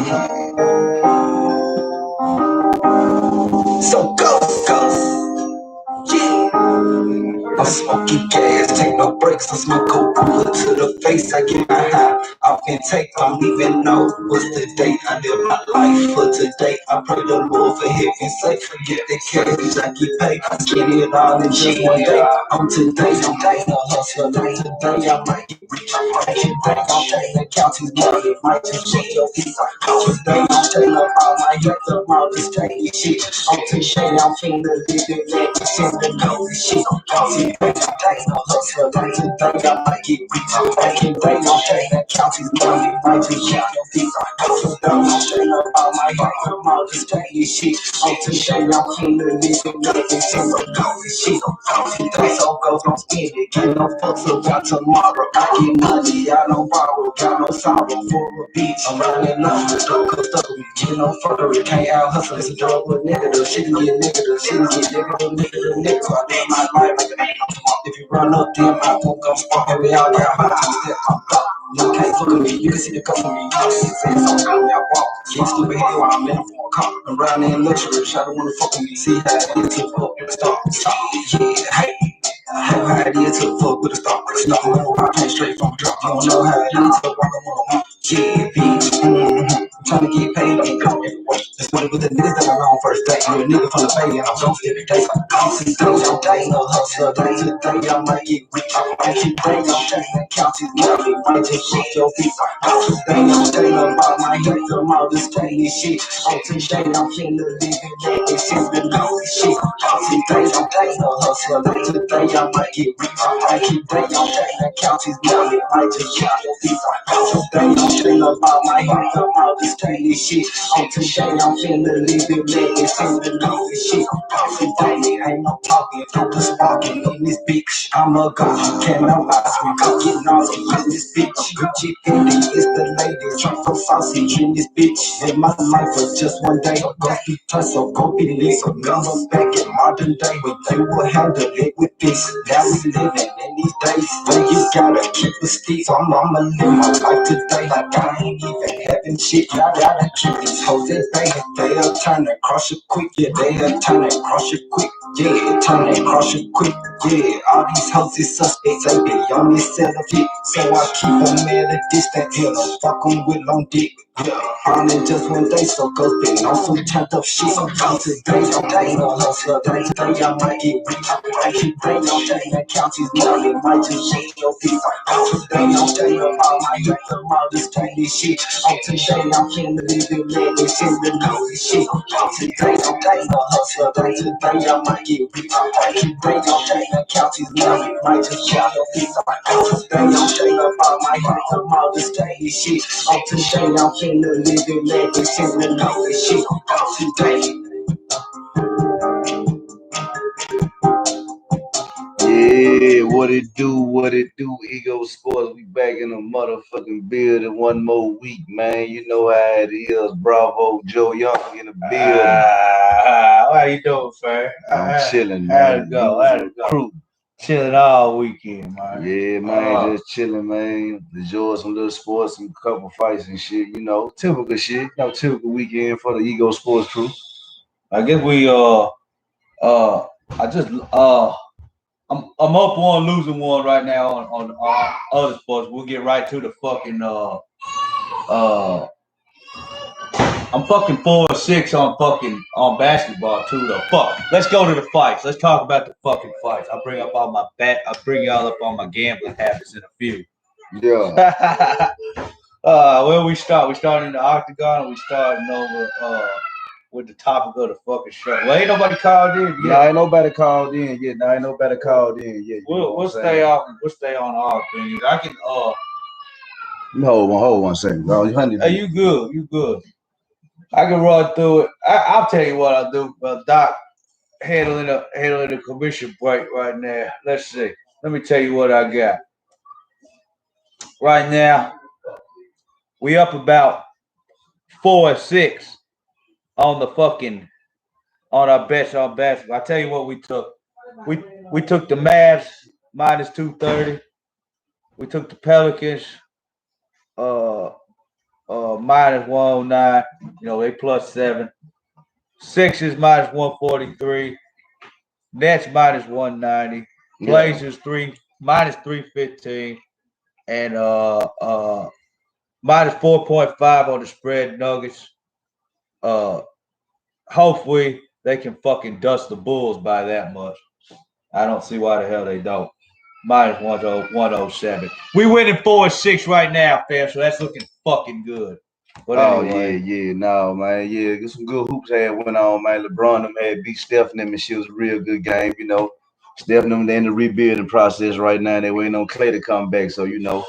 So go. Yeah. I'm smoking gas, take no breaks. I smoke a bullet to the face. I get my high off intake. I don't even know what's the date. I live my life for today. I pray the Lord for heaven's sake. Forget the cash, I get paid. I get it all in just one day. On today, I'm a hustler. Today, I might get rich. I might get back. I'm taking the counties money. Might just check your feet. Today, I'm taking up all my health. I'm all this taking shit. On today, I'm feeling the living man. It's in the know shit. Today, I'm hustler. Today, I might get rich. Today, I'm taking the counties money. Might just check your feet. Today, I'm taking up all my health. I'm all this taking shit. On today, I'm feeling the living man. It's in the know shit. Today, so go, don't spend it. Get no fucks about tomorrow. I get money, I don't borrow. Got no sorrow for a bitch. I'm running up the door, cause stuck with me. Get no fucker, it can't out hustle. It's a drug with negative. Shit can get negative. Shit can get negative. So I live my life like an ain't no smart. If you run up, then I won't come spark. Baby, I got hot to step up. You can't fuck with me, you can see the cuff of me. You can see the song down there, walk. Can't stupid head when I'm in a phone call. I'm riding in luxury, try to wanna fuck with me. See how it is to fuck with the start. Yeah, hey. How it is to fuck with a star. Nothing more, I came straight from the drop. You don't know how it is to walk on. Yeah, bitch. I'm trying to get paid, get going everywhere. Just wanted with the niggas that are on first day. I'm a nigga from the Bay and I'm gone every day. I'm today, I'm day, no hustler. Day to day, I might get rich. I might keep day, I'm checking counties. Money, might just shake your feet. Today, I'm day, about my head. I'm all this daily shit. On today, I'm feeling the living day. It's in the know shit. Today, I'm day, no hustler. Day to day, I might get rich. I might keep day, I'm checking counties. Money, might just shake your feet. Today, I'm feeling about my head. I'm all this daily shit. On today, I'm feeling the living day. It's in the know shit. Today, ain't no talking. Don't put sparking in this bitch. I'm a god. Can't nobody me. Go get naughty in this bitch. Gucci Fendi is the latest. Try for sausage in this bitch. In my life for just one day. Go be tough, so go be lit. So numbers back in modern day. But they will handle it with this. Now we living in these days. Where you gotta keep it stick. So I'ma live my life today. Like I ain't even having shit. I gotta keep these hoes at bay. They'll turn and cross you quick. Yeah, they'll turn and cross you quick. Yeah, turn and cross you quick. Yeah, all these hoes is suspects. They be on this set of it. So I keep them at a distance. Yeah, don't fuck them with long dick. Yeah, on it just one day, so cause been on some turned up shit. So today, I'm day, no hustler. Today, I might get rich. I keep day, no day, and counties money might just shake your feet. Today, I'm day, about my youth, I'm all this daily shit. On today, I'm feeling the living man, it's in the know shit. Today, I'm day, no hustler. Today, I might get rich. I keep day, no day, and counties money might just shake your feet. Today, I'm day, about my youth, I'm all this daily shit. On today, I'm feeling the living man, it's in the know shit. Today. Yeah, what it do, Ego Sports. We back in the motherfucking building one more week, man. You know how it is. Bravo, Joe Young in the building. How you doing, fam? I'm chilling, man. How'd it go? How'd it go? Crew. Chilling all weekend, man. Yeah, man, just chilling, man. Enjoy some little sports, some couple fights and shit. You know, typical shit. You know, typical weekend for the Ego Sports crew. I guess we I just I'm up one, losing one right now on other sports. We'll get right to the fucking I'm fucking 4-6 on basketball too though. Fuck. Let's go to the fights. Let's talk about the fucking fights. I'll bring bring y'all up on my gambling habits in a few. Yeah. Where we start? We start in the octagon and we starting over with the topic of the fucking show. Well, ain't nobody called in yet. Nah, ain't nobody called in yet. We'll stay on our opinions. I can Hold one second. No, hey, you good. I can run through it. I'll tell you what I'll do. Doc handling the commission break right now. Let's see. Let me tell you what I got. Right now, we up about 4-6 on the fucking on our bets on basketball. I tell you what we took. We took the Mavs -230. We took the Pelicans minus 109. You know, they plus 7. Sixers minus 143. Nets minus 190. Blazers 3 minus 315. And minus 4.5 on the spread. Nuggets. Uh, hopefully they can fucking dust the Bulls by that much. I don't see why the hell they don't. Minus 107. We winning 4-6 right now, fam. So that's looking fucking good. But anyway, no, man, get some good hoops had went on, man. LeBron them had beat Steph and them, and she was a real good game, you know. Steph and them they in the rebuilding process right now. They waiting on Clay to come back, so you know,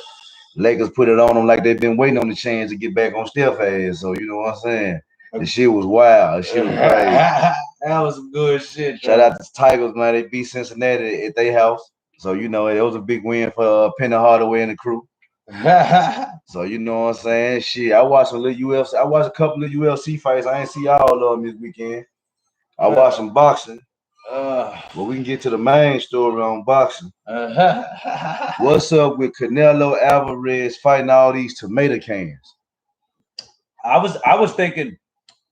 Lakers put it on them like they've been waiting on the chance to get back on Steph ass. So you know what I'm saying? The shit was wild. The shit was crazy. That was some good shit. Shout out to the Tigers, man. They beat Cincinnati at their house. So you know it was a big win for Penny Hardaway and the crew. So you know what I'm saying? Shit, I watched a little UFC. I watched a couple of UFC fights. I ain't see all of them this weekend. I watched some boxing. But we can get to the main story on boxing. What's up with Canelo Alvarez fighting all these tomato cans? I was thinking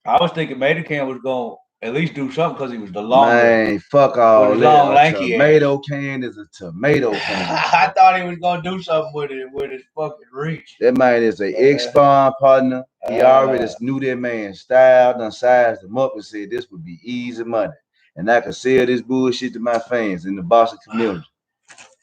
Mater Can was gonna at least do something because he was the longer. Man, fuck all that. Long, lanky tomato can is a tomato can. I thought he was gonna do something with it with his fucking reach. That man is a ex-spawn partner. He already knew that man's style, done sized him up and said this would be easy money. And I could sell this bullshit to my fans in the boxing community.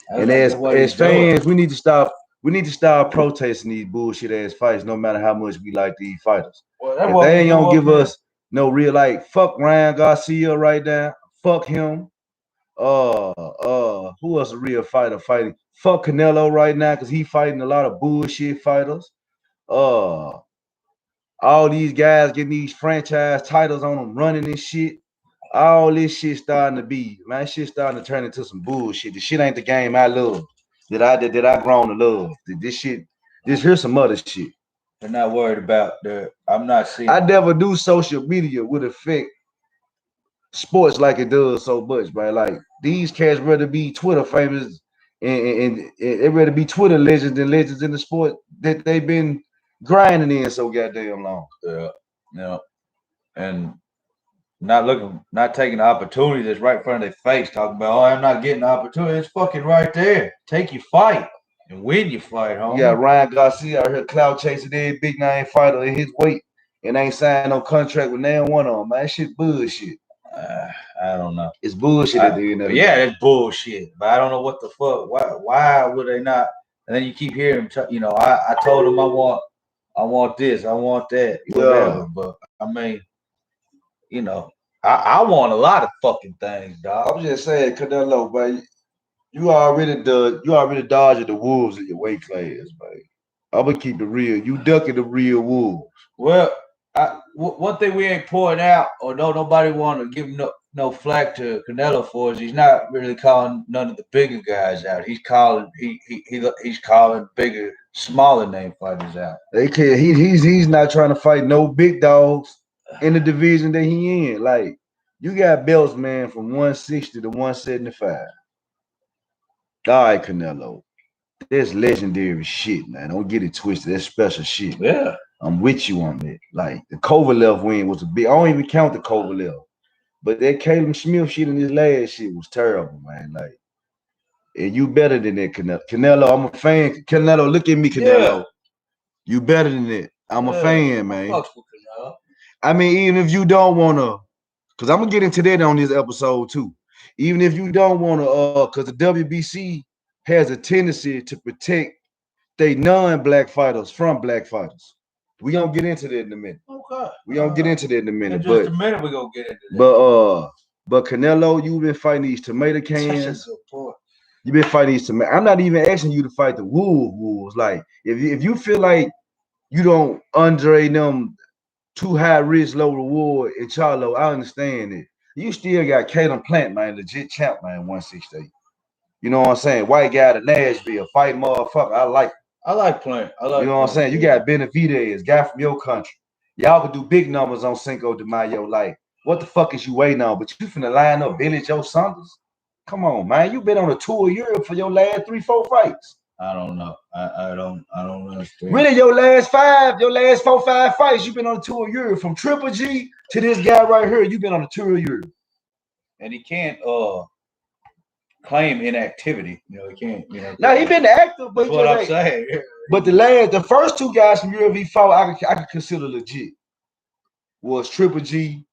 And as fans, we need to stop protesting these bullshit ass fights, no matter how much we like these fighters. Well, if they ain't gonna give us no real like, fuck Ryan Garcia right now. Fuck him. Who else a real fighter fighting? Fuck Canelo right now because he fighting a lot of bullshit fighters. All these guys getting these franchise titles on them, running this shit. All this shit starting to be, man, shit starting to turn into some bullshit. This shit ain't the game I love. That I grown to love. Here's some other shit. They're not worried about I'm not seeing. I never knew social media would affect sports like it does so much, man. Like these cats rather be Twitter famous and they rather be Twitter legends than legends in the sport that they've been grinding in so goddamn long. Yeah. And not taking the opportunity that's right in front of their face, talking about, I'm not getting the opportunity. It's fucking right there. Take your fight and win your fight, homie. Yeah, Ryan Garcia out here cloud chasing every big name fighter in his weight and ain't signed no contract with now one of them. Man, that shit bullshit. I don't know. It's bullshit at the end of the day. Yeah, it's bullshit. But I don't know what the fuck. Why would they not? And then you keep hearing him. I told him I want this, I want that, whatever. Yeah. But I mean, I want a lot of fucking things, dog. I'm just saying, Canelo, man, you already dodging the wolves in your weight class, man. I'm gonna keep it real. You ducking the real wolves. Well, one thing we ain't pointing out, or nobody want to give him no flack to Canelo for, is he's not really calling none of the bigger guys out. He's calling he's calling bigger, smaller name fighters out. They can't. He's not trying to fight no big dogs in the division that he in. Like you got belts, man, from 160 to 175. All right, Canelo. That's legendary shit, man. Don't get it twisted. That's special shit. Yeah. I'm with you on that. Like the Kovalev win was a big. I don't even count the Kovalev, but that Caleb Smith shit in his last shit was terrible, man. Like, and you better than that, Canelo. Canelo, I'm a fan. Canelo, look at me, Canelo. Yeah. You better than that. I'm a fan, man. I mean, even if you don't wanna, because I'm gonna get into that on this episode too. Even if you don't wanna, because the WBC has a tendency to protect they non-black fighters from black fighters. We gonna get into that in a minute. Okay. We gonna get into that in a minute. In just a minute, we gonna get into that. But Canelo, you've been fighting these tomato cans. You've been fighting these tomato. I'm not even asking you to fight the wolves. Like if you feel like you don't Andre them too high risk, low reward in Charlo, I understand it. You still got Caleb Plant, man, legit champ, man, 168. You know what I'm saying? White guy to Nashville, fight motherfucker. I like Plant. You know what I'm saying? You got Benavidez, guy from your country. Y'all could do big numbers on Cinco de Mayo. Like, what the fuck is you waiting on? But you finna line up Billy Joe Saunders? Come on, man. You been on a tour of Europe for your last 3-4 fights. I don't know. I don't understand. Really, your last 4, 5 fights, you've been on a tour of Europe. From Triple G to this guy right here, you've been on a tour of Europe. And he can't claim inactivity. You know, he can't. You know. Now he been active, but that's what I'm saying. But the first 2 guys from Europe he fought, I could consider legit. Was Triple G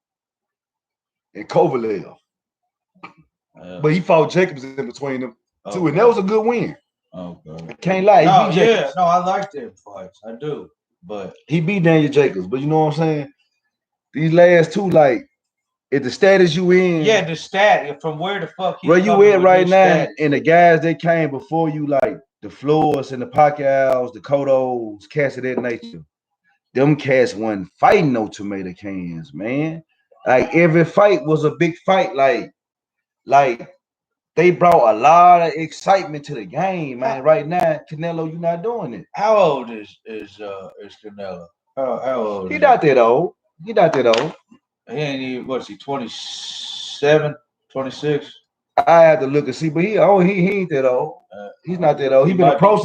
and Kovalev. But he fought Jacobs in between them too, and that was a good win. Okay. I can't lie. No, I like them fights. I do. But he beat Daniel Jacobs. But you know what I'm saying? These last 2, like, if the status you in. Yeah, the stat from where the fuck where you at right now, and the guys that came before you, like the Floors and the Pacquiaos, the Cottos, cats of that nature. Them cats wasn't fighting no tomato cans, man. Like every fight was a big fight. Like they brought a lot of excitement to the game, man. Right now, Canelo, you're not doing it. How old is Canelo? How old? He not that old. He not that old. He ain't even, what's he, 27, 26? I had to look and see, but he ain't that old. He's not that old. He been a pro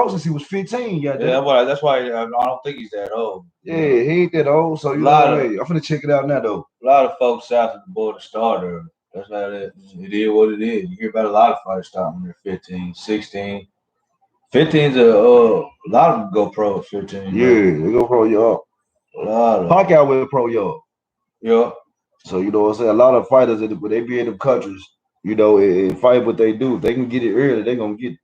since he was 15. Yeah, that's why I don't think he's that old. Yeah, he ain't that old. So you know, I'm gonna check it out now though. A lot of folks south of the border starter. That's how it is what it is. You hear about a lot of fighters starting when they're 15, 16. 15's a lot of them go pro at 15. Yeah, they go pro, y'all. A lot of Pacquiao with pro, y'all. Yeah. So you know what I'm saying? A lot of fighters, when they be in them countries, you know, and fight what they do. If they can get it early, they gonna get it.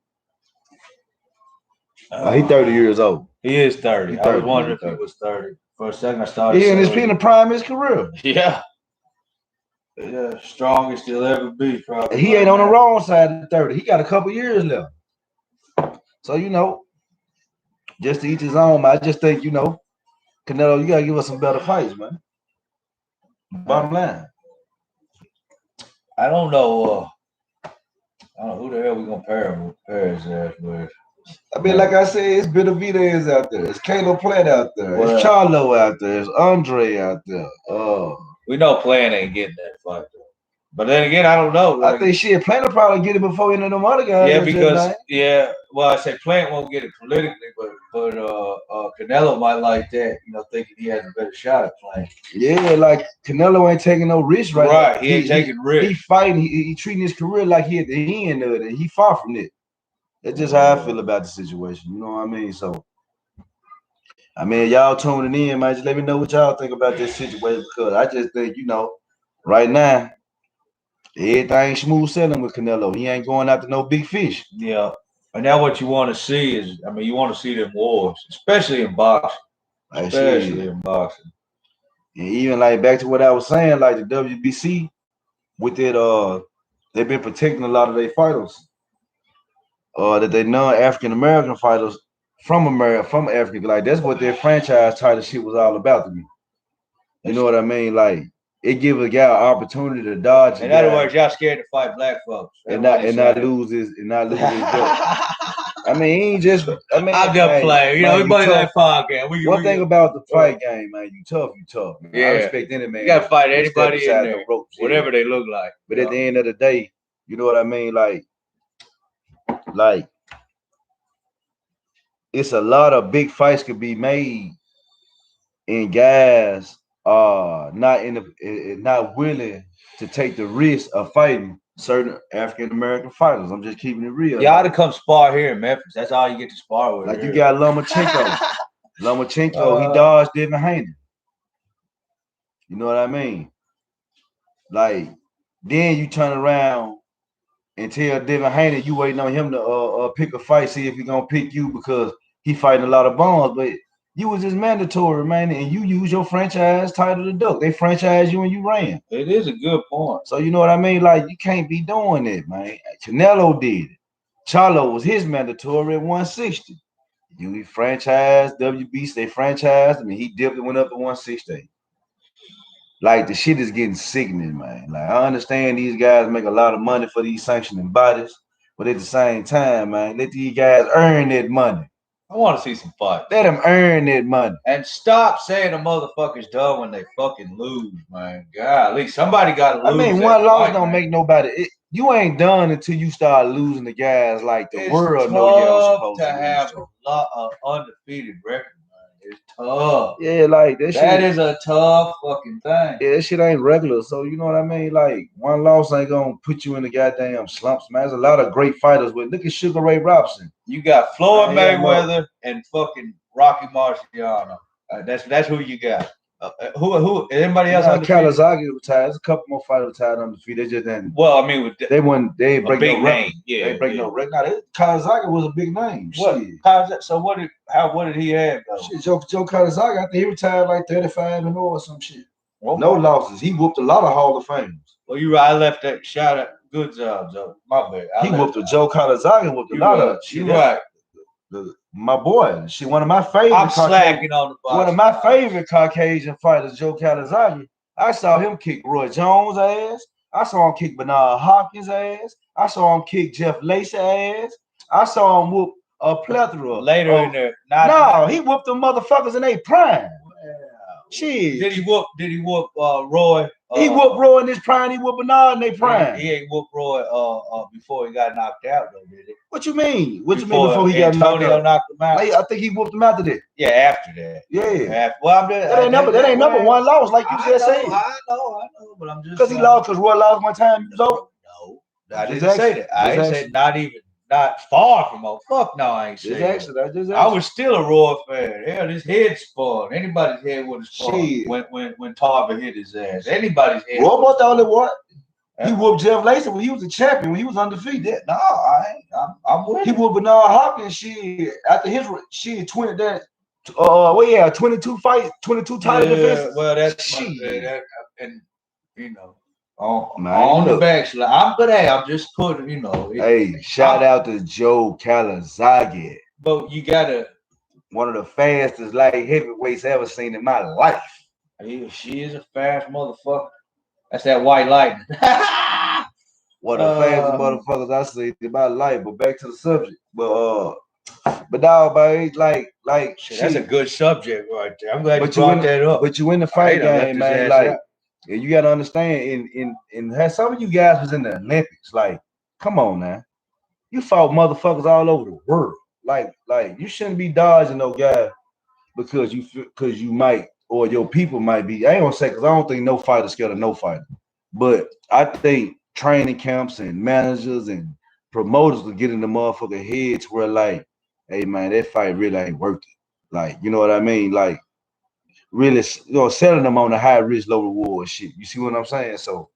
He's 30 years old. He is 30. I was wondering if he was 30. For a second, I started. Yeah, and he's in the prime of his career. Yeah. Yeah, strongest he'll ever be, probably. He ain't on the wrong side of 30. He got a couple years left. So, you know, just to each his own. I just think, you know, Canelo, you gotta give us some better fights, man. Bottom line. I don't know who the hell we gonna pair his ass with. I mean, like I said, it's Benavidez out there. It's Caleb Plant out there. It's Charlo out there. It's Andre out there. We know Plant ain't getting that fight though. But then again, I don't know. Like, I think Plant will probably get it before any of them other guys. Yeah, because well, I say Plant won't get it politically, but Canelo might like that, you know, thinking he has a better shot at playing. Yeah, like Canelo ain't taking no risk right now. Right, he ain't taking risk. He fighting, he treating his career like he at the end of it, and he far from it. That's just how I feel about the situation. You know what I mean? So, I mean, y'all tuning in, man. Just let me know what y'all think about this situation, because I just think, you know, right now, everything smooth sailing with Canelo. He ain't going after no big fish. Yeah. And now what you want to see is, I mean, you want to see them wars, especially in boxing. Especially in boxing. And even like back to what I was saying, like the WBC, with it, they've been protecting a lot of their fighters. That they non-African American fighters from Africa. Like that's what their franchise title shit was all about to me. You know what I mean? Like it gives a guy an opportunity to dodge. In other words, y'all scared to fight black folks and not lose his I mean, he ain't just. I mean, I'm just playing. You know, everybody like podcast. One thing about the fight game, man, you tough, man. Yeah. I respect any man. You gotta fight anybody in there, the ropes, whatever they look like. But at the end of the day, you know what I mean? Like it's a lot of big fights could be made, and guys are not willing to take the risk of fighting certain African American fighters. I'm just keeping it real. You ought to come spar here in Memphis. That's all you get to spar with. Like you got Lomachenko. He dodged Devin Haney. You know what I mean? Like then you turn around and tell Devin Haney you waiting on him to pick a fight, see if he gonna pick you because he fighting a lot of bombs, but you was just mandatory, man, and you use your franchise title to duck. They franchise you and you ran. It is a good point. So you know what I mean? Like you can't be doing it, man. Canelo did it. Charlo was his mandatory at 160. You franchise, WBC, they franchised. I mean, he dipped and went up to 160. Like the shit is getting sickening, man. Like I understand these guys make a lot of money for these sanctioning bodies, but at the same time, man, let these guys earn that money. I want to see some fights. Let them earn that money. And stop saying the motherfuckers done when they fucking lose, man. Golly, somebody got to lose. I mean, one loss don't make nobody. you ain't done until you start losing the guys like the it's world know y'all supposed to to have lose. a lot of undefeated record. It's tough. Yeah, like that shit. That is a tough fucking thing. Yeah, that shit ain't regular. So you know what I mean? Like one loss ain't gonna put you in the goddamn slumps, man. There's a lot of great fighters with. Look at Sugar Ray Robinson. You got Floyd Man, Mayweather and fucking Rocky Marciano. That's who you got. Who? Anybody else? Kawasaki retired. There's a couple more fighters retired undefeated. They just didn't. Well, I mean, they won. They ain't break big no record. Yeah, they ain't break no record. Now, Kawasaki was a big name. What? Shit. So what did he have though? Shit, Joe Kawasaki. I think he retired like 35-0 or some shit. Well, no losses. He whooped a lot of Hall of Famers. Well, you're right. I left that shout out. Good job, Joe. My bad. He whooped Joe Kawasaki. Whooped a lot of. You're right. My boy, one of my favorite. I'm slacking on the box. One of my favorite Caucasian fighters, Joe Calzaghe. I saw him kick Roy Jones' ass. I saw him kick Bernard Hopkins' ass. I saw him kick Jeff Lacey ass. I saw him whoop a plethora. Later in there. He whooped them motherfuckers in their prime. Shit. Did he whoop Roy? He whooped Roy in his prime. He whooped Bernard in their prime. He ain't whooped Roy before he got knocked out though, did he? What you mean? What you mean before he got knocked out? Knocked him out. I think he whooped him after that. Yeah, after that. Yeah. Well, that ain't number one loss like you just said. I know, but I'm just because he lost because Roy lost one time. He was over. No, I didn't say that. I ain't said not far from over. Fuck no, I ain't saying that. I was still a Roy fan. Hell, his head spun. Anybody's head would have spun when Tarver hit his ass. Anybody's head. Roy was the only one. He whooped Jeff Lacey when he was a champion, when he was undefeated. No, I'm with. He whooped Bernard Hopkins. After his 20 that. 22 fights, 22 title defenses. Well, that's and you know. On the backslide. I'm just putting, Hey, shout out to Joe Calzaghe. But you gotta one of the fastest light heavyweights ever seen in my life. She is a fast motherfucker. That's that white lightning. One of the fastest motherfuckers I seen in my life. But back to the subject. But now, man, like shit, that's a good subject right there. I'm glad you brought that up. But you in the fight game, man. Like, and you gotta understand, in some of you guys was in the Olympics. Like, come on now, you fought motherfuckers all over the world. Like you shouldn't be dodging no guy because you might or your people might be. I ain't gonna say because I don't think no fighter scared of no fighter, but I think training camps and managers and promoters will get in the motherfucker heads where like, hey man, that fight really ain't worth it. Like, you know what I mean? Like, really, selling them on the high risk, low reward shit. You see what I'm saying? So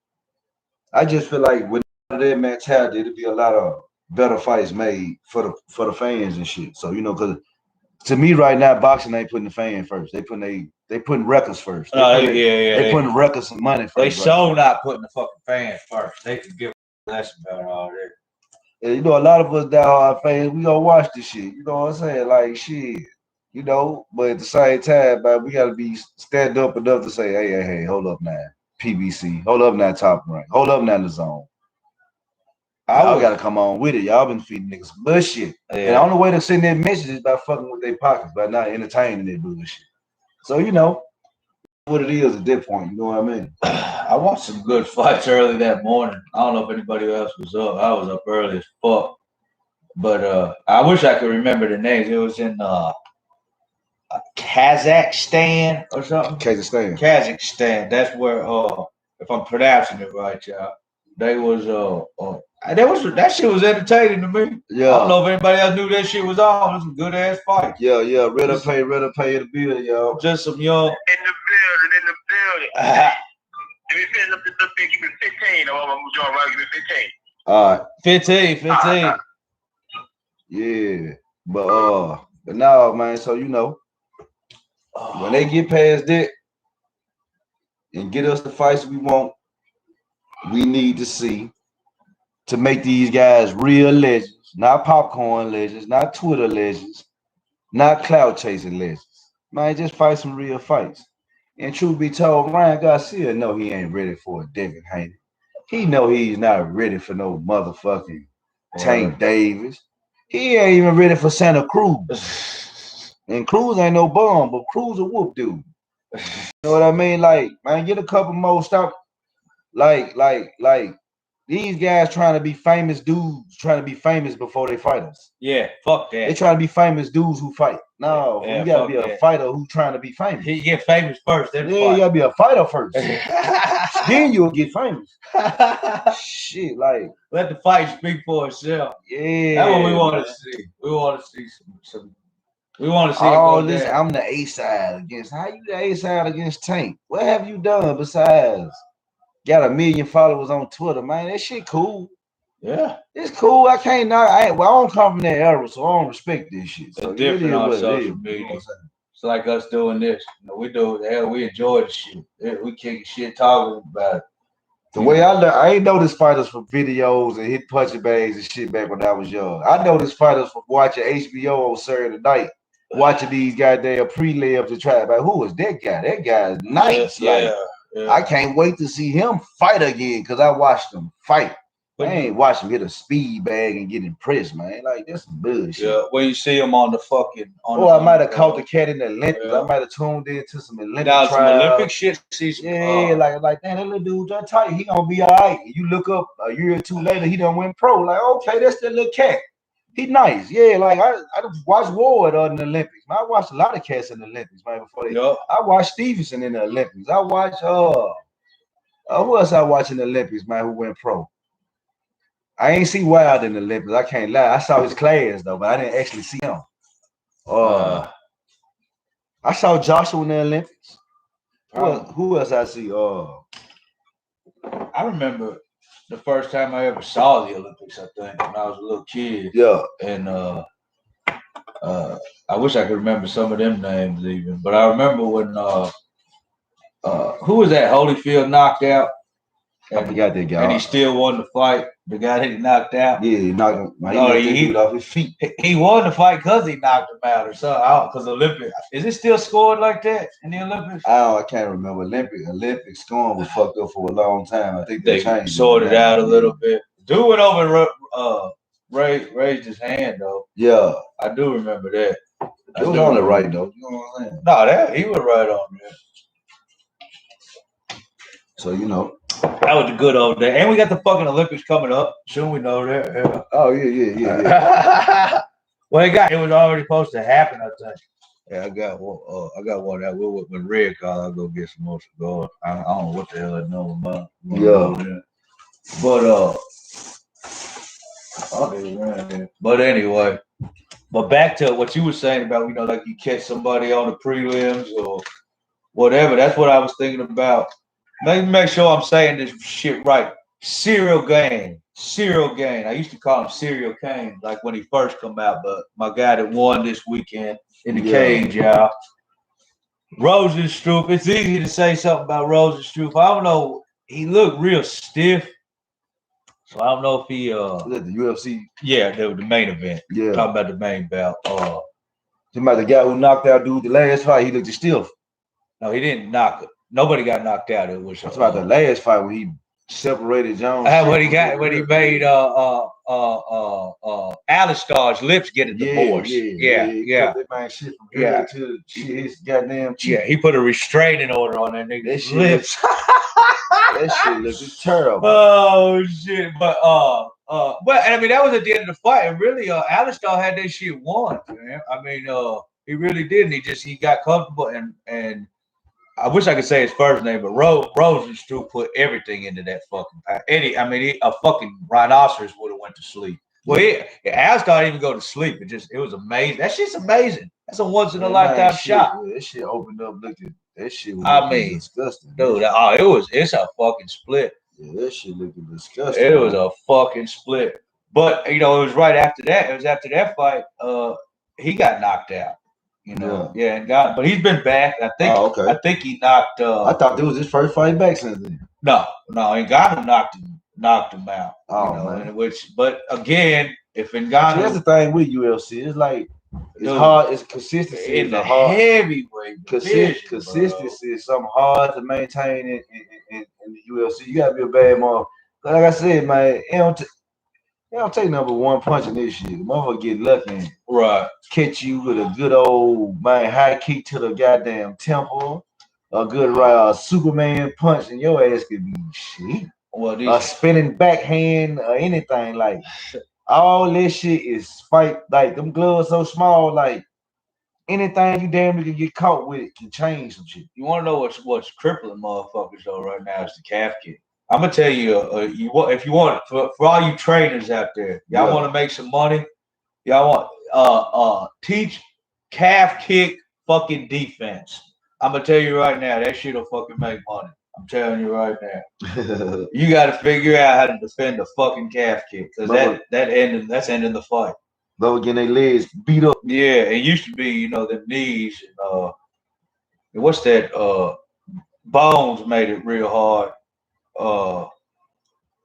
I just feel like with that mentality, it'll be a lot of better fights made for the fans and shit. So, because to me right now, boxing ain't putting the fan first. They putting records first. They putting records and money first. They so not putting the fucking fans first. They can give a lesson about all that. And a lot of us diehard fans, we gonna watch this shit. You know what I'm saying? Like shit. But at the same time, man, we gotta be stand up enough to say, hey, hold up now, PBC, hold up now, Top Rank, hold up now, the Zone. Y'all gotta come on with it. Y'all been feeding niggas bullshit. Yeah. And the only way to send that message is by fucking with their pockets, by not entertaining their bullshit. So what it is at that point. You know what I mean? I watched some good fights early that morning. I don't know if anybody else was up. I was up early as fuck. But I wish I could remember the names. It was in Kazakhstan or something. Kazakhstan. That's where if I'm pronouncing it right, y'all. That shit was entertaining to me. Yeah. I don't know if anybody else knew that shit was on. It was some good ass fight. Yeah. Ready to pay in the building, y'all. Just some young. In the building. Let me finish up this thing. Give me 15. I'm gonna join around. Give me 15. All right. 15. Yeah. But now, man, so when they get past that and get us the fights we want, we need to see to make these guys real legends, not popcorn legends, not Twitter legends, not clout chasing legends. Man, just fight some real fights. And truth be told, Ryan Garcia know he ain't ready for a Devin Haney. He know he's not ready for no motherfucking Tank Davis. He ain't even ready for Santa Cruz. And Cruz ain't no bum, but Cruz a whoop dude. You know what I mean? Like, man, get a couple more stop. Like These guys trying to be famous dudes, trying to be famous before they fight us. Yeah, fuck that. They trying to be famous dudes who fight. No, Yeah, you gotta be a that. fighter who trying to be famous. He get famous first, then yeah, fight. you gotta be a fighter first. Then you'll get famous. Shit, like let the fight speak for itself. Yeah, that's what we want to see. We want to see some. We want to see. Oh, listen, I'm the A side against. How you the A side against Tank? What have you done besides got 1 million followers on Twitter, man? That shit cool. Yeah, it's cool. I can't not. I don't come from that era, so I don't respect this shit. So it's different on social media. You know it's like us doing this. You know, we do hell. We enjoy the shit. We kicking shit, talking about it. The way I ain't know this fighters from videos and hit punching bags and shit back when I was young. I know this fighters from watching HBO on Saturday night, watching these goddamn prelims to try. Like, who is that guy? That guy is nice. Yeah, I can't wait to see him fight again because I watched him fight. But I ain't watch him get a speed bag and get impressed, man. Like, that's some bullshit. Yeah, when you see him on the fucking. I might have caught the cat in the Olympics. Yeah. I might have tuned into some Olympic trials. Some Olympic shit. Yeah, like damn, that little dude done tight. He gonna be all right. You look up a year or two later, he done went pro. Like, okay, that's the little cat. He nice. Yeah, like I watched Ward in the Olympics. Man, I watched a lot of cats in the Olympics, man. Before they, I watched Stevenson in the Olympics. I watched who else I watched in the Olympics, man, who went pro? I ain't see Wild in the Olympics. I can't lie. I saw his class though, but I didn't actually see him. I saw Joshua in the Olympics. Who else I see? I remember the first time I ever saw the Olympics. I think when I was a little kid. Yeah. And I wish I could remember some of them names even, but I remember when who was that Holyfield knocked out? I forgot that guy. And he still won the fight. The guy that he knocked out. Yeah, he knocked him. He off his feet. He won the fight because he knocked him out or something. Because Olympic, is it still scored like that in the Olympics? I can't remember. Olympic scoring was fucked up for a long time. I think they changed sorted out a little bit. Dude went over and raised his hand though. Yeah, I do remember that. He was on the right though. You know what I'm saying? No, he was right on there. So that was a good old day, and we got the fucking Olympics coming up. Soon we know that. Yeah. Oh yeah. Well, it was already supposed to happen. I think. Yeah, I got one that when Red called. I'll go get some more cigars. I don't know what the hell I know about. Yeah. But anyway, but back to what you were saying about like you catch somebody on the prelims or whatever. That's what I was thinking about. Let me make sure I'm saying this shit right. Serial Game. I used to call him Serial Kane, like when he first come out. But my guy that won this weekend in the cage, y'all. Rosenstruck. It's easy to say something about Rosenstruck. I don't know. He looked real stiff. So I don't know if he the UFC. Yeah, the main event. Yeah. Talking about the main bout. Talking about the guy who knocked out dude the last fight, he looked stiff. No, he didn't knock it. Nobody got knocked out. It was about the last fight when he separated Jones. When he made Alistar's lips get a divorce. Yeah. That man shit from here to his goddamn cheek. Yeah, he put a restraining order on that nigga's lips. That shit looked terrible. Oh shit! But I mean that was at the end of the fight, and really, Alistar had that shit won, man. I mean, he really did. And he got comfortable, and I wish I could say his first name, but Rosenstruck put everything into that fucking pack. A fucking rhinoceros would have went to sleep. Well, Alistar didn't even go to sleep. It was amazing. That shit's amazing. That's a once in a lifetime shot. Yeah, that shit opened up. That shit was disgusting. Dude, it's a fucking split. Yeah, that shit looking disgusting. It was a fucking split. But it was right after that. It was after that fight. He got knocked out. But he's been back. I think he knocked. I thought it was his first fight back since then. No, Ngannou knocked him out. Man. But again, if Ngannou, that's the thing with UFC. It's like it's hard. It's consistency. In the heavyweight consistency is something hard to maintain in the UFC. You gotta be a bad motherfucker. Like I said, man, they don't take number one punch in this shit. The motherfucker get lucky and catch you with a good old high kick to the goddamn temple, a good Superman punch, and your ass could be shit. a spinning backhand or anything. Like all this shit is fight. Like them gloves so small. Like anything you damn near can get caught with can change some shit. You want to know what's crippling motherfuckers though right now is the calf kick. I'm gonna tell you, if you want for all you trainers out there, y'all want to make some money. Y'all want teach calf kick fucking defense. I'm gonna tell you right now, that shit'll fucking make money. I'm telling you right now. You got to figure out how to defend a fucking calf kick because that's ending the fight. Though getting their legs beat up. Yeah, it used to be, the knees and what's that? Bones made it real hard.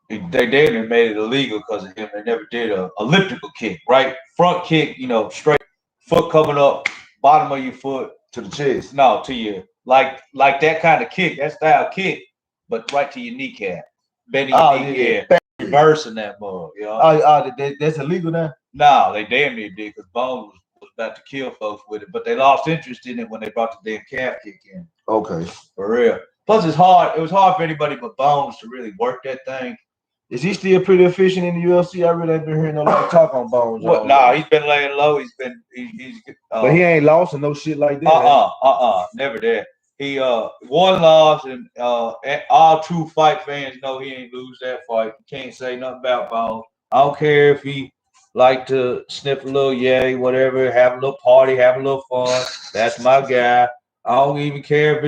They didn't made it illegal because of him. They never did a elliptical kick, right? Front kick, straight foot coming up, bottom of your foot to the chest. No, to your like that kind of kick, that style kick, but right to your kneecap. Bending your knee, reversing that mug. That's illegal now? No, they damn near did because Bones was about to kill folks with it, but they lost interest in it when they brought the damn calf kick in. Okay. For real. Plus, it's hard. It was hard for anybody but Bones to really work that thing. Is he still pretty efficient in the UFC? I really ain't been hearing no lot of talk on Bones. He's been laying low. He's but he ain't lost and no shit like that. Never did. He one loss, and all true fight fans know he ain't lose that fight. You can't say nothing about Bones. I don't care if he like to sniff a little yay, whatever, have a little party, have a little fun. That's my guy. I don't even care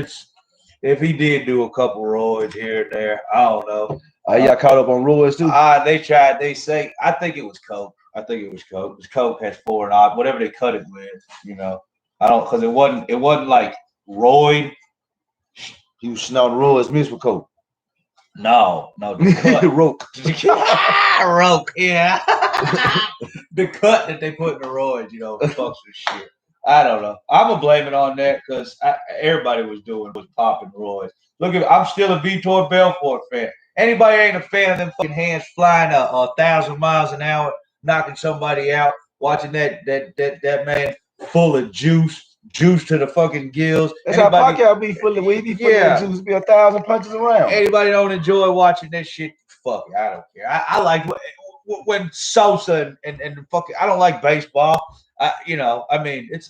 if he did do a couple roids here and there. I don't know. Y'all caught up on roids too? They tried. They say I think it was coke. Because coke has 4 and odd, whatever they cut it with. I don't because it wasn't like roid. He was snorting roids mixed with coke. No, the cut. Roke. Roke, yeah. The cut that they put in the roids, fucks with shit. I don't know. I'm gonna blame it on that because everybody was popping roids. Look, I'm still a Vitor Belfort fan. Anybody ain't a fan of them fucking hands flying 1,000 miles an hour, knocking somebody out, watching that man full of juice to the fucking gills. That's how Pacquiao be full of weed. He full of juice, be 1,000 punches around. Anybody don't enjoy watching that shit? Fuck it, I don't care. I like when Sosa and fucking. I don't like baseball. It's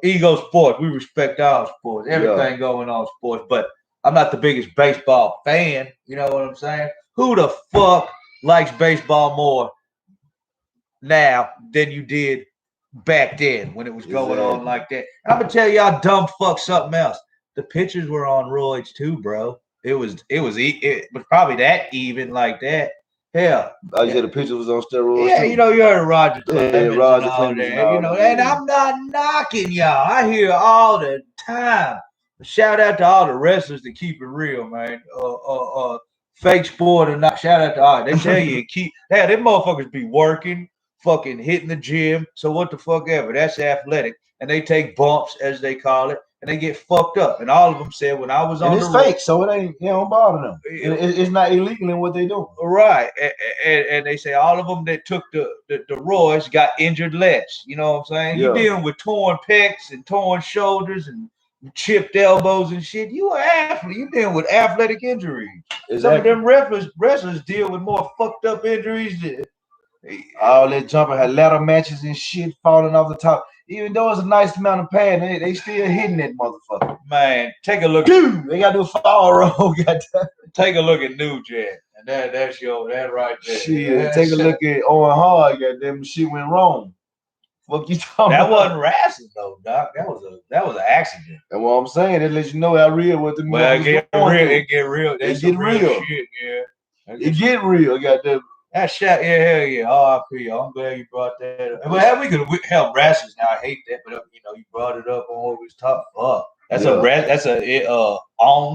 ego sport. We respect all sports, everything going on sports, but I'm not the biggest baseball fan. You know what I'm saying? Who the fuck likes baseball more now than you did back then when it was going on like that? And I'm gonna tell y'all dumb fuck something else. The pitchers were on roids too, bro. It was probably that even like that. Hell, you said the pitcher was on steroids. Yeah, too. you heard Roger Clemens. Roger Clemens. And I'm not knocking y'all. I hear all the time. Shout out to all the wrestlers that keep it real, man. Fake sport or not. Shout out to all. They tell you them motherfuckers be working, fucking hitting the gym. So what the fuck ever. That's athletic. And they take bumps, as they call it, and they get fucked up. And all of them said when I was on it's fake, so it ain't, don't bother them. It's not illegal in what they do. Right. And they say all of them that took the roids got injured less. You know what I'm saying? You're dealing with torn pecs and torn shoulders and chipped elbows and shit. You an athlete. You're dealing with athletic injuries. Exactly. Some of them wrestlers deal with more fucked up injuries. All that jumping, had ladder matches and shit falling off the top. Even though it's a nice amount of pad, they still hitting that motherfucker. Man, take a look. Dude, they got to do a fall roll. Take a look at New Jack. And that's that right there. Shit, take a look at Owen Hart. Goddamn, shit went wrong. Fuck you talking about? That wasn't wrestling though, Doc. That was an accident. That's what I'm saying. It lets you know how real what the it get real. It get real. It get real. Shit, yeah. It get real. Goddamn. That shit, hell yeah. R.I.P. I'm glad you brought that up. Well, we could help wrestlers now. I hate that, but you brought it up on what we was talking about. That's on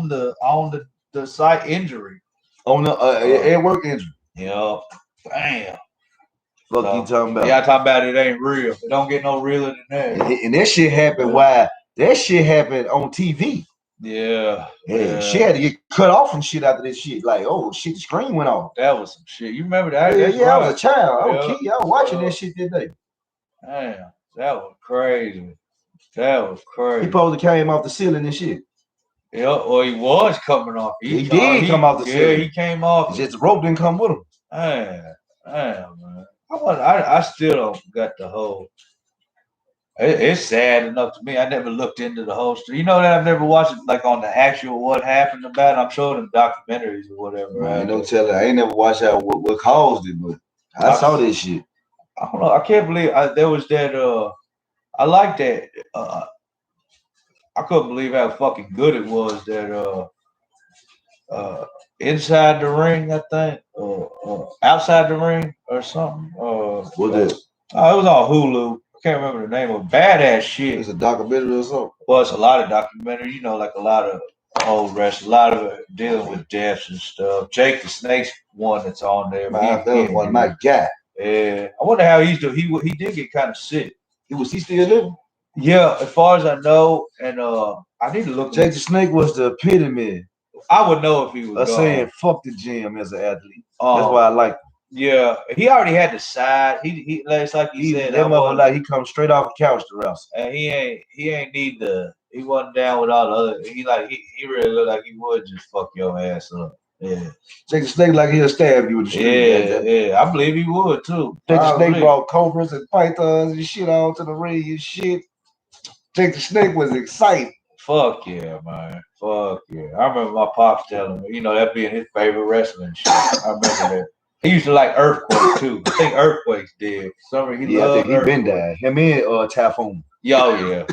the site injury. On the at work injury. Yeah. Damn. Fuck you talking about? Yeah, talking about it ain't real. It don't get no realer than that. And that shit happened. Why? That shit happened on TV. Yeah. She had to get cut off and shit after this shit. Like, oh shit, the screen went off. That was some shit. You remember that? Yeah, I was a child. I was a kid. I was watching that shit that day. Damn, that was crazy. That was crazy. He supposed to came off the ceiling and shit. Yeah, or he was coming off. He did come off the ceiling. He came off. It's just the rope didn't come with him. Damn, man. I still don't got the whole. It's sad enough to me. I never looked into the whole story. You know that I've never watched it like on the actual what happened about it. I'm sure in documentaries or whatever. Man, ain't no telling. I ain't never watched out what caused it, but I saw this shit. I don't know. I can't believe there was that. I like that. I couldn't believe how fucking good it was that. Inside the ring, I think, or outside the ring, or something. What that? Oh, it was on Hulu. I can't remember the name of it. Badass shit. It's a documentary or something. Well, it's a lot of documentary. You know, like a lot of old wrestlers, a lot of it dealing with deaths and stuff. Jake the Snake's one that's on there. Man, that was one of my guy. Yeah, I wonder how he's doing. He did get kind of sick. He still living? Yeah, as far as I know, and I need to look. Jake the Snake was the epitome. I would know if he was saying fuck the gym as an athlete. That's why I like him. Yeah, he already had the side. He it's like he said that mother like he comes straight off the couch to wrestle. And he ain't need the he wasn't down with all the other. He really looked like he would just fuck your ass up. Yeah, Jake the Snake like he'll stab you with the street. Yeah, I believe he would too. Jake the Snake brought cobras and pythons and shit all to the ring and shit. Jake the Snake was excited. Fuck yeah, man. Fuck yeah. I remember my pops telling me, that being his favorite wrestling shit. I remember that. He used to like Earthquake too. I think Earthquake's dead. I think he been died. Him and Typhoon. Yeah.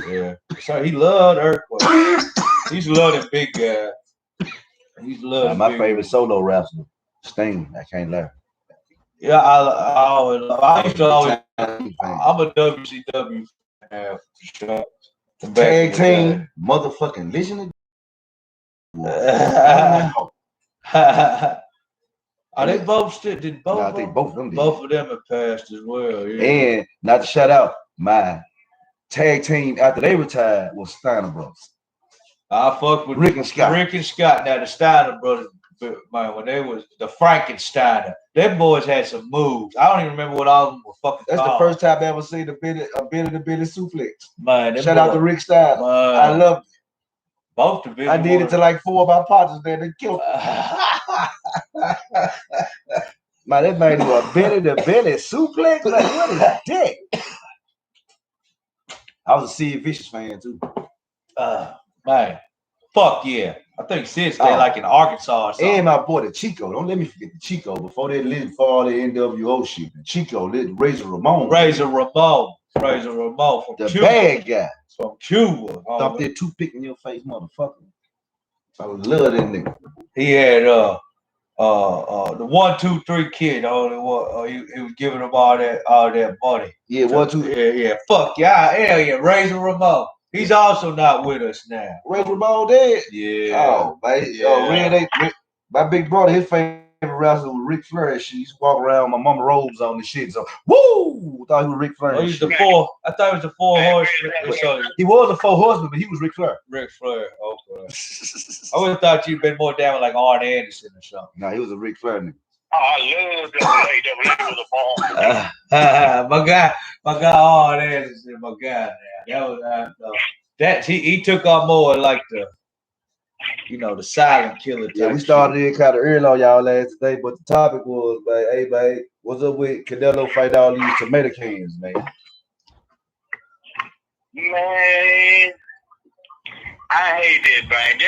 So he loved Earthquake. He used to love that big guy. He used to love my favorite solo wrestler, Sting. I can't lie. Yeah, I used to always. I'm a WCW fan for sure. Tag team, motherfucking legend. Are they both still? Did both? No, I think both of them did. Both of them have passed as well. Yeah. And not to shout out, my tag team after they retired was Steiner Brothers. I fucked with Rick and Scott. Now the Steiner brothers, man, when they was the Frankensteiner, them boys had some moves. I don't even remember what all of them were fucking. That's called. the first time I ever seen a Billy suplex. Man, shout out to Rick Steiner. I loved it. Both the Billy. I did it to like 4 of my partners there. They killed me. Man, that man do a belly suplex. Like, what is that? I was a Sid Vicious fan too. Man, fuck yeah. I think Sid stayed like in Arkansas or something. And my boy, the Chico. Don't let me forget the Chico. Before they lived for all the NWO shit. The Chico, Razor Ramon. Razor Ramon from the Cuba. Bad guy. From Cuba. Stop that toothpick in your face, motherfucker. I love that nigga. He had the 1, 2, 3 kid. Only one. He was giving them all that money. Yeah, 1, 2. Yeah. Fuck yeah, hell yeah. Razor Ramon. He's also not with us now. Razor Ramon dead. Yeah. Oh, man. Yeah. My big brother, his favorite wrestler was Ric Flair. She used to walk around with my mama robes on and shit. So, woo! Thought he was Ric Flair. Oh, he's the 4. I thought he was the 4 horsemen. He was the 4 horsemen, but he was Ric Flair. Ric Flair. Okay. I would have thought you'd been more down with like Arn Anderson or something. No, he was a Ric Flair nigga. Oh, I love WWE was a bomb. my guy Arn Anderson, my guy. Now that was he took on more like the silent killer. Type we started it kind of early on y'all last today, but the topic was, like, hey man, what's up with Canelo fight all these tomato cans, man? Man, I hate this, man.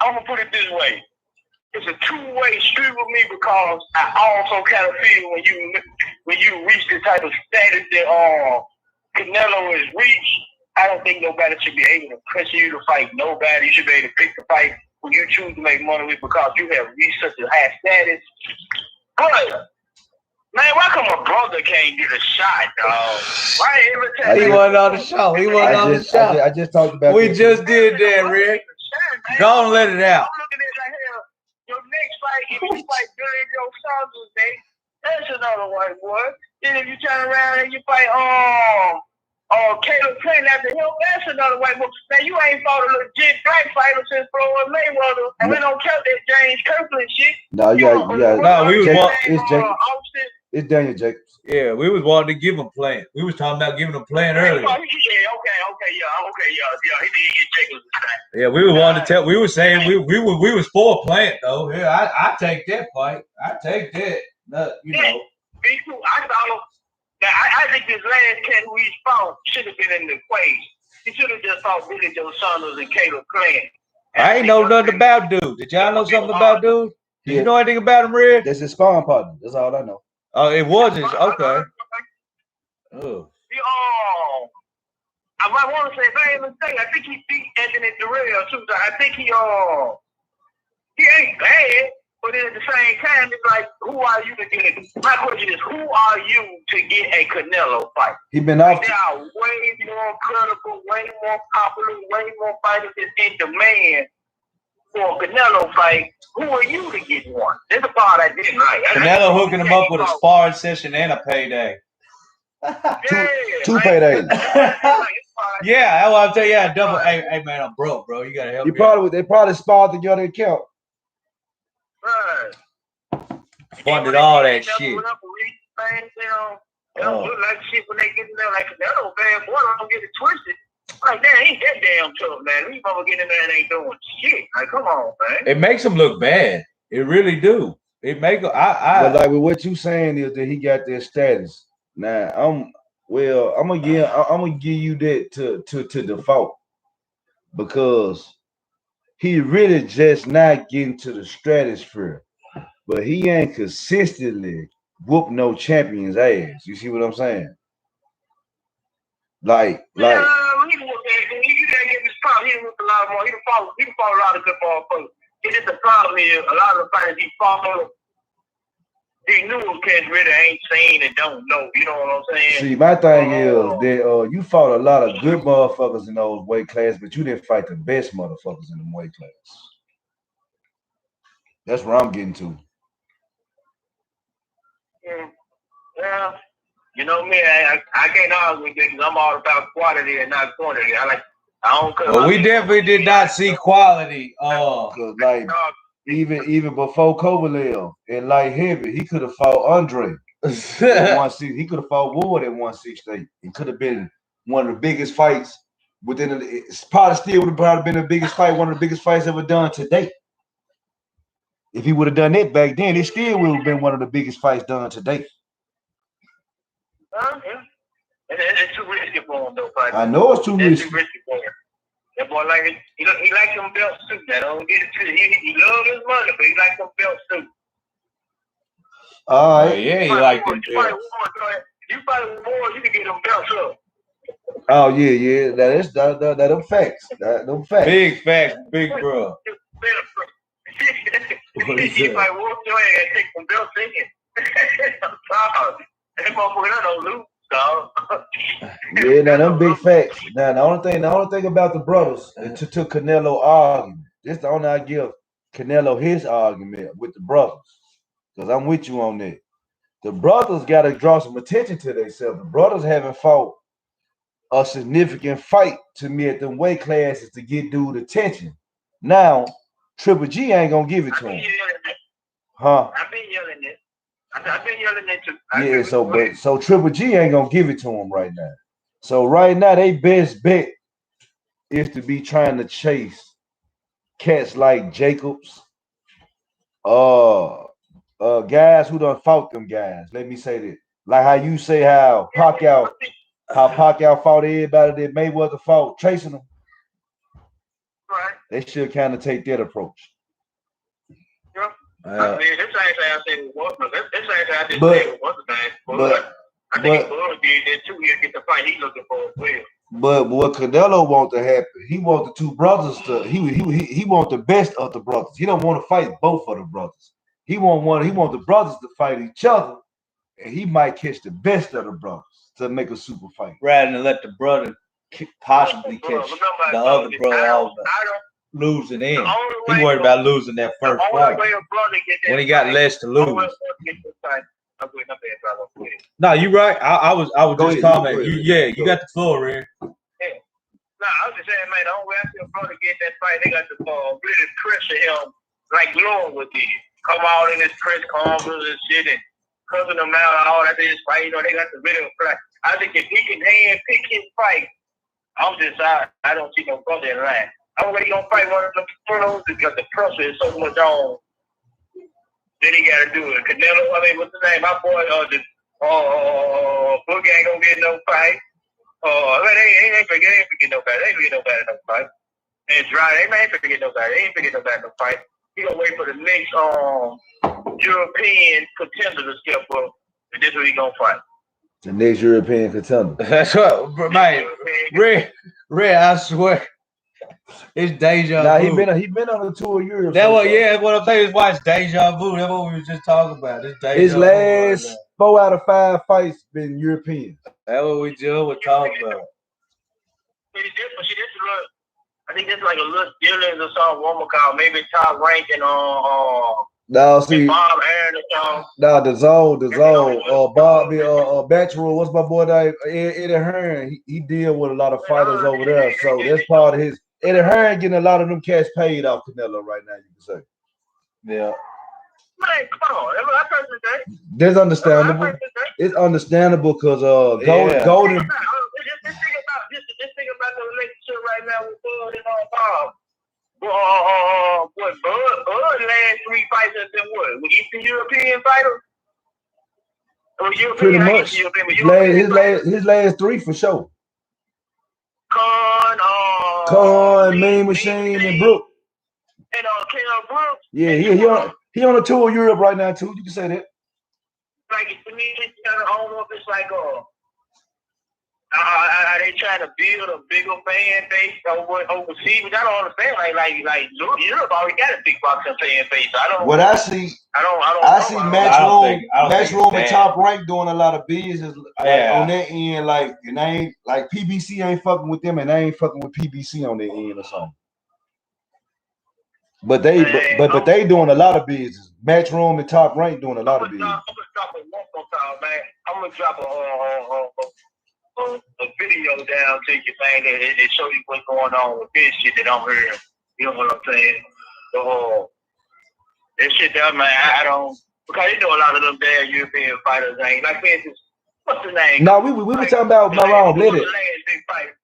I'm gonna put it this way. It's a two-way street with me because I also kind of feel when you reach the type of status that Canelo has reached, I don't think nobody should be able to pressure you to fight nobody. You should be able to pick the fight who you choose to make money with because you have reached such a high status. But man, why come a brother can't get a shot, dog? Why every time he wasn't on the show? I just talked about. We just did that, Rick. Go and let it out. I'm looking at like hell. Your next fight, if you fight Billy Joe Saunders, that's another white boy. Then if you turn around and you fight Caleb Plant after him, that's another white boy. Now you ain't fought a legit black fighter since Floyd Mayweather, and we don't count that James Kirkland shit. No, we was It's It's Daniel Jacobs. Yeah, we was wanting to give him plant. We was talking about giving him plant earlier. Yeah, okay, yeah. He did get Jacobs. Yeah, we were wanting to tell. We were saying we was for plant though. Yeah, I take that fight. I take that. No, you know. Me too. I thought. Now, I think this last cat who he fought should have been in the equation. He should have just fought Billy Joe Saunders and Caleb Plant. I ain't know nothing about dude. Did y'all know something about dude? Did you know anything about him, Red? That's his sparring partner. That's all I know. Oh, it wasn't. Okay. Oh. I might want to say, if I ain't mistaken, I think he beat Anthony Durrell too. So I think he ain't bad, but at the same time, it's like, who are you to get it? My question is, who are you to get a Canelo fight? He been off. They are way more credible, way more popular, way more fighters that's in demand for a Canelo fight. Who are you to get one? That's the part I didn't like. Canelo hooking him up with a sparring session and a payday. two paydays. Yeah, I want to tell you, yeah, double. Hey, man, I'm broke, bro. You gotta help me. They probably sparred together and count. Right. Funded all that shit. Look like shit when they get in there. Like Canelo, bad boy, don't get it twisted. Like that ain't that damn tough, man. These motherfuckers get in there and ain't doing shit. Like, come on, man. It makes them look bad. It really do. It make but like with what you saying is that he got their status. Now I'm gonna give you that to default because he really just not getting to the stratosphere, but he ain't consistently whoop no champion's ass. You see what I'm saying? Like. He didn't get his problem. He didn't whoop a lot more. He done fought a lot of good ball folks. It's just the problem is a lot of the fighters he fought. He knew cats really ain't seen and don't know. You know what I'm saying? See, my thing is that you fought a lot of good motherfuckers in those weight classes, but you didn't fight the best motherfuckers in the weight class. That's where I'm getting to. Yeah. You know me, I can't argue with this because I'm all about quality and not quantity. We definitely did not see quality. Like even before Kovalev in light heavy, he could have fought Andre at 160. He could have fought Ward at 168. It could have been one of the biggest fights it's probably still would have probably been the biggest fight, one of the biggest fights ever done to date. If he would have done it back then, it still would have been one of the biggest fights done to date. Yeah. And it's too risky for him, though. Buddy. I know it's too risky. For him. That boy he likes them belts too. I don't get it too. He loves his money, but he likes them belts too. All right. Yeah, he liked them belts. You fight with more, you can get them belts up. Oh yeah. That them facts. Them facts. Big facts, big bro. He fight war, you ain't gotta take some belts in it. That motherfucker don't lose. Yeah, now them big facts. Now the only thing about the brothers to Canelo argument. This the only I give Canelo his argument with the brothers. Because I'm with you on that. The brothers gotta draw some attention to themselves. The brothers haven't fought a significant fight to me at them weight classes to get dude attention. Now, Triple G ain't gonna give it to him. Huh? I've been yelling it. I've been yelling it too. Yeah, so Triple G ain't gonna give it to him right now. So right now, they best bet is to be trying to chase cats like Jacobs, guys who done fought them guys. Let me say that. Like how you say how Pacquiao fought everybody that Mayweather fought, chasing them. Right. They should kind of take that approach. I mean, this ain't I said it was, but this ain't I didn't say it was the thing. But I think Bud did that too. He'll get the fight he's looking for as well. But what Canelo want to happen, he want the two brothers to he want the best of the brothers. He don't want to fight both of the brothers. He want the brothers to fight each other, and he might catch the best of the brothers to make a super fight. Rather than let the brother possibly catch the other brother losing in. He worried about losing that first fight when he got less to lose. No, you right. I was just commenting. You got the floor, Red. No, I was just saying, man, the only way I see a brother get that fight, they got to really pressure him like Lord would did. Come out in his press conference and shit and cussing them out and all that. They just fight. You know, they got the video fight. I think if he can hand pick his fight, I'm just I don't see no brother in line. I'm already gonna fight one of the pros because the pressure is so much on. Then he gotta do it. Canelo, I mean, what's the name? My boy, Boogie ain't gonna get no fight. They ain't forget nobody. They ain't forget nobody no fight. And Dry, they ain't forget nobody. They ain't forget nobody no fight. He gonna wait for the next European contender to step up, and this is who he gonna fight. The next European contender. That's what, man. Red, I swear, it's deja vu. He been on the tour of Europe. That what? Yeah, what I'm saying is why it's deja vu. That's what we were just talking about. It's deja His vu last right 4 out of 5 fights been European. That's what we just were talking about. I think there's like a little dealings or something. One more call, maybe top ranking No, see, Bob Aaron or something. No, the zone, Bobby, Bachelor, what's my boy name? Eddie Hearn. He deal with a lot of fighters over there, so that's part of his. Eddie Hearn getting a lot of them cash paid off Canelo right now. You can say. Yeah. Man, come on, that's understandable. It's understandable because Golden. Just think about the relationship right now with Bud and Bob. What Bud last 3 fights has been what? With Eastern European fighters? Pretty much. His last 3 for sure. Con, Mean Machine, and Brooke. And Ken Brooks. Yeah, he on a tour of Europe right now too. You can say that. Like to me, it's kind of almost it's like are they trying to build a bigger fan base overseas? Which I don't understand. Like Europe already got a big boxing fan base. I don't. What I see, I see Matchroom and Top Rank doing a lot of business on that end. Like, and they ain't like PBC ain't fucking with them, and they ain't fucking with PBC on their end or something. But they doing a lot of business. Matchroom and Top Rank doing a lot of business. I'm gonna drop a one more time, man. I'm gonna drop a video down to you, man, that show you what's going on with this shit that I'm hearing. You know what I'm saying? So, that shit that, man, I don't, because you know a lot of them damn European fighters ain't, like, for instance, what's the name? No, we were talking about Maron Blitted. The last big fight.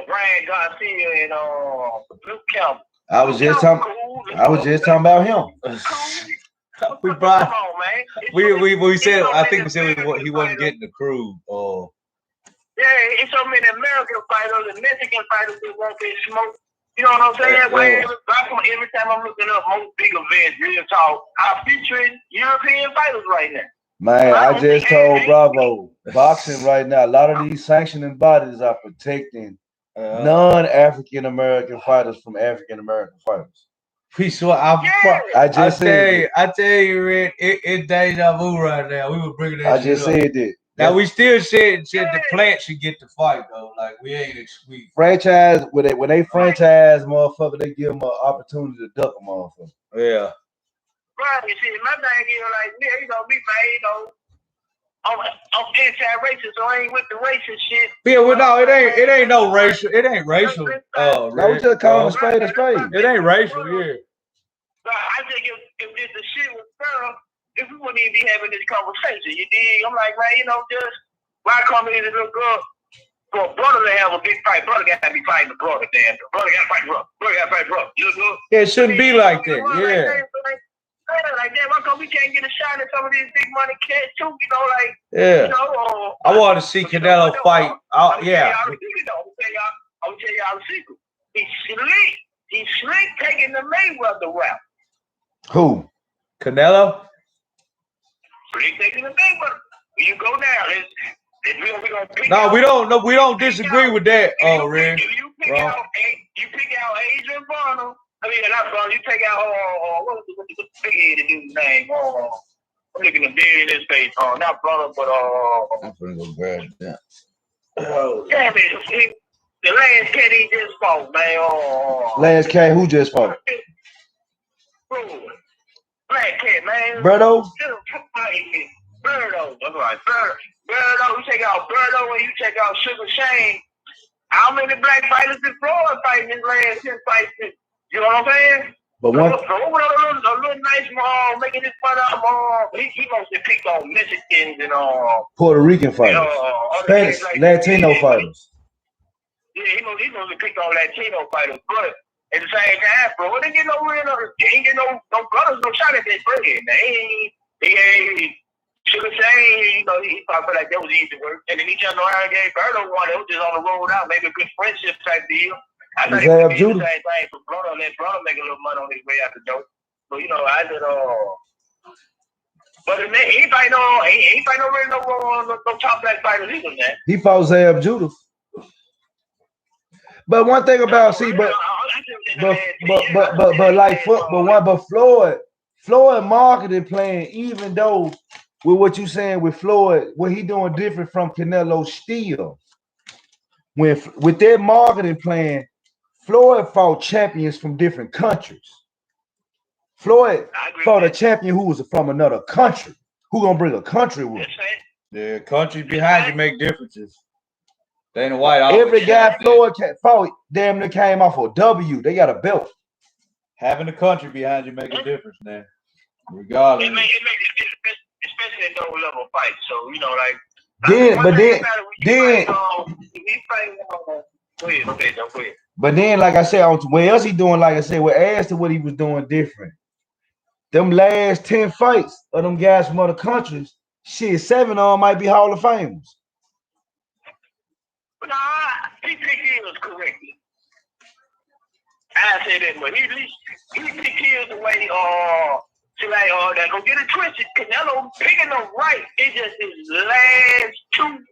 Ryan Garcia and Luke Campbell. I was just talking about him. We brought. Come on, man. We said. I think we said he wasn't getting the crew. Yeah, it's so many American fighters and Mexican fighters that won't get smoked. You know what I'm saying? Every time I'm looking up most big events, real talk, I'm featuring European fighters right now. Man, I just told Bravo, boxing right now, a lot of these sanctioning bodies are protecting non-African American fighters from African American fighters. I tell you, Red, it's deja vu right now. We were bringing that. I just said that. Now we still said the plant should get the fight though. Like we ain't franchise when they franchise motherfucker, they give them an opportunity to duck a motherfucker. Yeah. Right, you see, my thing is like, you know, me, man, you know, I'm anti-racist, so I ain't with the racist shit. Yeah, well, no, it ain't no racial. It ain't racial. No, we just calling a spade a spade. It ain't racial, yeah. I think if the shit was fair, if we wouldn't even be having this conversation, you dig? I'm like, man, you know, just why come in and look up for a brother to have a big fight? Brother got to be fighting the brother, damn. Brother got to fight brother. Brother got to fight brother. You look. Yeah, it shouldn't be like that. Yeah. Like damn, how come we can't get a shot at some of these big money cats too? You know, like you know, I want to see Canelo fight. I'm gonna tell y'all the secret. He's slick taking the Mayweather route. Who? Canelo? Slick taking the Mayweather. When you go down, we don't disagree with that. Red. If you pick out Adrian Barnum. I mean, not Barnum. You take out what's the big headed dude's name? I'm looking at the beard in his face. Not Barnum, but I'm gonna go grab that. Damn it! The last cat he just fought, man. Last cat who just fought? Black cat, man. Birdo. Birdo. I'm like Birdo. You take out Birdo and you take out Sugar Shane. How many black fighters did Floyd fighting his last 10 fights? You know what I'm saying? But one, a little nice mom making this fun out of he mostly picked on Mexicans and Puerto Rican fighters, Spanish, like Latino fighters. Yeah, he mostly picked on Latino fighters, but at the same time, bro, they get no real, they ain't get no brothers, no shot at that bread. He ain't. Should have saying, he probably felt like that was easy work. And then he just know how to get Berto one. It was just on the road out, maybe a good friendship type deal. I thought he would do the same thing for Brother. Let Brother make a little money on his way out the door. But I did but he ain't fight no really no top black fighters either, man. He fought Zab Judah. But one thing about Floyd marketing plan, even though with what you saying with Floyd, what he doing different from Canelo still. With their marketing plan, Floyd fought champions from different countries. Floyd fought a champion who was from another country. Who gonna bring a country with him? The country behind you make differences. Dana White. Every guy Floyd fought damn near came off a W. They got a belt. Having a country behind you make a difference, man. Regardless. It makes especially in those level fights. So But then, like I said, what else he doing? Like I said, what adds to what he was doing different. Them last 10 fights of them guys from other countries, shit, 7 of them might be Hall of Famers. Nah, he picked his correctly. I say that, but he picked his the way that go get it twisted. Canelo picking them right. It just his last 2.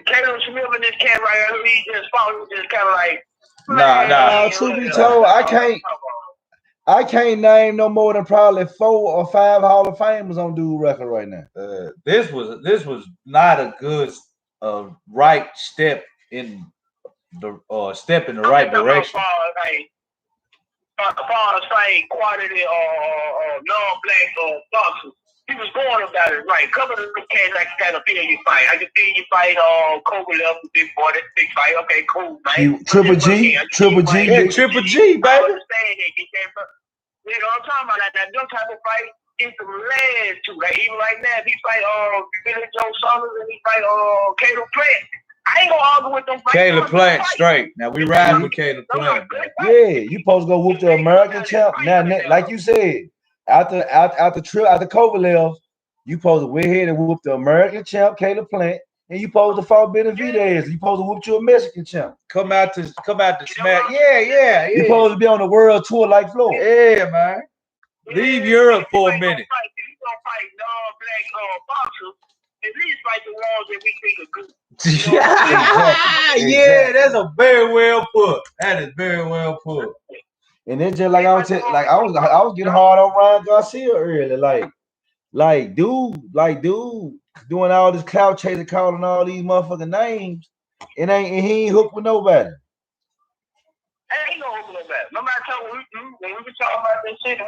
Caleb Smith and this cat right here, he just fought. He just kind of like. Nah. Truth be told, I can't name no more than probably 4 or 5 Hall of Famers on dude record right now. This was not a good right step in the right direction. As far as fighting quality non-black boxers, he was going about it right. Cover the case, I can kind of feel you fight. I can feel you fight Kovalev, big boy, that's big fight. Okay, cool, man. Triple G, yeah, Triple G, baby. I understand that. You know what I'm talking about? Like that type of fight is the last 2. Like even right now, if he fight Billy Joe Saunders and he fight Caleb Plant, I ain't gonna argue with them. Caleb Plant straight. Now we riding with Caleb Plant. Yeah, you supposed to go whoop the American champ. Now, like you said, after Kovalev, you supposed to go ahead and whoop the American champ, Caleb Plant, and you supposed to fight Benavidez. You supposed to whoop you a Mexican champ. Come out to smack. Yeah. You supposed to be on the world tour like Floyd. Yeah, man. Leave Europe for a minute. If you gonna fight non-black boxers, at least fight the ones that we think are good. Exactly. Yeah, that's a very well put. That is very well put. And then just like I was getting hard on Ryan Garcia earlier, like dude doing all this clout chasing, calling all these motherfucking names, and he ain't hooked with nobody. Ain't no hook with nobody. Remember I told when we were talking about this shit.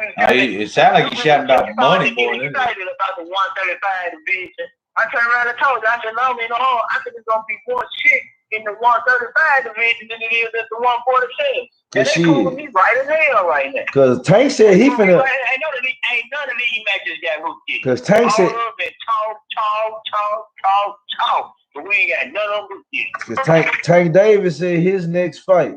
It sounded like he shouting about money more than anything. Excited about the 135 division. I turned around and told you, I said, no, man, I think it's gonna be more shit in the 135 division than it is at the 147. And they calling me right as hell right now. Cause Tank said he finna. Ain't none of these matches got hooked yet. Cause Tank said. All of it talk. But we ain't got none of them hooked Cause yet. Tank Davis said his next fight,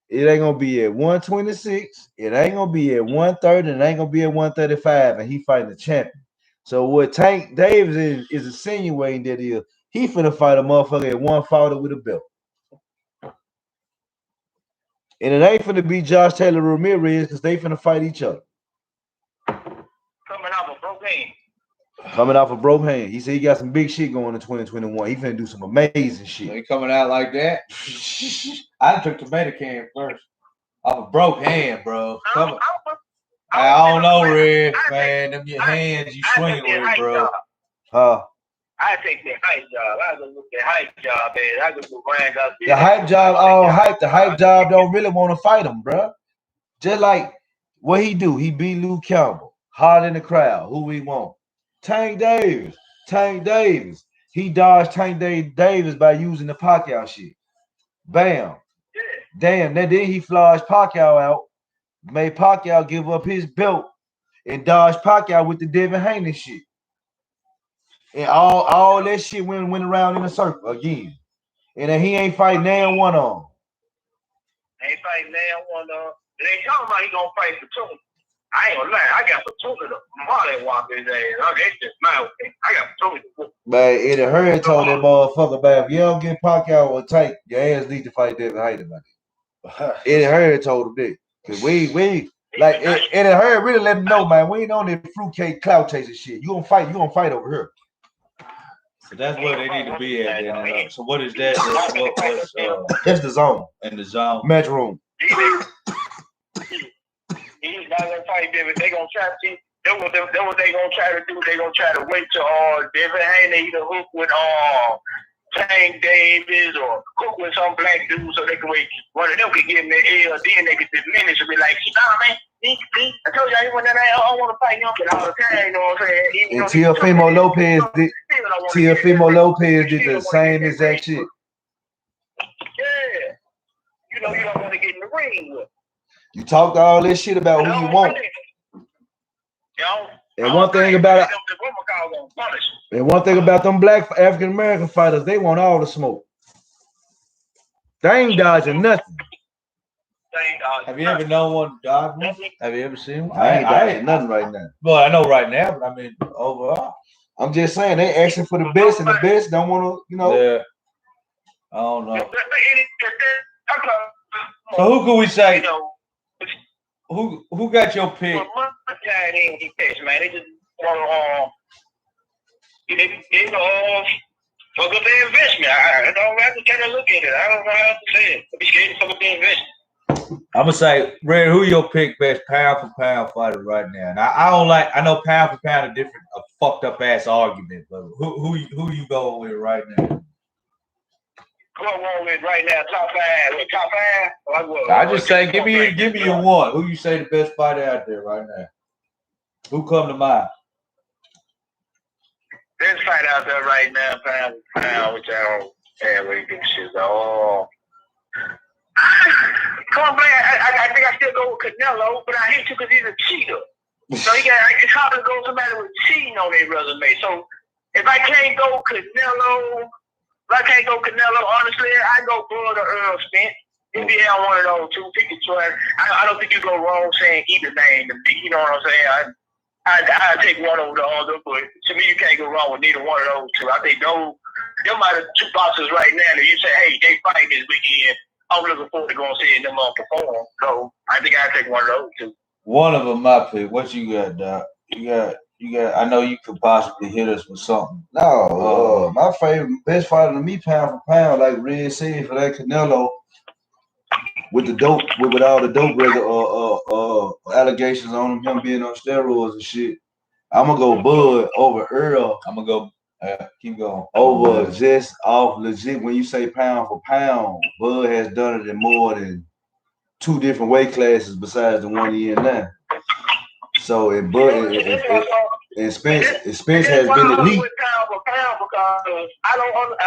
it ain't gonna be at 126, it ain't gonna be at 130, and it ain't gonna be at 135, and he fighting the champion. So what Tank Davis is insinuating that he finna fight a motherfucker at 140 with a belt. And it ain't finna be Josh Taylor Ramirez because they finna fight each other. Coming off a broke hand. He said he got some big shit going in 2021. He finna do some amazing shit. He coming out like that. I took the Medicaid first. Off a broke hand, bro. I don't know, Red, man. Them your hands you swinging with, bro. I take that hype job. I go look at hype job, man. I go look around out there. The hype job, all hype. The hype job don't really want to fight him, bro. Just like what he do. He beat Luke Campbell. Hot in the crowd. Who we want? Tank Davis. He dodged Tank Davis by using the Pacquiao shit. Bam. Yeah. Damn. Then he flushed Pacquiao out. made Pacquiao give up his belt and dodge Pacquiao with the Devin Haney shit. And all that shit went around in a circle again. And then he ain't fighting now one on. Ain't fighting now one on. They ain't talking about he gonna fight for two. I ain't gonna lie, I got Fortuna to mollywop his ass. That's just my opinion. I got Fortuna. But Eddie Hearn told that motherfucker, man, if you don't get Pacquiao or tight, your ass need to fight Devin Haney, man. Eddie Hearn told him that. Cause we like Eddie Hearn really let him know, man, we ain't on that fruitcake clout chasing shit. You gonna fight over here. So that's where they need to be at. Then, so what is that? That's the zone. In the zone. Match room. He's not gonna fight Devin. They gonna try to see. That what they gonna try to do. They gonna try to wait till Devin Haney either hook with Tank Davis or hook with some black dude so they can wait. One of them can get in the L, then they can diminish and be like, nah, man, I told you I went down there. I don't want to fight him all the time. You know what I'm saying? And Teofimo Lopez did the same exact shit. Yeah. You know you don't want to get in the ring with. You talked all this shit about who you want. And one thing about them black African American fighters, they want all the smoke. They ain't dodging nothing. Have you ever known one to dodge one? Have you ever seen one? I ain't dodging nothing right now. Well, I know right now, but I mean overall. I'm just saying they asking for the best, and the best don't want to, you know. Yeah. I don't know. So who could we say? Who got your pick? Man, they just want to fuck up their investment. I don't have to kind of look at it. I don't know how to say it. Be scared to fuck up their investment. I'm gonna say, Red, who your pick best pound for pound fighter right now? And I don't like. I know pound for pound a fucked up ass argument, but who you going with right now? Who I'm going with right now? Top five. Top five. I just say, give me your one. Who you say the best fighter out there right now? Who come to mind? Best fighter out there right now, pound for pound, which I don't have where you get shit. Come on, man. I think I still go with Canelo, but I hate to because he's a cheater. So it's hard to go with somebody with cheating on their resume. So if I can't go Canelo, honestly, I go Bud or Earl Spence. If you have one of those two, pick your choice. I don't think you go wrong saying either name. You know what I'm saying? I take one over the other, but to me, you can't go wrong with neither one of those two. I think them are the two boxers right now that you say, hey, they fighting this weekend. I'm looking forward to going to see them perform. So I think I take one of those two. One of them, my pick. What you got, Doc? You got. I know you could possibly hit us with something. No, my favorite, best fighter to me, pound for pound, like Red said, for that Canelo, with the dope, with all the dope allegations on him being on steroids and shit. I'm gonna go Bud over Earl. I'm gonna go. Keep going. Over just off legit. When you say pound for pound, Bud has done it in more than 2 different weight classes besides the one he in now. So and Bud and Spence has been elite. Pound for pound because I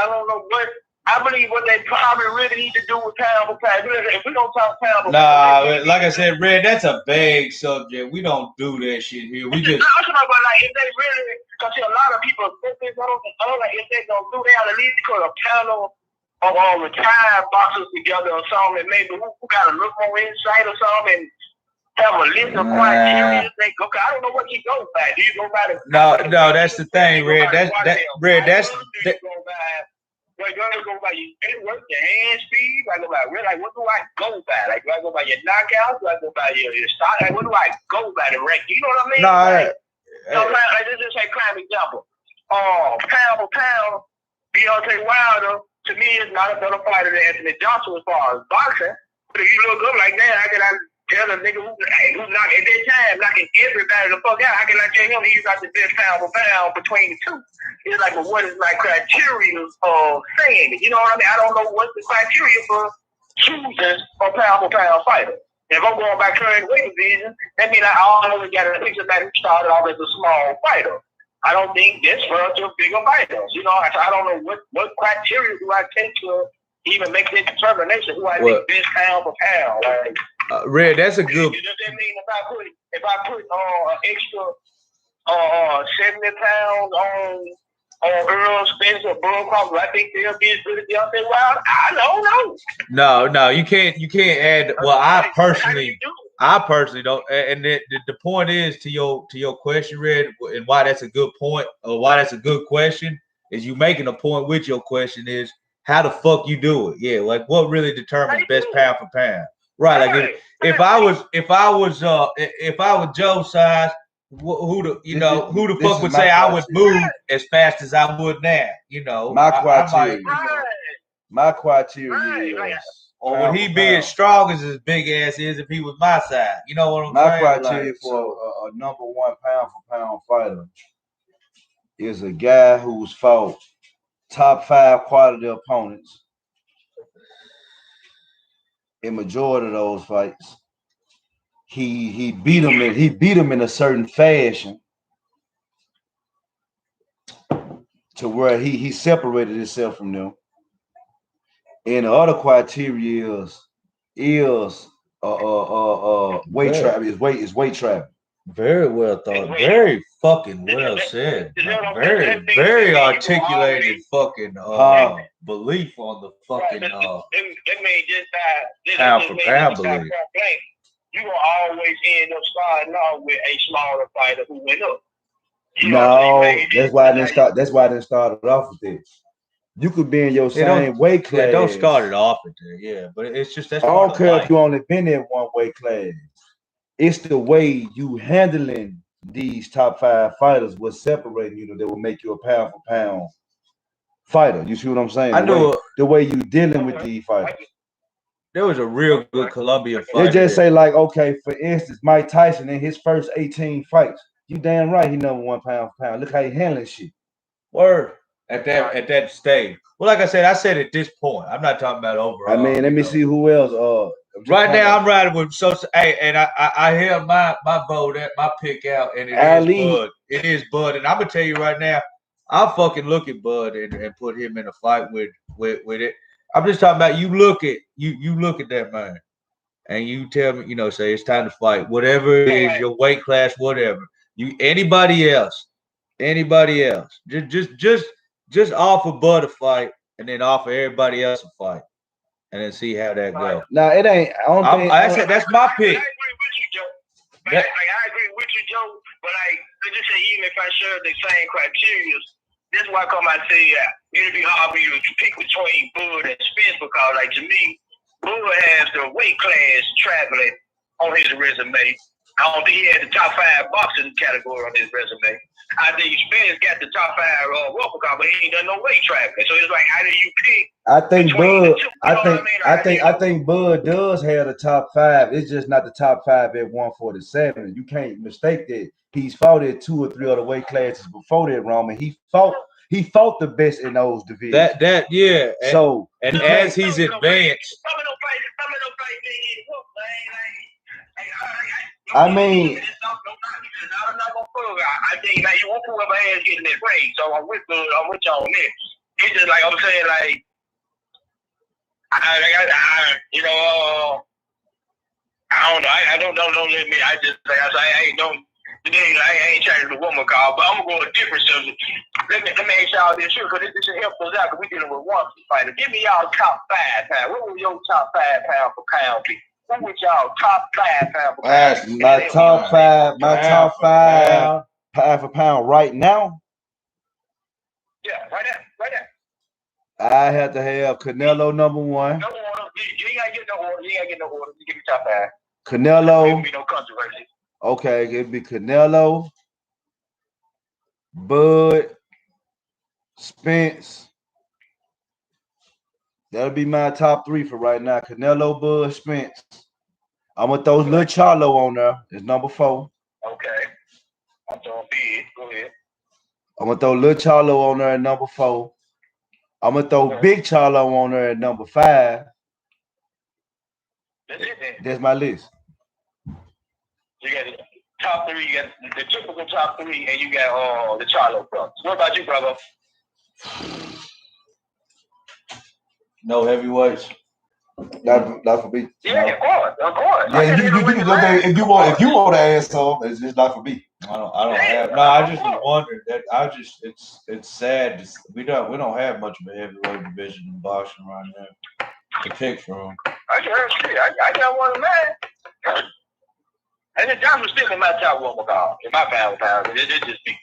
don't know what. I believe what they probably really need to do with pound for pound. If we don't talk pound for pound, like I said, Red, that's a vague subject. We don't do that shit here. We just. I'm talking about like if they really, because a lot of people focus on like if they don't do that, at least put a panel of retired boxers together or something, and maybe who got a little more insight or something, and have a list of criteria. They go. I don't know what you go by. Do you go by the? No, that's the thing, Red. That's. Like, do I go by your work, your hand speed? Do I go by like what do I go by? Like, do I go by your knockouts? Do I go by your start? Like, what do I go by the rank? You know what I mean? Like this is a prime example. Pound for pound, Deontay Wilder to me is not a better fighter than Anthony Johnson as far as boxing. But if you look up like that, how can I tell a nigga who knock at that time knocking everybody the fuck out? How can I tell him he's not the best pound for pound between the two? It's like, well, what is my criteria of saying it? You know what I mean? I don't know what's the criteria for choosing a pound for pound fighter. If I'm going by current weight division, that means I always got to pick somebody who started off as a small fighter. I don't think this for to bigger fighters. You know, I don't know what criteria do I take to even make that determination who I think best pound for pound. Like, Red, that's a good. Does that mean if I put extra 70 pounds on Earl Spence or Bud Crawford, I think they'll be as good as Deontay Wilder? I don't know. No, you can't add. Well, I personally don't. And the point is to your question, Red, and why that's a good point, or why that's a good question, is you making a point with your question is how the fuck you do it. Yeah, like what really determines best pound for pound. Right. Like if I was Joe size, who the fuck would say I would move as fast as I would now? You know, my criteria. My Right. criteria is, or would he be as strong as his big ass is if he was my size? You know what I'm my saying? criteria Like, for a number one pound for pound fighter is a guy who's fought top 5 quality opponents in majority of those fights. He beat him in a certain fashion to where he separated himself from them. And the other criteria is weight trap is weight trap. very well thought, very fucking well said, very articulated fucking belief on the fucking That means just pound for pound belief. You will always end up starting off with a smaller fighter who went up. No, that's why I didn't start. That's why I didn't start it off with this. You could be in your same weight class. Yeah, don't start it off with there. Yeah, but it's just that's. I don't care if you only been in one weight class. It's the way you handling these top 5 fighters was separating you that will make you a pound for pound fighter. You see what I'm saying? The way you dealing with these fighters. There was a real good Colombian fighter. They just say like, okay, for instance, Mike Tyson in his first 18 fights, you damn right he number one pound for pound. Look how he handling shit. Word at that stage. Well, like I said at this point. I'm not talking about overall. I mean, let me see who else. Right now, I'm riding with Hey, and I hear my vote, my pick out, and is Bud. It is Bud, and I'm gonna tell you right now, I'll fucking look at Bud and put him in a fight with it. I'm just talking about you look at that man, and you tell me, say it's time to fight. Whatever it is, your weight class, whatever. Anybody else, just offer Bud a fight, and then offer everybody else a fight. And then see how that goes. Nah, it ain't. That's my pick. I agree with you, Joe. I agree with you, Joe. But let's just say even if I share the same criteria, this is why I say it'll be hard for you to pick between Bud and Spence because, like to me, Bud has the weight class traveling on his resume. I don't think he had the top 5 boxing category on his resume. I think Spence got the top 5 welcome card, but he ain't done no weight traveling. So it's like, how do you pick? I think Bud does have the top 5. It's just not the top 5 at 147. You can't mistake that. He's fought at 2 or 3 other weight classes before that, Roman. He fought the best in those divisions. Yeah. So as he's advanced. I mean, I think like you want whoever has getting that range. So I'm with Bud. I'm with y'all on this. It's just like I'm saying, like I don't know. I don't let me. I just say I ain't don't. Today I ain't trying to do woman call, but I'm gonna go a different subject. Let me ask y'all this here because this should help us out because we dealing with one fighter. Give me y'all top 5 pound. What was your top 5 pound for pound be? What was y'all top 5 pound for pound? My top 5 pound for pound right now. Yeah, right now. I have to have Canelo number 1. No order. You ain't gotta get no order. You ain't gotta get no order. You give me top 5. Canelo. There won't be no controversy. Okay, it'd be Canelo, Bud, Spence. That'll be my top 3 for right now. Canelo, Bud, Spence. I'm gonna throw Lil Charlo on there. It's number 4. Okay. I'm throwing big. Go ahead. I'm gonna throw Lil Charlo on there at number 4. I'm gonna throw Big Charlo on there at number 5. That's it then. That's my list. You got the top 3, you got the typical top 3, and you got the Charlo brothers. What about you, brother? No heavyweights. Not for me. Yeah, of course. Yeah, if you want to ask some, it's just not for me. I don't have. No, I just was wondering that. It's sad. We don't have much of a heavyweight division in boxing right now to pick from. I got one of mine. And then Johnson still in my top one McCall. In my pound. It just be.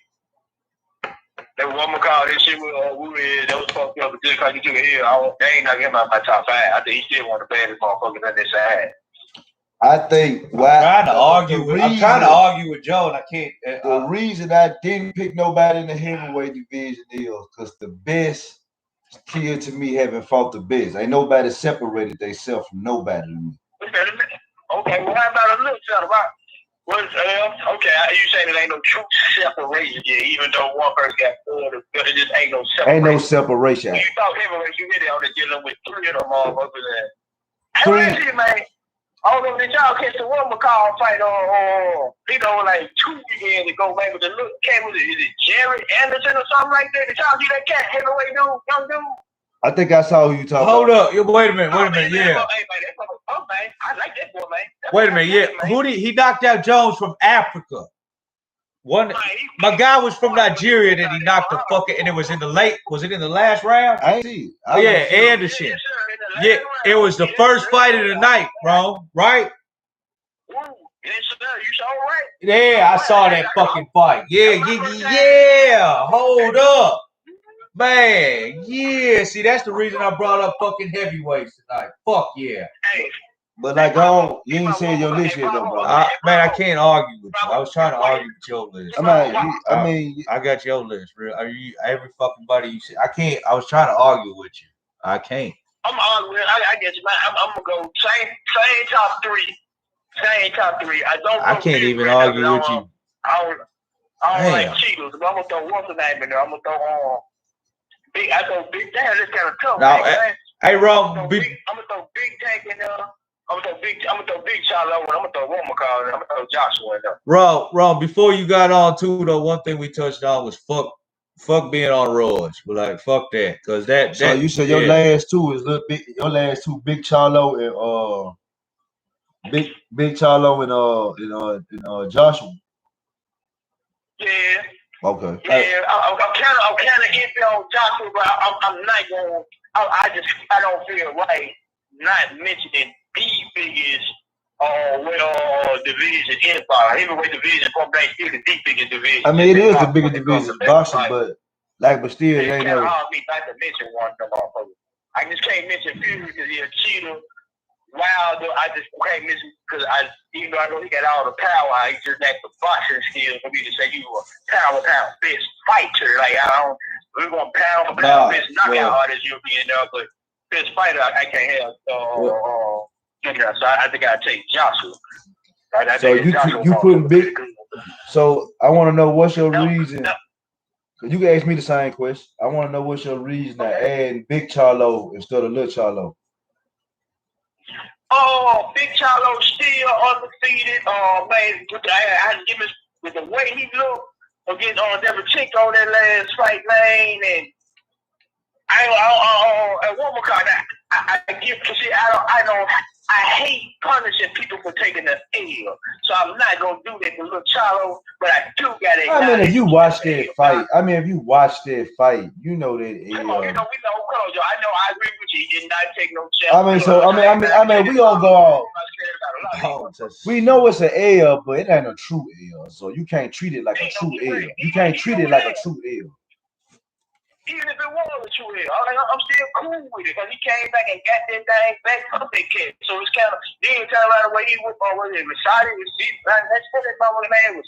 That one McCall, this shit that was fucked up just because you took a hill. They ain't not getting my top 5. I think he still one of the baddest motherfuckers on this side. I think I'm trying to argue with Joe, and I can't. The reason I didn't pick nobody in the heavyweight division is because the best still to me haven't fought the best. Ain't nobody separated themselves from nobody to me. Okay, well, how about a little something about okay, you saying it ain't no true separation yet, even though one person got pulled, it just ain't no separation. Ain't no separation. You thought heavyweight, you really only dealing with 3 of them motherfuckers. Hey, man. I don't know, did y'all catch the one McCall fight like 2 weekends ago, man, with the little cat, is it Jerry Anderson or something like that? Did y'all see that cat, heavyweight dude, young dude? I think I saw who you talking about. Hold up. Wait a minute. Yeah. Hey, man, I like that boy, man. Wait a minute. Yeah. He knocked out Jones from Africa. My guy was from Nigeria, and he knocked the fucking, and it was in the last round? I see it. Anderson. Yeah, it was the first fight of the night, bro. Right? Yes, sir. You saw it right? Yeah, I saw that fucking fight. Yeah. Hold up. Man, yeah. See, that's the reason I brought up fucking heavyweights tonight. Fuck yeah. Hey. But you ain't saying your list yet, though, bro. Man, I can't argue with you. I was trying to argue with your list. I got your list, real. Every fucking buddy you see. I can't. I was trying to argue with you. I can't. I'm arguing. I guess I'm gonna go same top 3. Same top 3. I can't even argue with you. I don't like Cheetos. I'm gonna throw what's the name in there. I'm gonna throw Big. I throw Big. Damn, this kind of tough. Now, hey, Ron. I'm gonna throw Big Tank in there. I'm gonna throw Big Charlo, and I'm gonna throw McCall, and I'm gonna throw Joshua in there. Ron, before you got on too, though, one thing we touched on was fuck being on roads. But like, fuck that, cause that. So you said your last 2 is little big. Your last 2, Big Charlo and Big Charlo and Joshua. Yeah. Okay. Yeah, I'm kind of iffy on Joshua, but I'm not going. I don't feel right not mentioning the biggest division in boxing. Heavyweight division, from that still the biggest division. I mean, it is the biggest division in boxing, but still, it ain't no. Hard me not to mention one of them motherfuckers. I just can't mention Fury because he's a cheater. Wilder, I just can't mention because even though I know he got all the power, he just lacked the boxing skills for me to say you were pound best fighter. Like we're gonna pound for pound best knockout artist you'll be in there, but best fighter I can't have. So I think I'd take Joshua. Right? So you putting Big. So I want to know what's your reason. You can ask me the same question. I want to know what's your reason to add Big Charlo instead of Little Charlo. Big Charlo still undefeated. Man, I give him with the way he looked against Devachenko that last fight, man, and at one more card, I give to see. I hate punishing people for taking an L, so I'm not gonna do that to Little Charlo. But I do got it. I mean, if you watch that fight, you know that. Come on, we know. I know. I agree with you. He did not take no chance. I mean, we all go off. We know it's an L, but it ain't a true L, so you can't treat it like a true L. You can't treat it like a true L. Even if it was a true L, I'm still cool with it because he came back and got that thing back up that kid. So it's kind of then turn around the way he was on Rosario. That's what they call the man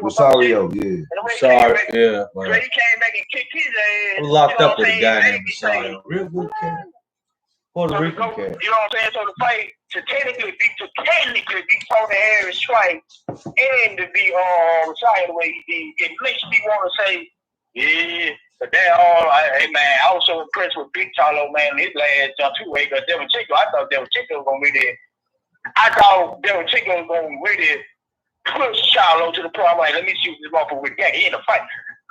Rosario, yeah. So he came back and kicked his ass. Locked up with a guy named Rosario. Real good cat. Puerto Rican cat. You know what I'm saying? So the fight to technically be Tony Harris twice and to be Rosario the way he did, it makes me want to say, yeah. But hey man, I was so impressed with Big Charlo, man. His last 2 weeks, Devachenko, I thought Devachenko was gonna really. I thought Devachenko was gonna really push Charlo to the point. I'm like, let me see what this motherfucker with that. He in a fight.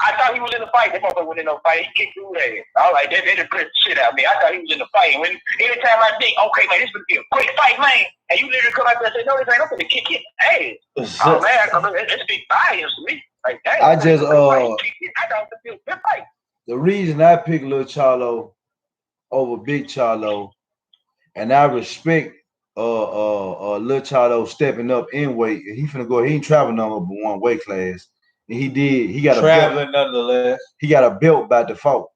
I thought he was in the fight. That motherfucker was in no fight. He kicked through there. I was like, they just put shit out of me. I thought he was in the fight. And anytime I think, okay, man, this would be a quick fight, man, and you literally come out there and say, no, this ain't, I'm gonna kick it. Hey, oh man, it's big bias to me. Like, hey, I just I thought it was a good fight. The reason I pick Lil Charlo over Big Charlo, and I respect Lil Charlo stepping up in weight. He finna go. He ain't traveling no more but one weight class. And he got traveling a belt, nonetheless. He got a belt by default.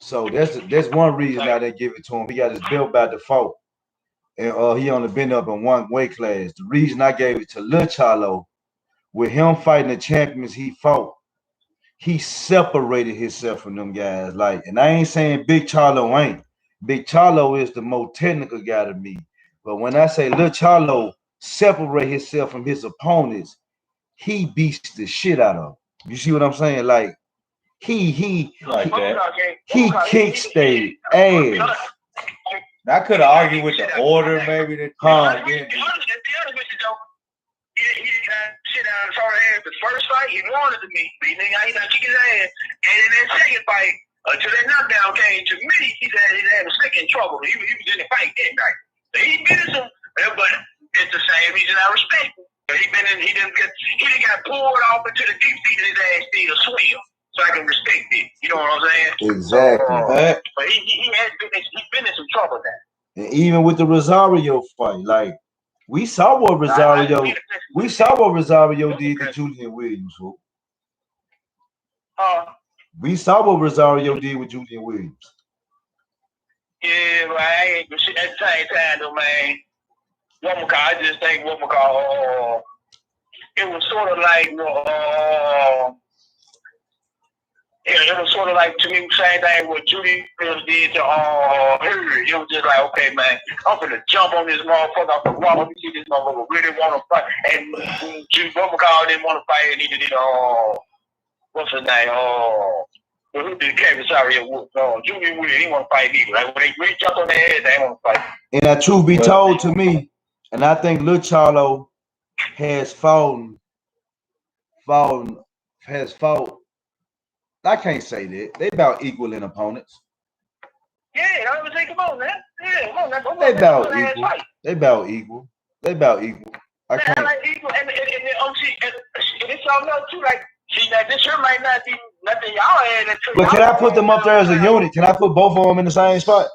So that's one reason I didn't give it to him. He got his belt by default. And he only been up in one weight class. The reason I gave it to Lil Charlo, with him fighting the champions he fought, he separated himself from them guys. Like, and I ain't saying Big Charlo ain't. Big Charlo is the more technical guy to me. But when I say Lil Charlo separate himself from his opponents, he beats the shit out of them. You see what I'm saying? Like, he kicks their ass. I could have argued with the order, maybe. To be honest with you, though, he shit out his hard ass. The first fight, he wanted to meet. He not kick his ass. And in that second fight, until that knockdown came to me, he had a second trouble. He was in the fight that night. So he beat him, but it's the same reason I respect him. He done got pulled off into the deep sea of his ass still swim. So I can respect it. You know what I'm saying? Exactly. So, but he has been in some trouble now. And even with the Rosario fight, like we saw what Rosario did to Julian Williams. We saw what Rosario did with Julian Williams. Yeah, but I ain't at the same time though, man. I just think it was sort of like it was sort of like, to me, same thing what Judy did to her. It was just like, okay, man, I'm gonna jump on this motherfucker off the wall. Let me see this motherfucker really want to fight. And Judy Bumacall didn't want to fight, and neither did what's his name? Who did Kevin Rosario? Judy Williams, he didn't want to fight either. Like when they really jumped on their head, they didn't want to fight. And that truth be told to me, and I think Lil Charlo has fought. I can't say that. They about equal in opponents. Yeah, I was saying, come on, man. Yeah, come on, man. They about equal. They about equal. I can't. Like equal, and it's something else too. Like, see, now this here might not be nothing y'all had. But can I put them up there as a unit? Can I put both of them in the same spot?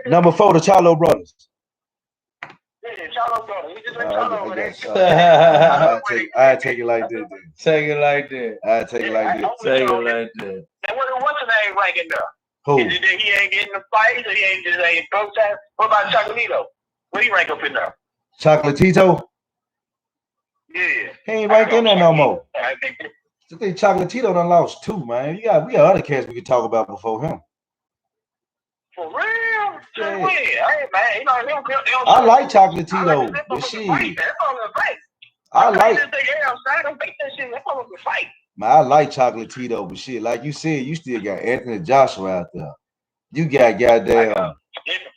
Number 4, the Charlo brothers. I take it like that. Take it like that. I take it like that. Take it like that. And what's the name ranking there? Who? Is it that he ain't getting the fight, or he ain't just ain't protest? What about Chocolatito? What he rank up in there? Chocolatito? Yeah. He ain't ranked in there no more. I think Chocolatito done lost 2, man. We got other cats we could talk about before him. For real? Yeah. Hey, man, I like Chocolatito, but shit. I like Chocolatito, but shit, like you said, you still got Anthony Joshua out there. You got goddamn.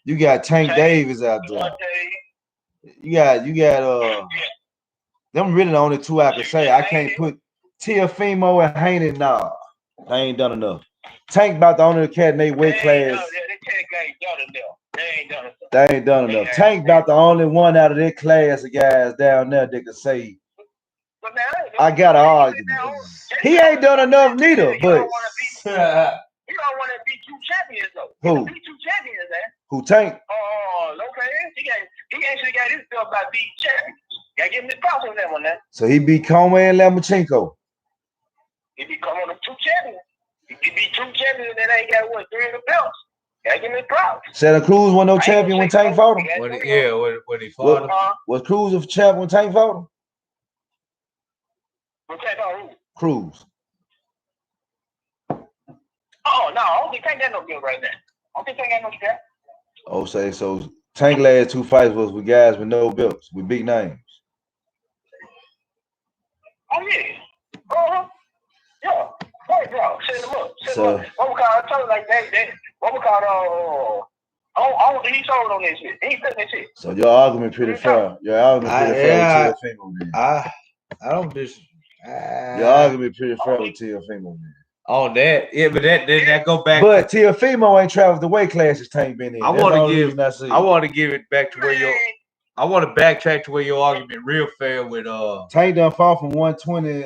You got Tank Davis out there. You got them really the only 2 I can say. I can't put Teofimo and Haney. Nah, they ain't done enough. Tank about the only cat in their weight class. They ain't done enough. Tank about the only one out of their class of guys down there that can say, I gotta argue. He ain't done enough neither, but he don't want to be 2 champions though. Who? Be 2 champions, man. Who, Tank? Lopez. He actually got his belt by beating champions. Gotta give him the props on that one, man. So he beat Conway and Lomachenko. He become one of 2 champions. He could be 2 champions and then ain't got 3 of the belts. Gotta give him the props. Santa Cruz was no champion when Tank fought him. When he fought him. Was Cruz a champ when Tank fought him? Cruz. Oh no, I don't think Tank got no deal right now. I don't think Tank got no strap. Oh, so Tank last 2 fights was with guys with no belts, with big names. Oh yeah. Yeah. Right, bro. Set him up. So what we call? I told him like that. What we call? I don't think he sold on this shit. He ain't that shit. So your argument pretty fair. Your argument pretty fair. I Your argument pretty fair with Teofimo, man. On that, yeah, but that go back. But Teofimo ain't traveled the weight classes Tank been in. I want to give it back to where I want to backtrack to where your argument real fair with Tank done fall from 120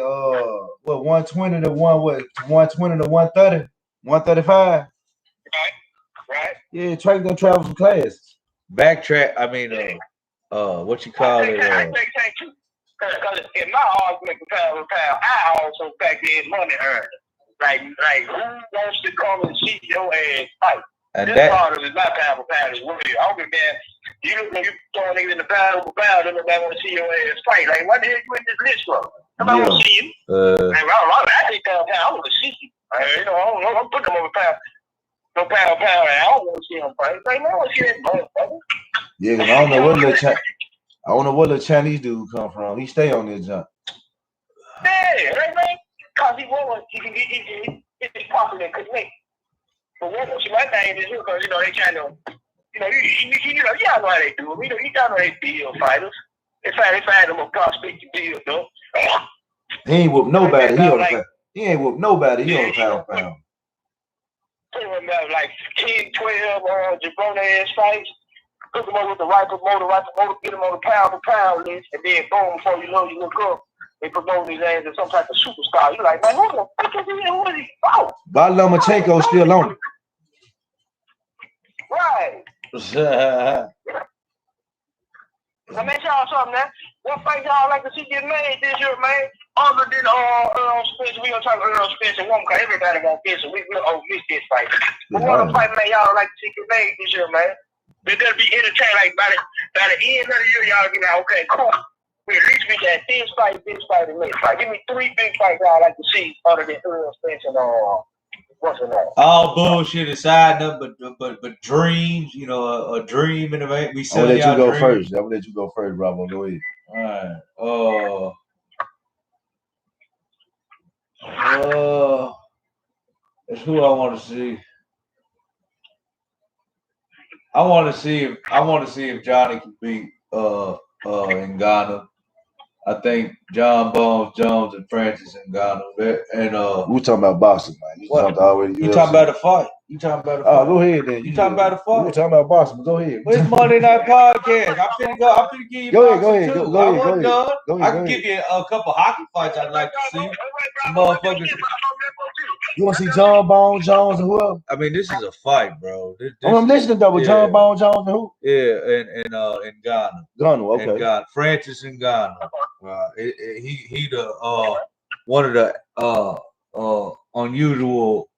120 to 120 to 130 135. Right. Yeah, Tank done travel some classes. Backtrack. I mean, what you call it? I think Tank too. Because in my argument for pound for pound, I also factor in money earned. Like who wants to come and see your ass fight? And this part of it is my pound for pound as well. I don't give a damn. You throw niggas in the pound for pound, then nobody want to see your ass fight. Like, what the hell you in this list for? Nobody want to see you. I think pound for pound, I want to see you. You know, I'm putting them over pound. No pound for pound, I don't want to see them fight. Like, I want to see that motherfucker. Yeah, because I don't know what little Chinese dude come from. He stay on this jump. Yeah, right, man. Because he's popular and connect. But what my thing is, because, you know, they kind of, you know, y'all know how they do it. You know how they build fighters. They find them a prospect to build, though. He ain't whoop nobody. He ain't whoop nobody. He on the pound for pound. Put him about like 10, 12 jabroni-ass fights. Hook him up with the right promoter, get him on the pound for pound list, and then boom, before you know, you look up, they promote his ass as some type of superstar. You're like, man, who the fuck is he? Who is he? Oh, Bob Lomachenko still on it. Right. I mean, y'all something, man. What fight y'all like to see get made this year, man? Other than Earl Spencer, we gonna talk about Earl Spencer one because everybody gonna get so we'll miss this fight. But what fight, man, y'all like to see get made this year, man? They're gonna be entertained. Like by the end of the year, y'all be like, okay, cool. We at least we got this fight, and this fight. Give me 3 big fights y'all like to see other than Earl Spencer and what's the name? All bullshit aside, but dreams. You know, a dream in the way we sell. I'm gonna let you go first. Bravo. Go ahead. All right. That's who I want to see. I want to see if Johnny can beat Ngannou. I think John Bones Jones and Francis Ngannou. And we talking about boxing, man. You talking about a fight. You talking about a fight. Oh, go ahead then. You talking about a fight. We talking about boxing, but go ahead. It's Monday Night Podcast. I'm finna give you boxing too. Go ahead. I can give you a couple hockey fights I'd like to see. Some motherfuckers. You want to see John Bones Jones and who else? I mean, this is a fight, bro. I'm listening though with John Bones Jones and who? Yeah, and Ngannou. Ngannou, okay. Ngannou. Francis Ngannou. He the one of the unusual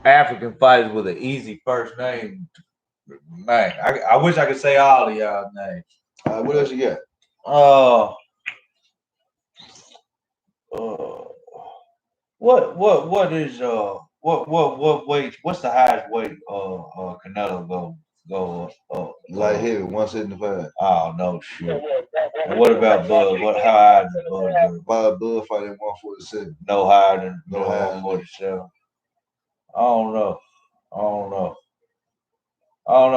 African fighters with an easy first name. Man, I wish I could say all of y'all names. What else you got? What is what weight? What's the highest weight? Canelo go light heavy 175. Oh no shit. What about Bud? How high is Bud? Bud fighting 147. No higher than 147. I don't know.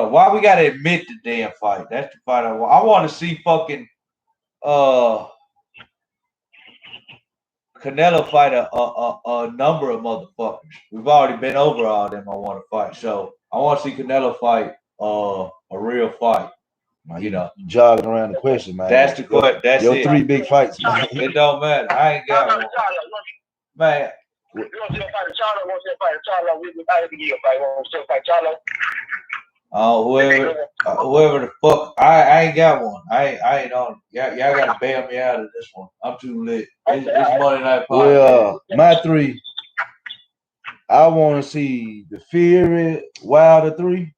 Why we gotta admit the damn fight? That's the fight I want. I want to see fucking Canelo fight a number of motherfuckers. We've already been over all of them. I want to fight. So I want to see Canelo fight a real fight. You know, jogging around the question, man. That's the question. That's your 3 big fights. It don't matter. I ain't got one. Man. You want to see a fight Charlo? Want to see a fight Charlo? We got to give you a fight. Want to see a fight Charlo? Whoever the fuck. I ain't got one. I ain't on. Y'all gotta bail me out of this one. I'm too lit. It's Monday Night Podcast. Well, my 3. I want to see the Fury Wilder 3.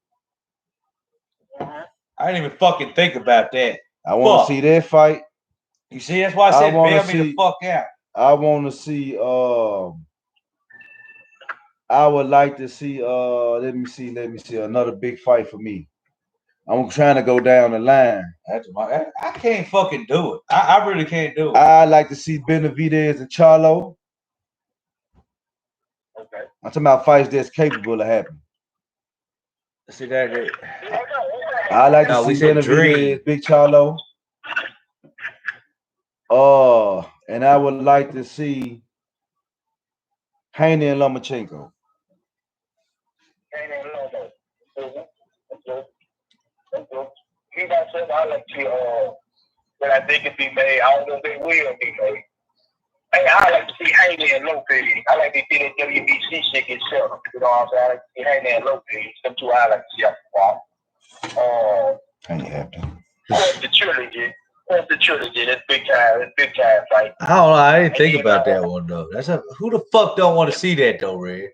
I didn't even fucking think about that. I want to see that fight. You see, that's why I said bail me the fuck out. I want to see. I would like to see. Let me see another big fight for me. I'm trying to go down the line. I can't fucking do it. I really can't do it. I like to see Benavidez and Charlo. Okay. I'm talking about fights that's capable of happening. See that? I like to see Benavidez, Big Charlo. And I would like to see Haney and Lomachenko. Haney and Lomo. He got something I like to see that I think it be made. I don't know if it will be made. Hey, I like to see Haney and Lopez. I like to see that WBC shit get settled. You know what I'm saying? I like to see Haney and Lopez. Them two I like to see after a while. Ain't happening. The trilogy. The trilogy. That's big time. That's big time fight. I don't know. I didn't think about that one though. Who the fuck don't want to see that though, Red?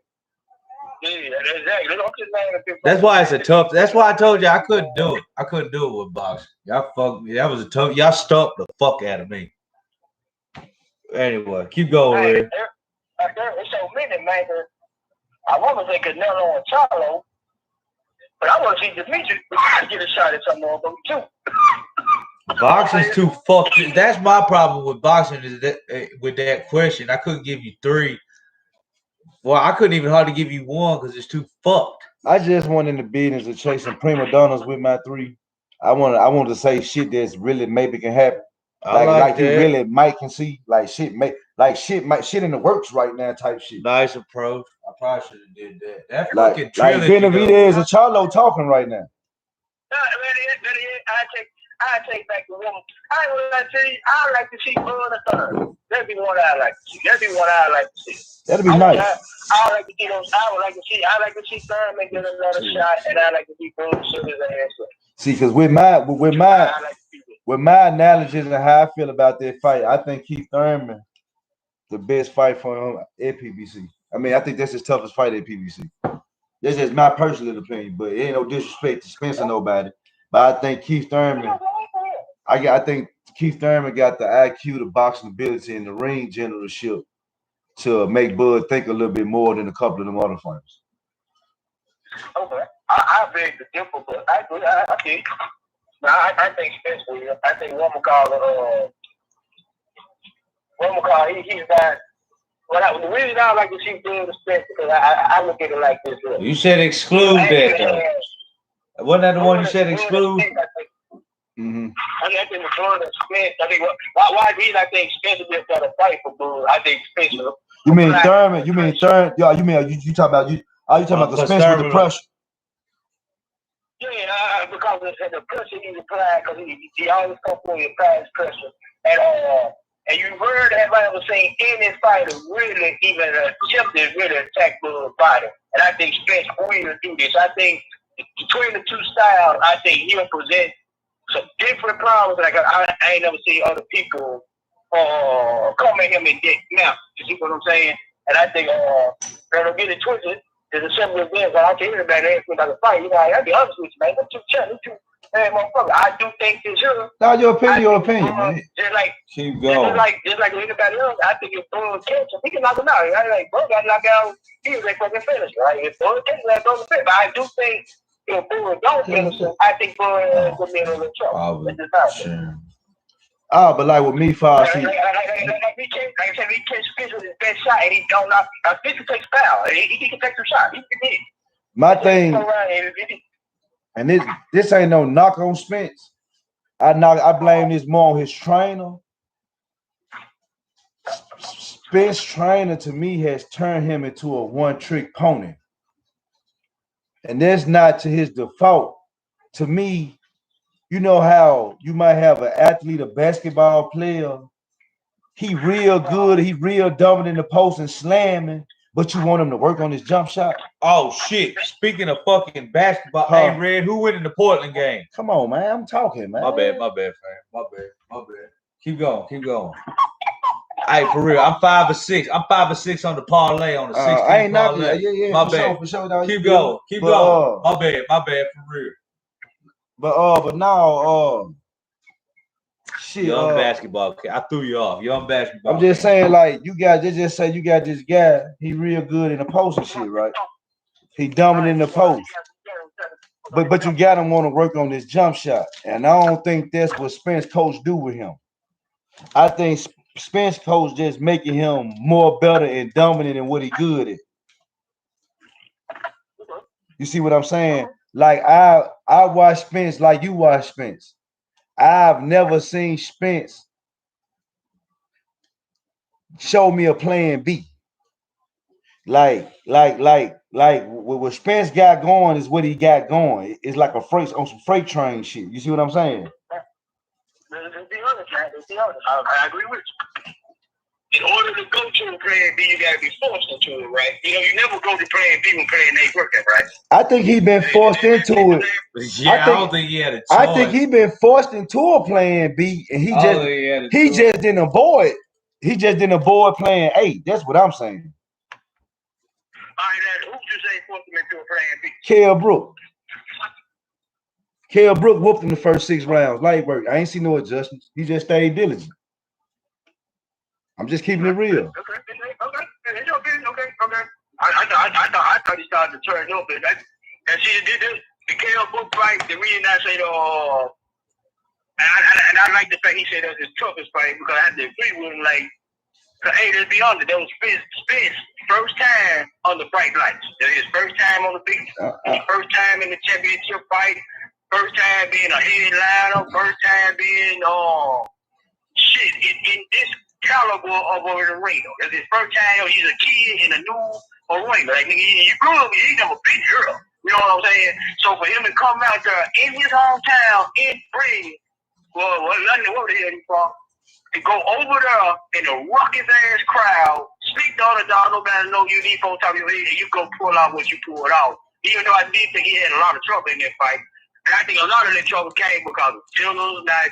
Yeah, exactly. That's why it's a tough. That's why I told you I couldn't do it. I couldn't do it with boxing. Y'all fucked me. That was a tough. Y'all stumped the fuck out of me. Anyway, keep going, Red. There's so many, man. I want to say Canelo and Charlo, but I want to see Demetrius get a shot at some more of them too. Boxing's too fucked. That's my problem with boxing is that with that question. I couldn't give you three. Well, I couldn't even hardly give you one because it's too fucked. I just want in the business of chasing prima donnas with my three. I want to say shit that's really maybe can happen. Like he really might can see like shit shit in the works right now type shit. Nice approach. I probably should have did that. That fucking trilogy. Like Benavidez and Charlo talking right now. I take back the woman. I like to see Bud the third. That'd be one I like to see. That'd be nice. I like to see those. I like to see Thurman get another shot, and I like to see Bud shoot his ass up. See, because with my analogies and how I feel about that fight, I think Keith Thurman the best fight for him at PBC. I mean, I think that's his toughest fight at PBC. That's just my personal opinion, but it ain't no disrespect to Spence or nobody. But I think Keith Thurman, I think Keith Thurman got the IQ, the boxing ability, and the ring generalship to make Bud think a little bit more than a couple of them other fighters. Okay, I beg the differ, but I think. I think Spence will. I think one McCall, he's not. Well, the reason I like to see Bud Spence because I look at it like this. You said exclude that though. Wasn't that the one you said exclude? Mm-hmm. I think McClure Spence. I think why reason I think Spence will be a better fight for Bud. I think Spence. You mean Thurman? You mean Thurman? Yeah, you mean you talking about you? Are you talking about the Spence with the pressure? Yeah, because of the pressure he's applied, because he always comes for your past pressure. And you heard everybody was saying any fighter really even attempted really attack Bud's body. And I think Spence will do this. I think between the two styles, I think he'll present some different problems. Like I ain't never seen other people come at him in depth now. You see what I'm saying? And I think they'll get it twisted. There's a simple event, but I can hear everybody ask me about the fight. You know, I'll be honest with you, man. I'm too chatty, man, motherfucker. I do think this year. No, your opinion, man. Just like, keep going. Just like anybody else, I think if Bud catch him, he can knock him out. Right? Like, Bud got knocked out, he was like fucking finished, right? If Bud catch him, that's on the fit. But I do think if Bud don't finish him, I think Bud will be in a little trouble. Sure. Oh, but like with me, far see. Like we catch Spence with his best shot, and he don't knock. Spence can take foul. He can take some shots. He can hit. My thing, and this ain't no knock on Spence. I blame this more on his trainer. Spence trainer to me has turned him into a one-trick pony, and that's not to his default. To me. You know how you might have an athlete, a basketball player. He real good. He real dominant in the post and slamming, but you want him to work on his jump shot. Oh shit! Speaking of fucking basketball, hey Red, who went in the Portland game? Come on, man. I'm talking, man. My bad, fam. My bad. Keep going. Hey, for real, I'm 5 or 6. I'm 5 or 6 on the parlay on the 16 I ain't parlay. knocking. Yeah. My bad. For sure. Keep going. My bad, for real. But now, shit. Young basketball kid. I threw you off. Young basketball. I'm just saying, like, you just say you got this guy. He real good in the post and shit, right? He dominant in the post. But you got him want to work on this jump shot, and I don't think that's what Spence coach do with him. I think Spence coach just making him more better and dominant in what he good at. You see what I'm saying? Like I watch Spence like you watch Spence. I've never seen Spence show me a plan B. Like what Spence got going is what he got going. It's like a freight on some freight train shit. You see what I'm saying? Let's be honest, man. Let's be honest. I agree with you. In order to go to a plan B, you gotta be forced into it, right? You know, you never go to plan B when plan A working, right? I think he been forced into it. Yeah, I don't think he had a choice. I think he been forced into a plan B, and he just didn't avoid. He just didn't avoid plan A. That's what I'm saying. All right, who you say forced him into a plan B? Kell Brook. Kell Brook whooped him the first 6 rounds. Light work. I ain't seen no adjustments. He just stayed diligent. I'm just keeping it real. Okay. I thought he started to turn up. And see, the Kell Brook fight, the reason I say and I like the fact he said that was his toughest fight because I had to agree with him. Like, hey, let's be honest, that was Spence first time on the bright lights. That his first time on the big, first time in the championship fight, first time being a headliner, first time being in this caliber of an arena. It's his first time. He's a kid in a new arena. Like, you grew up, he never been here. You know what I'm saying? So for him to come out there in his hometown, in Brady, London, what the hell he from? To go over there in a ruckus ass crowd, speak the other dog, nobody know you need folks top of your head, and you go pull out what you pulled out. Even though I did think he had a lot of trouble in that fight. And I think a lot of that trouble came because of Jiggles, like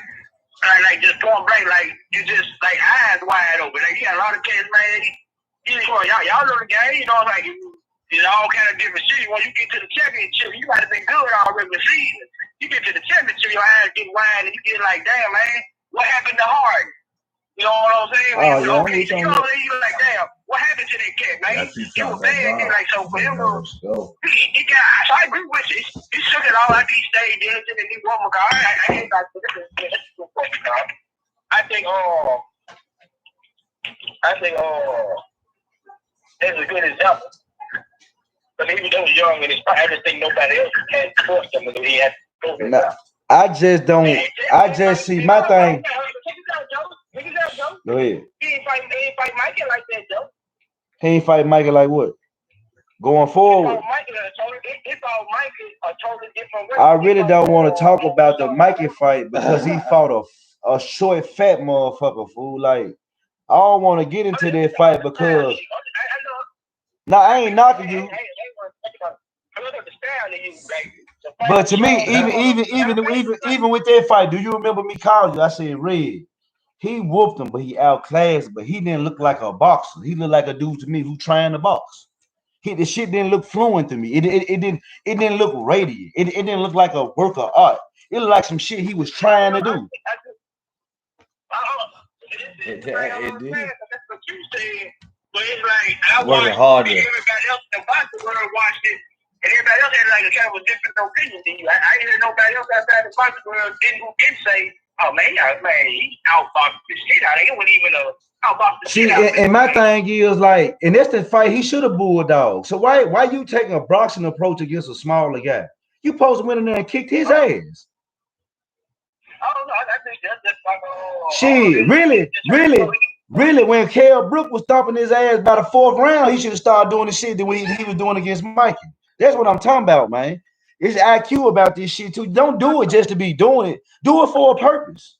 just point blank, like you just like eyes wide open. Like he had a lot of cats, man. Y'all know the game, you know, like it's all kind of different shit. When you get to the championship, you might have been good all regular season. You get to the championship, your eyes get wide, and you get like, damn, man, what happened to Harden? You know what I'm saying? Oh, yeah, okay, so you like, damn, what happened to that cat, man? It was bad. Like, so for him, he got, so I agree with you. He shook it all. I think he stayed diligent and he won my car. I think that's a good example. But he was young and I just think nobody else can force him because he had to go there. I just don't. I just see my thing. Go ahead. He ain't fight Michael like that, Joe. He ain't fight Michael like what? Going forward. He fought Michael a totally different way. I really don't want to talk about the Mikey fight because he fought a short, fat motherfucker, fool. Like, I don't want to get into that fight because. No, I ain't knocking you. But to me, even with that fight, do you remember me calling you? I said, Red. He whooped him, but he outclassed. But he didn't look like a boxer. He looked like a dude to me who trying to box. The shit didn't look fluent to me. It didn't look radiant. It didn't look like a work of art. It looked like some shit he was trying to do. It did. That's what you said. But it's like I Working watched harder. everybody else in the boxing world watched it, and everybody else had like a kind of a different opinion than you. I didn't hear nobody else outside the boxing world didn't say, "Oh man, he outboxed the shit out of it. It wasn't even a outboxed the shit out of it." And my thing is like, and that's the fight he should have bulldog. So why you taking a boxing approach against a smaller guy? You supposed to went in there and kicked his ass. I don't know. I think that's like shit, really, when Kell Brook was stomping his ass by the 4th round, he should have started doing the shit that he was doing against Mikey. That's what I'm talking about, man. It's IQ about this shit too. Don't do it just to be doing it. Do it for a purpose.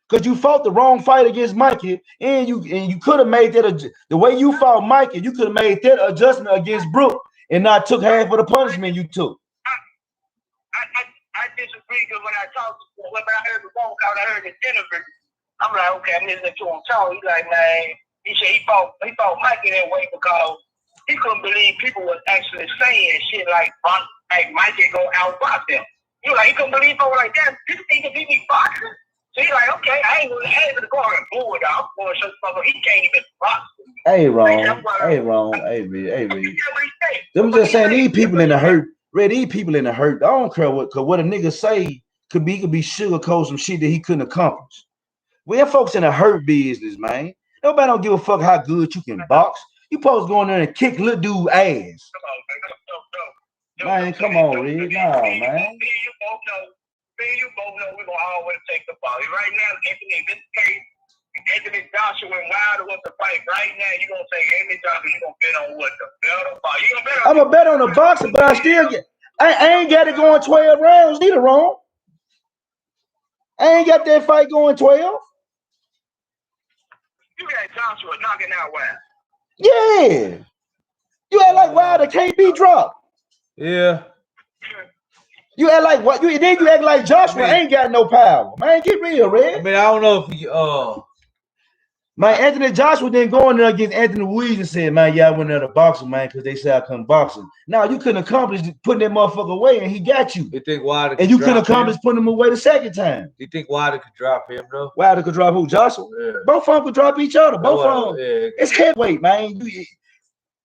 Because you fought the wrong fight against Mikey, and you could have made that the way you fought Mikey, you could have made that adjustment against Brook and not took half of the punishment you took. I disagree because when I heard the phone call, I heard the interview. I'm like, okay, I'm listening to him talk. He's like, man, he said he fought Mikey that way because he couldn't believe people was actually saying shit like Mikey go outbox him. He was like, he couldn't believe people like that. People think he beat me boxing. So he's like, okay, I ain't able to go out and blow it out for such mother. He can't even box. Hey, wrong. Hey, Reed. Them just saying these people in the hurt. Red, these people in the hurt. I don't care what a nigga say could be sugarcoat some shit that he couldn't accomplish. We have folks in the hurt business, man. Nobody don't give a fuck how good you can box. You supposed to go in there and kick little dude ass. Man, come on, Red. Nah, man. You both know we're gonna always take the ball. Right now, in this case, Anthony Joshua and Wilder was to fight right now, you gonna say Anthony Joshua, you gonna bet on what? The better fight. You gonna bet on I'm a bet on the boxing, but I still get. I ain't got it going 12 rounds neither, wrong. I ain't got that fight going 12. You got Joshua knocking out Wilder. Yeah. You act like Wilder can't be dropped. Yeah. You act like what? You act like Joshua ain't got no power. Man, get real, Red. I mean, I don't know if he Man, Anthony Joshua didn't go in there against Anthony Ruiz and said, man, y'all went there to boxing, man, because they said I couldn't boxing. Now you couldn't accomplish putting that motherfucker away, and he got you. You think Wilder and you couldn't accomplish putting him away the second time. You think Wilder could drop him, though? Wilder could drop who? Joshua? Yeah. Both of them could drop each other. Both of them. Yeah. It's heavyweight, man.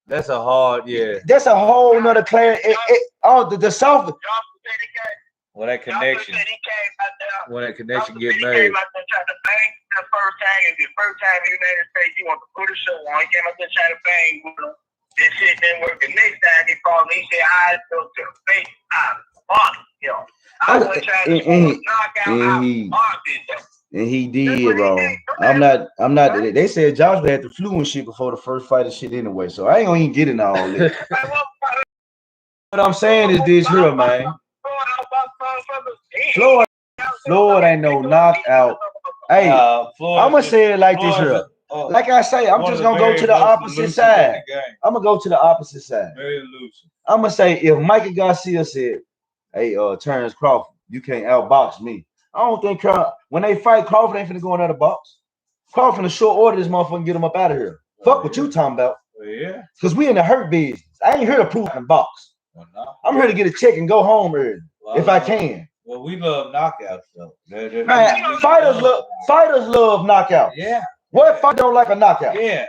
That's a hard, That's a whole nother class. The soft. Well, that connection. When that connection get made. He came out there trying to bang the first time, and the first time in the United States, he wanted to put a show on. He came out there trying to bang with him. This shit didn't work. The next time he called me, he said, I go to the face. I fought him. I was trying to knock out. I fought him. And he did, bro. I'm not. They said Joshua had the flu and shit before the first fight and shit anyway. So I ain't gonna even get into all this. What I'm saying is this here, man. Floyd ain't no knockout. Hey, I'm gonna say it like this here. Like I say, I'm just gonna go to the opposite side. I'm gonna go to the opposite side. I'm gonna say if Mikey Garcia said, "Hey, Terrence Crawford, you can't outbox me." I don't think when they fight, Crawford ain't finna go in another box. Crawford finna short order this motherfucker and get him up out of here. Fuck what you talking about. Yeah. Because we in the hurt business. I ain't here to prove in box. Well, no. I'm here to get a check and go home early if I can. Well, we love knockouts though. Man, fighters love knockouts. Yeah. What fight don't like a knockout? Yeah.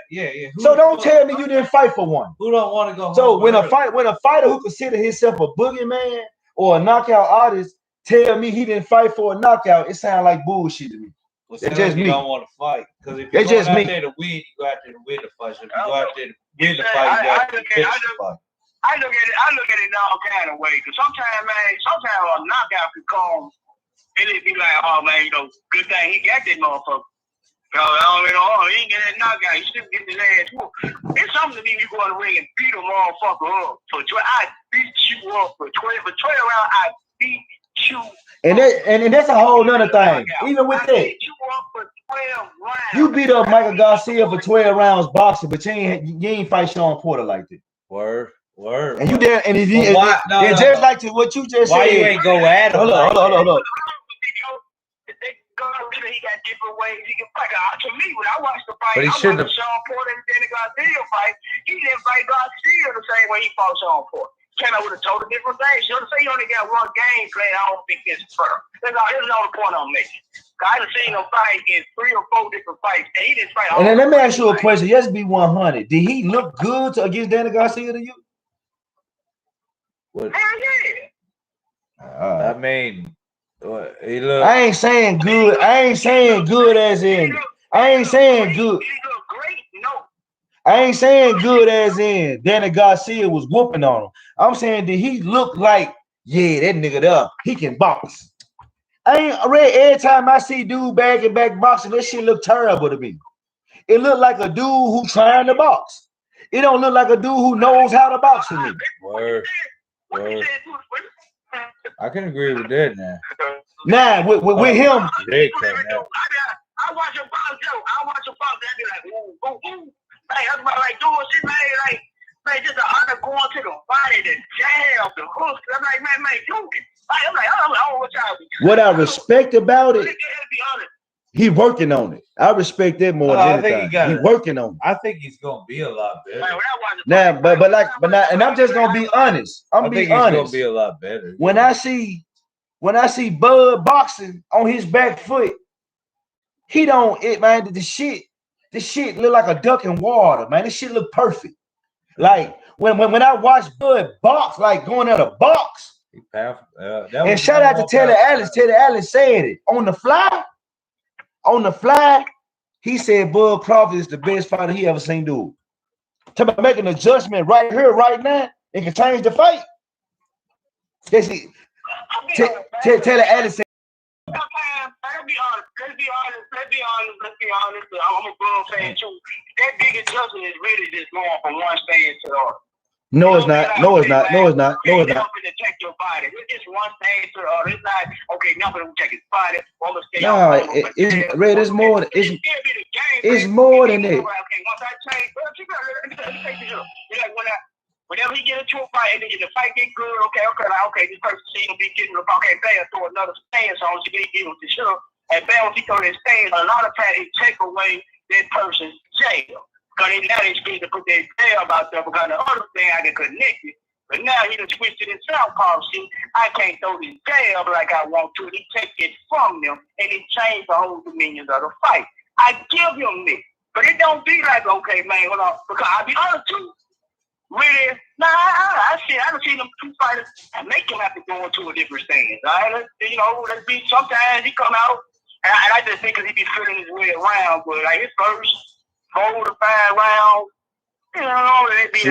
So don't tell me you didn't fight for one. Who don't want to go home? So when a fighter who consider himself a boogeyman or a knockout artist tell me he didn't fight for a knockout, it sounds like bullshit to me. Well, it's just me. You don't want to fight because if you're going out there to win, you go out there to win the fight. So if you go out there to win the fight, you got to finish the fight. I look at it in all kind of ways. Cause sometimes a knockout could come and it be like, oh man, good thing he got that motherfucker. He ain't get that knockout. He still get his ass whooped. It's something to me. You go in the ring and beat a motherfucker up I beat you up for 12 rounds. I beat you. And that's a whole nother thing. Even with that, you beat up Michael Garcia for 12 rounds boxing, but you ain't fight Sean Porter like that. Word. And you there, and just like to what you just said. Why you ain't go at him? Hold on. He got different ways he can fight. To me, when I watched the fight, but he shouldn't have. Sean Porter and Danny Garcia fight. He didn't fight Garcia the same way he fought Sean Porter. Came out with a total different thing. So to say you only got one game plan, I don't think it's fair. That's all the point I'm making. I done seen him fight in 3 or 4 different fights, and he didn't fight all. And then let me ask you a question. Let's be 100. Did he look good against Danny Garcia to you? Hell yeah. I mean, he looked. I ain't saying good. I ain't saying good as in. I ain't saying good. He looked great. No. I ain't saying good as in Danny Garcia was whooping on him. I'm saying did he look like, yeah, that nigga there, he can box. I ain't read every time I see dude back and back boxing, that shit look terrible to me. It look like a dude who trying to box. It don't look like a dude who knows how to box to me. Word. I can agree with that now. Nah, with him. I watch him box, I be like, ooh. Like, that's about like doing shit, man, just the honor going to the body, the jab, the hooks. I'm like, man, do it. I'm like, I don't know what y'all be doing. What I respect about it, he working on it. I respect that more than anything. He working on it. I think he's gonna be a lot better. Now, and I'm just gonna be honest. I think he's gonna be a lot better. When I see Bud boxing on his back foot, he don't man. The shit look like a duck in water, man. This shit look perfect. Like when I watch Bud box, like going at a box. And shout out to Taylor Allen. Taylor Allen said it on the fly. On the fly, he said Bud Crawford is the best fighter he ever seen do. Talk about making an adjustment right here, right now, it can change the fight. Taylor Allen said. let's be honest. I'm a Bulls fan too. That big adjustment is really just going from one stance to the other. No, it's not. No, it's not. No, it's not. No, it's not. To check your body. It's just one thing to the other. It's like, okay, now we're gonna check his body. No, it's Red. It's more. It's more than that. Okay, once I change, whenever he get into a fight and then the fight get good, okay, this person seems to be getting bad, throw another stance on, so he get with the shit. And bad when he throw that stance, a lot of times it take away that person's jail. Because now they speak to put their jail out there because the other thing I can connect it. But now he done switched it himself, Paul. See, I can't throw this jab like I want to. He take it from them and he changed the whole dominions of the fight. I give him this. But it don't be like, okay, man, hold on. Because I'll be honest too. Really, I done seen them two fighters and make him have to go into a different stance. All right? Let's be, sometimes he come out and I just think because he be feeling his way around, but like his first 4 to 5 rounds, they be if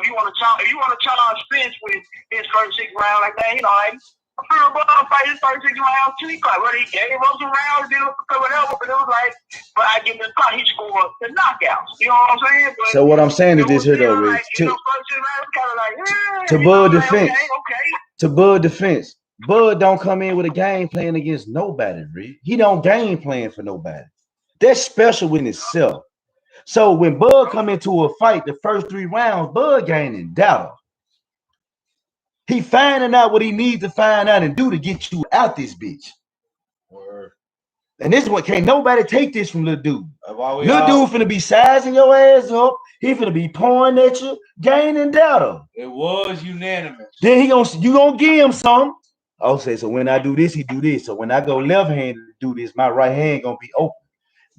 you want to challenge Spence with his first 6 rounds like that, like I feel about fight his first 6 rounds too. He fought whether he gave up some rounds, did whatever, but it was like, but I give him the spot, he scored the knockouts. You know what I'm saying? But so what I'm saying is this here though, Rich. To Bud defense. To Bud defense. Bud don't come in with a game plan against nobody, Rich. He don't game plan for nobody. That's special in itself. So when Bud come into a fight, the first 3 rounds, Bud gaining data. He finding out what he needs to find out and do to get you out this bitch. Word. And this one can't nobody take this from little dude. Little dude finna be sizing your ass up. He finna be pouring at you, gaining data. It was unanimous. Then you gonna give him some. I'll say, so when I do this, he do this. So when I go left-handed to do this, my right hand gonna be open.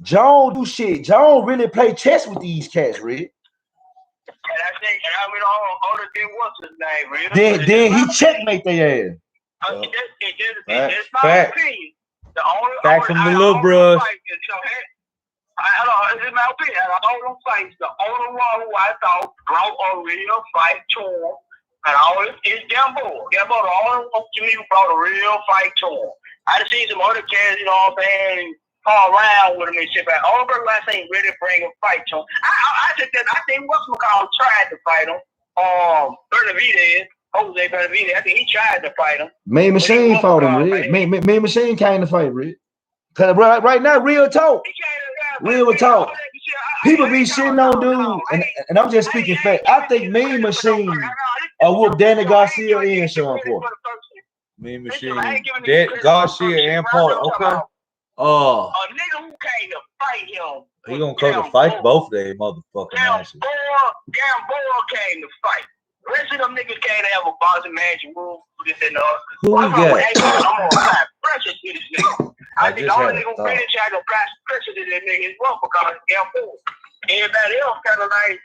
John do shit. John really play chess with these cats, Red. Then he checkmate their ass. It's my opinion. Back from the little bros. This is my opinion. All them fights, the only one who I thought brought a real fight to him, and all is Gamboa. Gamboa, the only one to me who brought a real fight to him. I done seen some other cats, what I'm saying, fall around with him and shit, but all the person I seen really bring a fight to him. I think what's-McCall tried to fight him. Benavidez, Jose Benavidez, I think he tried to fight him. Main Machine fought him, Red. Main Machine came to fight, Red. Cause right now, real talk. Real talk. People be shitting on dude, and I'm just speaking fact. I think Mean Machine whoop Danny Garcia and Sean Porter. Mean Machine, Garcia and Porter. Okay. A nigga who came to fight him. He gonna come to fight both of them motherfucking asses. Gamboa came to fight. The rest of them niggas can't have a boxing match and move this and that. Who you got? I'm gonna apply pressure to this nigga. I think the only nigga who really tried to apply pressure to that nigga is what because Gamboa. Everybody else kind of like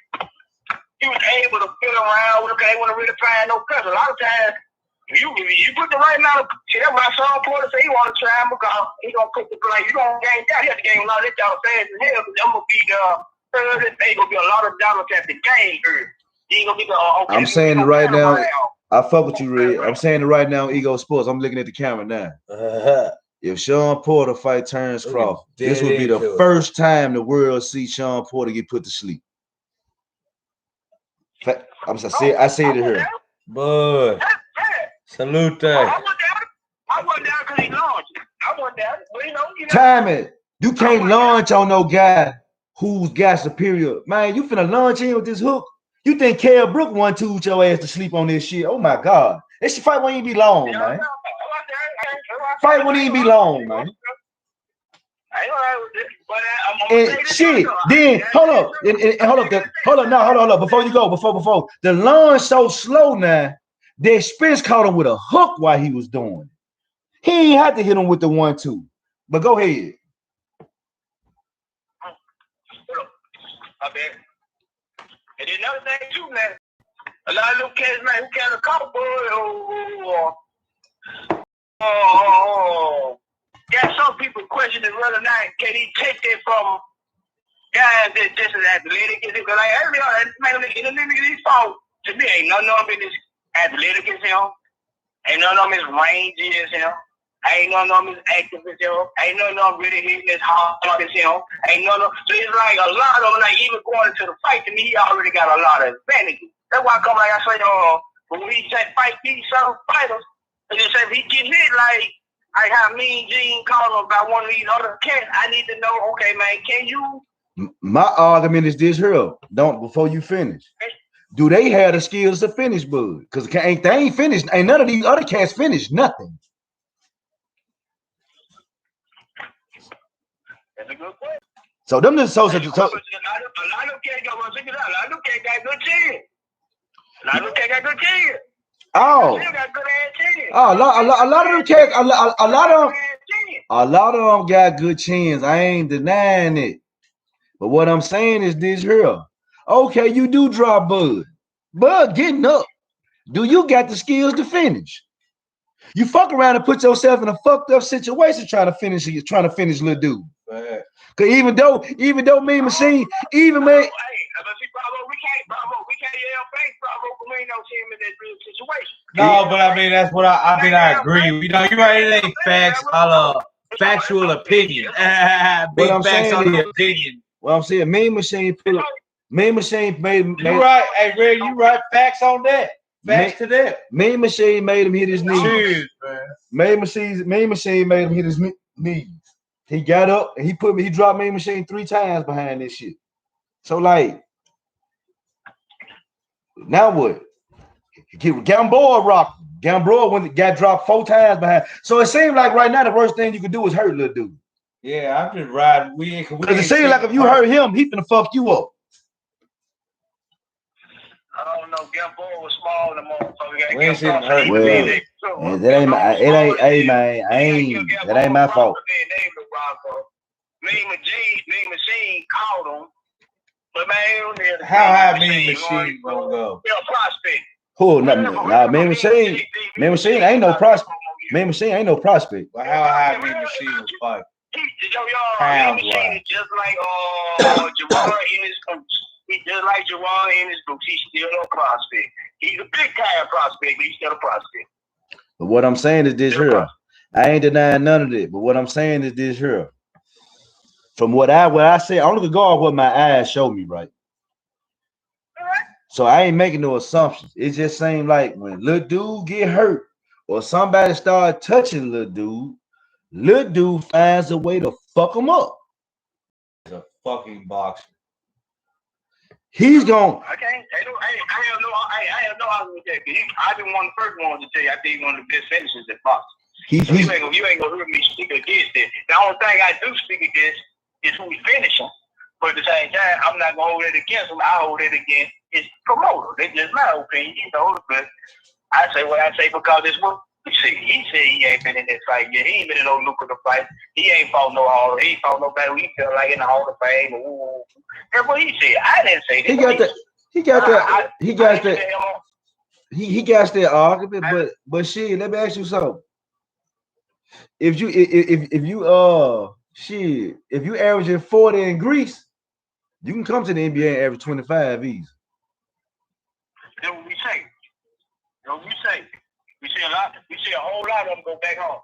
he was able to fit around with him because they want to really find no pressure. A lot of times you put the right amount of shit. That's why Sean Porter say he want to try him because he gonna put the play. You gonna game down. He has to game a lot of this y'all fast as hell. But I'm gonna be there's gonna be a lot of dollars at the game here. I'm saying it right now. I fuck with you, Red. I'm saying it right now, Ego Sports. I'm looking at the camera now. If Sean Porter fight Terrence Crawford, this would be the first time the world see Sean Porter get put to sleep. I say it here. Bud. Salute. I wasn't down because he launched. I wasn't down. But Time it. You can't launch on no guy who's got superior. Man, you finna launch in with this hook. You think Kell Brook 1-2 your ass to sleep on this shit? Oh my God. This fight won't even be long, man. Fight won't even be long, man. And shit, then hold up. Hold up. Before you go, before the launch so slow now that Spence caught him with a hook while he was doing it. He ain't had to hit him with the 1-2. But go ahead. And then another thing too, man. A lot of them cats, man, who kind of caught got some people questioning whether or not can he take that from guys that just as athletic as him. Because like every man, he fought to me ain't none of them as athletic as him. Ain't none of them as rangy as him. Ain't none of them as active as him. Ain't none of them really hitting as hard as him. Ain't none of them. So it's like a lot of them, like even going into the fight, to me, he already got a lot of advantages. That's why I come like I say, when he say fight these certain fighters, and just say if he get hit, like how Mean Gene called him about one of these other cats, I need to know, okay, man, can you? My argument is this here. Before you finish. Do they have the skills to finish Bud? Because they ain't finished. Ain't none of these other cats finished nothing. That's a good question. So them just so. A lot of cats got good chance. A lot of them cats got good chance. Oh, a lot of them cats, a lot of them got good chins. I ain't denying it. But what I'm saying is this here. Okay, you do drop Bud. Bud getting up. Do you got the skills to finish? You fuck around and put yourself in a fucked up situation trying to finish little dude. Cause even though Mean Machine, even man. We can't yell fake, Bravo, but we ain't no team in that real situation. No, but I mean that's what I agree. You know, you're right. It ain't facts, factual opinion. Big facts on the opinion. Well, I'm saying Mean Machine made. You right, hey Ray, you right. Facts on that. Facts to that. Mean Machine made him hit his knees. Cheers, man. Mean Machine made him hit his knees. He got up and he dropped Mean Machine 3 times behind this shit. So like, now what? Gamboa rocked. Gamboa got dropped 4 times behind. So it seems like right now the worst thing you can do is hurt little dude. Yeah, I'm just riding. Because it seems like if you hurt him, he finna fuck you up. I don't know. Gamboa was small in the motherfucker. We ain't seen him hurt. Well, that ain't my fault. Mean Machine called him. But man, how high Mean Machine gonna go? Yeah, prospect. Who? Nah, Mean Machine ain't no prospect. Mean Machine ain't no prospect. But how high Mean Machine was fight? Mean Machine is just like Jerron in his boots. He's just like Jerron in his boots. He's still a prospect. He's a big time prospect, but he's still a prospect. But what I'm saying is this here. I ain't denying none of it. But what I'm saying is this here. From what I say, I only go off what my eyes show me, right? So I ain't making no assumptions. It just seems like when little dude get hurt or somebody start touching little dude finds a way to fuck him up. He's a fucking boxer. He's gonna. I have no argument with that. I been one of the first ones to tell you. I think he's one of the best finishers in boxing. You ain't gonna hear me speak against it. The only thing I do speak against is who he finishing. But at the same time, I'm not gonna hold it against him. I hold it against his promoter. That's just my opinion, you know. But I say what I say because it's what we see. He said he ain't been in that fight yet. He ain't been in no lucrative fight. He ain't fought no hall. He ain't fought nobody. He felt like in the Hall of Fame. That's what he said. I didn't say that. He got that argument. But shit, let me ask you something. If you averaging 40 in Greece, you can come to the NBA and average 25 easy. That's what we say. We see a whole lot of them go back home.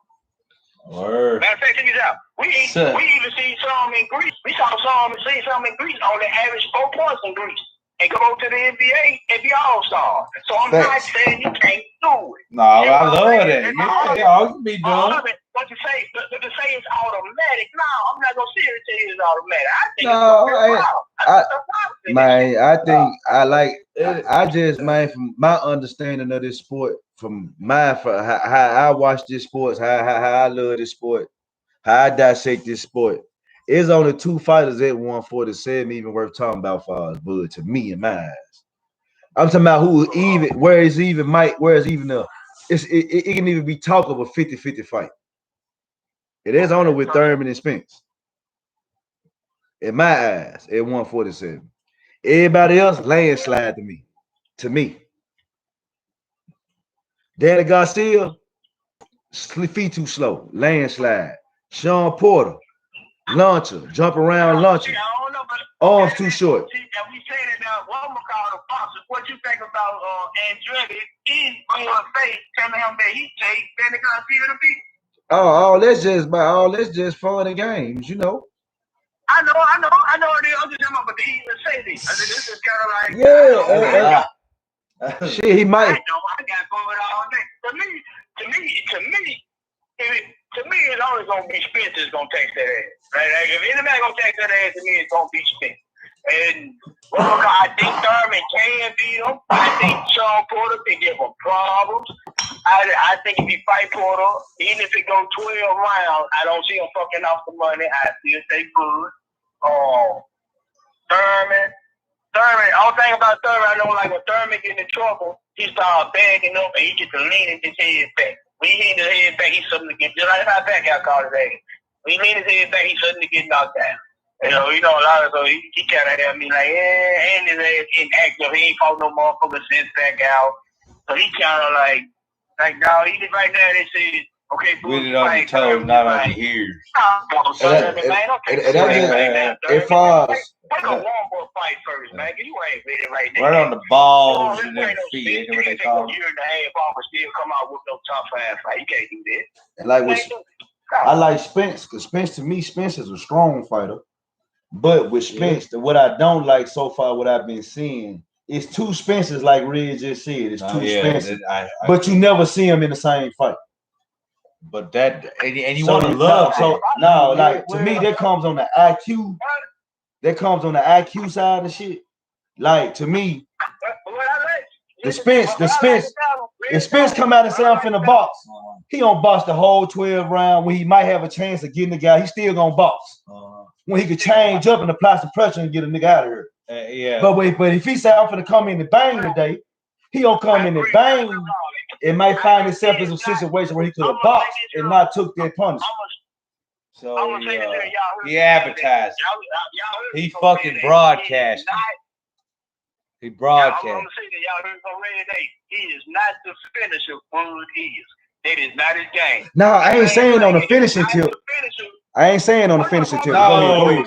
Word. Matter of fact, check this out. We even see some in Greece. We saw some in Greece on the average 4 points in Greece. And go to the NBA and be all-star. So I'm not saying you can't do it. No, I love that. Yeah, all you be doing. But to say it's automatic, no, I'm not gonna seriously say it's automatic. I think from my understanding of this sport, from how I watch this sport, how I love this sport, how I dissect this sport. It's only 2 fighters at 147 even worth talking about for us, Bud, to me in my eyes. I'm talking about who even, where is even it can even be talk of a 50-50 fight. It is only with Thurman and Spence. In my eyes, at 147. Everybody else, landslide to me. Danny Garcia, feet too slow, landslide. Sean Porter, launcher, jump around launcher. Arms too short. We say that now, what I'm gonna call the boxer. What you think about Andretti? He's on face telling him that he takes Danny Garcia to beat. all that's just fun and games, you know. I know. I'm just talking about the even say this. This is kind of like Yeah, shit, he might. I know. I got fun all day. To me, it's always gonna be Spence is gonna take that ass. Right? Like, if anybody gonna take that ass, to me, it's gonna be Spence. And I think Thurman can beat him. I think Sean Porter can give him problems. I think if he fight Porter, even if it goes 12 rounds, I don't see him fucking off the money. I still say good. Thurman, all thing about Thurman, I know like when Thurman get in trouble, he start bagging up and he gets to lean his head back. When he lean his head back, he's suddenly get just like how back out called his ass. When he lean his head back, he suddenly get knocked down. You know a lot of so he kind of had me like, and his ass inactive. He ain't fought no motherfucker since back out. So he kind of like dog, he just right now they said, okay, with it on your toes, not on your ears. As far as take a warm-up fight first, man. You ain't ready right now. Right on the balls and their feet. Ain't what they call it? A year and a half off and still come out with no top 5 fight. You can't do that. And like I like Spence because Spence to me, Spence is a strong fighter. But with Spence, what I don't like so far, what I've been seeing, is two Spences, like Red just said. It's two Spences. But you never see them in the same fight. But that and you want to love. So no, like to me, that comes on the IQ. That comes on the IQ side of shit. Like to me, the Spence come out and say I'm finna box. He gonna box the whole 12 round when he might have a chance of getting the guy. He still gonna box. When he could change up and apply some pressure and get a nigga out of here. But if he say I'm finna come in and bang today, he gonna come in and bang. It might find himself in some situation where he could have boxed and not took that punishment. So he advertised. He fucking broadcast. He broadcast. I'm gonna say that y'all heard from Red Day. He is not the finisher Bud is. That is not his game. No, I ain't saying on the finishing tip. I ain't saying on the finishing tip. Go ahead.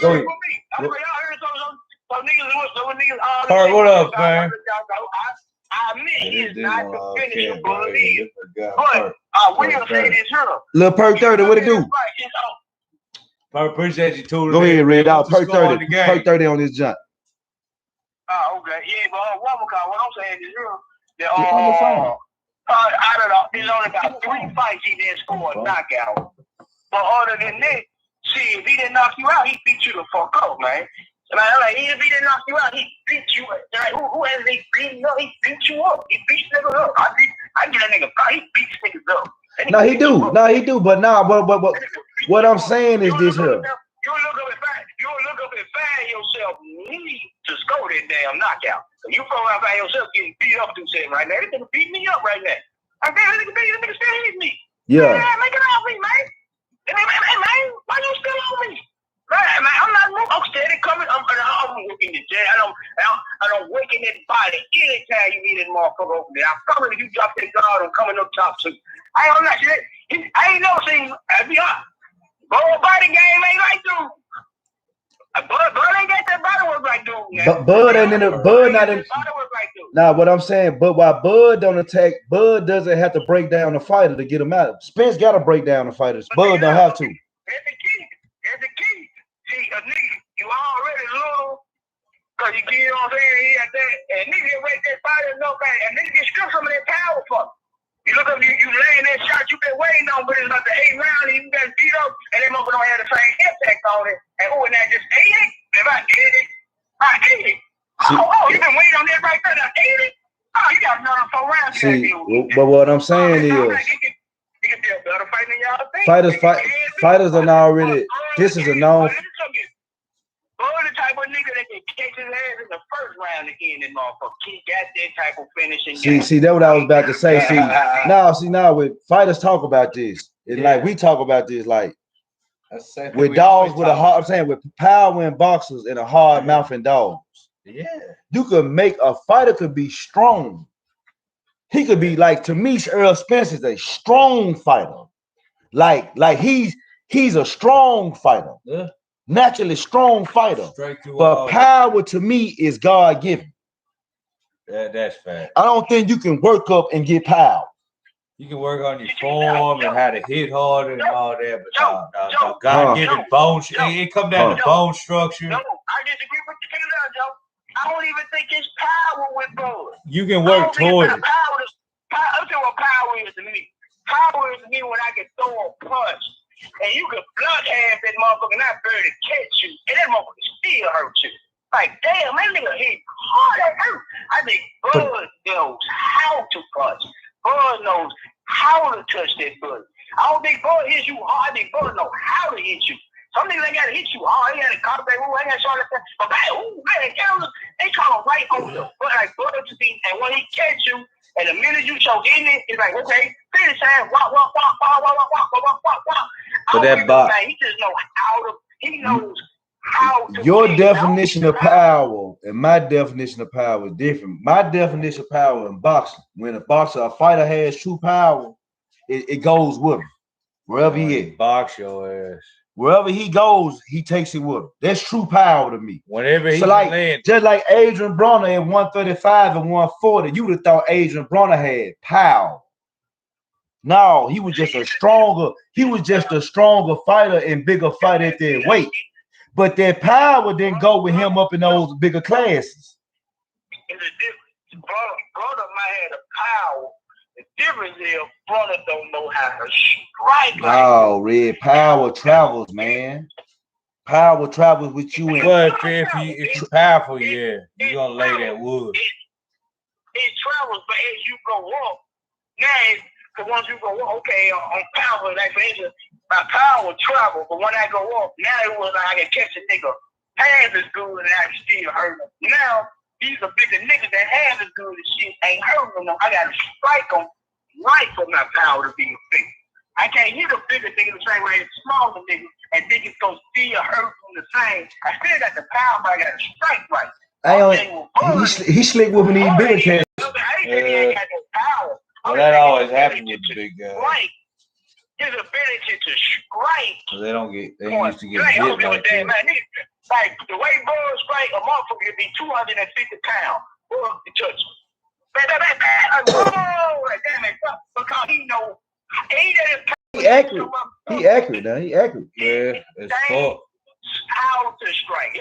Kurt, what up, man? I admit he's not the finisher Bud is. But I will say this here. Lil Perk 30, what it do? I appreciate you tuning in. Go ahead, Red Dog. Perk 30. Perk 30 on this jump. Okay. Yeah, but what I'm saying is that I don't know. There's only about 3 fights he didn't score a knockout. But other than that, see, if he didn't knock you out, he beat you the fuck up, man. Like, if he didn't knock you out, he beat you up. Like, who has he beat you up? He beat you up. He beats niggas up. I get that nigga. He beats niggas up. No, he do. But what I'm saying is this here. You'll look up and find yourself need to score that damn knockout. So you go out by yourself getting beat up through saying right now. This nigga beat me up right now. I said, this nigga still hit me. Yeah. Man, make it off me, man. Hey, man, why you still on me? Man, I'm steady coming. I'm working the jet. I don't waking that body anytime you need that motherfucker over there. I'm coming if you drop that guard, I'm coming up top too. I ain't never seen, I be honest. Bud body game ain't like dude. Bud ain't got that body work like dude. Bud ain't in the Bud not in. Nah, what I'm saying, but why Bud don't attack? Bud doesn't have to break down the fighter to get him out. Spence got to break down the fighters. Bud don't have to. That's the key. See, a nigga, you already little, cause you know what I'm saying. He had that, and nigga break that fighter no man, and nigga get stripped some of that power from. You look up, you laying that shot you been waiting on, but it's about the 8th round, and you got beat up, and that motherfucker don't have the same impact on it. And and I just ate it. If I ate it, I ate it. You been waiting on that right there, I ate it. Oh, you got another 4 rounds. See, but what I'm saying is, it can be a better fight than y'all think. Fighters are already. This is a known. Bud the type of nigga that can catch his ass in the first round again, and motherfucker. He got that type of finishing. See, that's what I was about to say. Now, when fighters talk about this, it's like we talk about this, like with dogs with a hard. I'm saying with power and boxers and a hard mouth and dogs. Yeah, you could make a fighter could be strong. He could be like, to me, Earl Spence is a strong fighter. Like he's a strong fighter. Yeah. Naturally strong fighter. But power to me is God given. That's fact. I don't think you can work up and get power. You can work on your form and how to hit harder and all that, but the God-given bone, it come down to bone structure. No, I disagree with you there, Joe. I don't even think it's power with Bud. You can work towards it. I'll tell you what power is to me. Power is to me when I can throw a punch and you can blood half that motherfucker and I barely catch you, and that motherfucker still hurt you. Like, damn, that nigga hit hard, that hurt. I think Bud knows how to punch. Bud knows how to touch that bullet. I don't think Bud hits you hard. I think Bud knows how to hit you. Some niggas ain't got to hit you hard. He got to call back. Ooh, I got shot at that. But ooh, man, they call him right on the butt. Like, Bud to be, and when he catch you, and the minute you choke in it, it's like, okay, finish that. Walk. But that box, he just knows how to, he knows how to. Your definition of power and my definition of power is different. My definition of power in boxing, when a fighter has true power, it goes with him. Wherever he is. Box your ass. Wherever he goes, he takes it with him. That's true power to me. Whenever he's just like Adrian Bronner at 135 and 140, you would have thought Adrian Bronner had power. No, he was just a stronger fighter and bigger fighter at that weight. But that power didn't go with him up in those bigger classes. It's a difference. Brother might have the power. The difference is brother don't know how to strike. No, Red, power travels, man. Power travels with you. Well, if you're powerful, yeah, you're gonna lay that wood. It travels, but as you go up, now, because once you go up, okay, on power, like for instance, my power travel, but when I go up, now it was like I can catch a nigga half as good and I can still hurt him. Now, these are bigger niggas that half as good as shit ain't hurting them. I got to strike them right for my power to be big. I can't hit a bigger nigga the same way as smaller niggas and think it's going to still hurt them the same. I still got the power, but I got to strike right. He slick with these bigger cats. I ain't got no power. Well, that always happens with the big guys. Right. His ability to strike. So they used to get hit like that. Like the way Bud strike, a motherfucker could be 250 pounds. Bud to touch him. Because he knows he accurate. He accurate now. He accurate. Yeah, it's fuck. How to strike.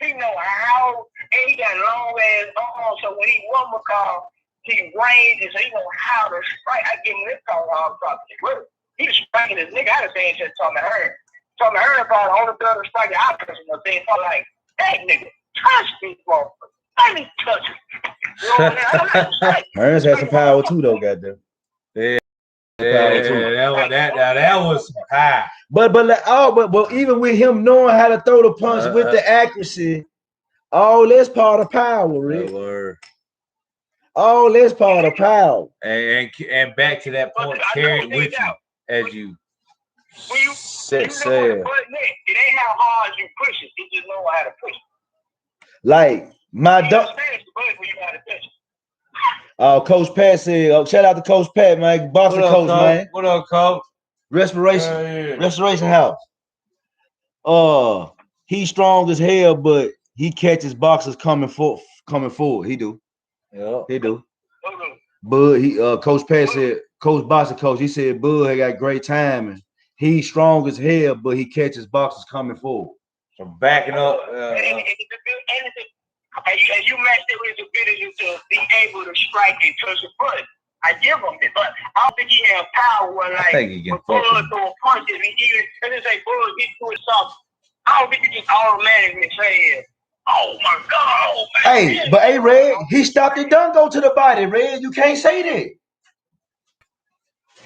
He know how, and he got long ass arms. So when he won the call, he ranges. So he know how to strike. I give him this call all probably. He was striking his nigga. I was saying shit to her. Tommy Hearn about the only brother striker I person was saying, like, hey nigga, touch me, motherfucker. Let me touch him. You know what I mean? Hearns has some power too, though, goddamn. Yeah, that was high. But even with him knowing how to throw the punch with the accuracy, all that's part of power, Rick. All that's part of power. And back to that point, carrying with you as you. When you set sail. It ain't how hard you push it. You just know how to push it. Like my dog. Coach Pat said, shout out to Coach Pat, man. Boxing coach, man. What up, Coach? Restoration House. He's strong as hell, but he catches boxers coming forward. He do. Yeah. He do. Bud, Coach Pat said, Coach Boxing Coach, he said Bud had got great timing. He's strong as hell, but he catches boxers coming forward. So backing up. And you match it with his ability to be able to strike and touch the foot. I give him it, but I don't think he has power. Like, I think he can Bud throw punches. Let's say Bud gets to his soft. I don't think he just automatically says, "Oh my God!" Hey, but hey, Red, he stopped and done go to the body. Red, you can't say that.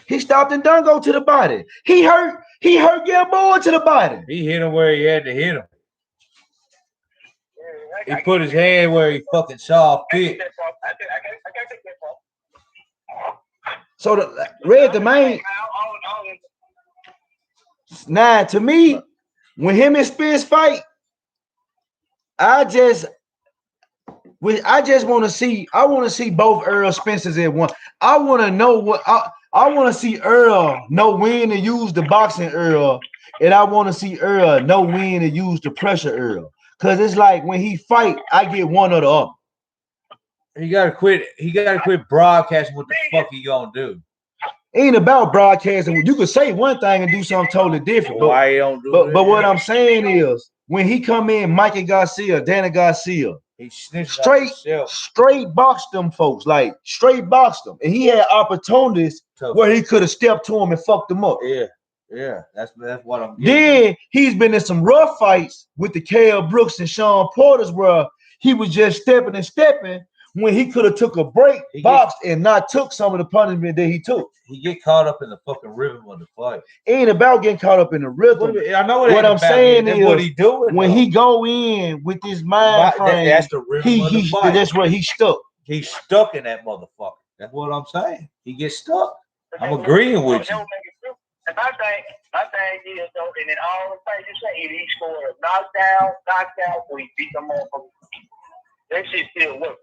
He stopped and done go to the body. He hurt Gilboa to the body. He hit him where he had to hit him. He put his hand where he fucking saw fit. So the main. Now to me, when him and Spence fight, I just want to see. I want to see both Earl Spencers at one. I want to know what I want to see Earl know when to use the boxing Earl, and I want to see Earl know when to use the pressure Earl. Cause it's like when he fight, I get one or the other. He gotta quit. He gotta quit broadcasting what the fuck he gonna do. Ain't about broadcasting. You could say one thing and do something totally different. Well, why he don't do but that? what I'm saying is, when he come in, Mikey Garcia, Danny Garcia, he straight boxed them folks, like straight boxed them, and he had opportunities where he could have stepped to him and fucked them up. Yeah, that's what I'm getting. Then he's been in some rough fights with the Kell Brooks and Sean Porters where he was just stepping and stepping when he could have took a break, boxed, and not took some of the punishment that he took. He get caught up in the fucking rhythm of the fight. It ain't about getting caught up in the rhythm. I know what I'm saying is what he doing when he go in with this mind frame, that's the rhythm of the fight. That's where he's stuck. He's stuck in that motherfucker. That's what I'm saying. He gets stuck. I'm agreeing with you. And my thing is though, and in all the things you say, he scored a knockdown, or he beat them all. That shit still works.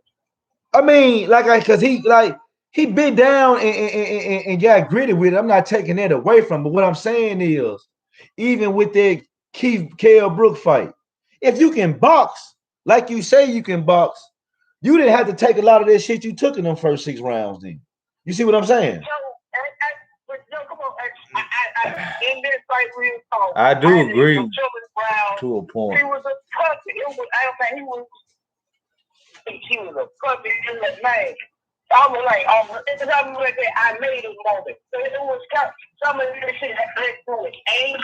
I mean, cause he bit down and got gritty with it. I'm not taking that away from him. But what I'm saying is, even with that Kell Brook fight, if you can box, like you say you can box, you didn't have to take a lot of that shit you took in them first 6 rounds then. You see what I'm saying? Come on, in this fight we talk, I do agree to a point. He was a puppet. I don't think he was a puppet in the man. I was like, I made a moment. So it was some of this shit that led to it. Ain't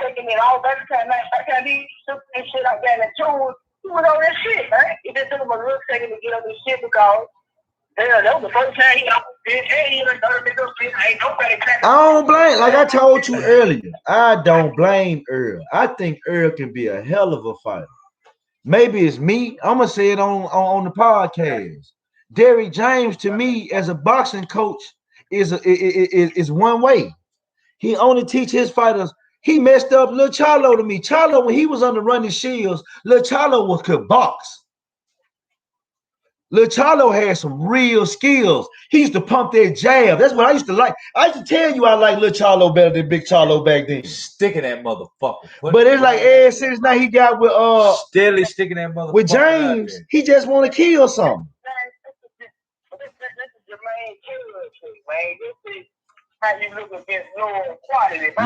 taking it all back to time he took this shit like that and told he was on that shit, man. It just took him a little second to get on this shit because that was the first time he I don't blame, like I told you earlier, I don't blame Earl. I think Earl can be a hell of a fighter. Maybe it's me. I'm gonna say it on the podcast. Derrick James, to me, as a boxing coach, is one way. He only teach his fighters. He messed up Lil Charlo to me. Charlo, when he was under Running Shields, Lil Charlo could box. Lil Charlo had some real skills. He used to pump that jab. That's what I used to like. I used to tell you I like Lil Charlo better than Big Charlo back then. Sticking that motherfucker. But it's like ever since now he got with steadily sticking that motherfucker. With James, he just want to kill something.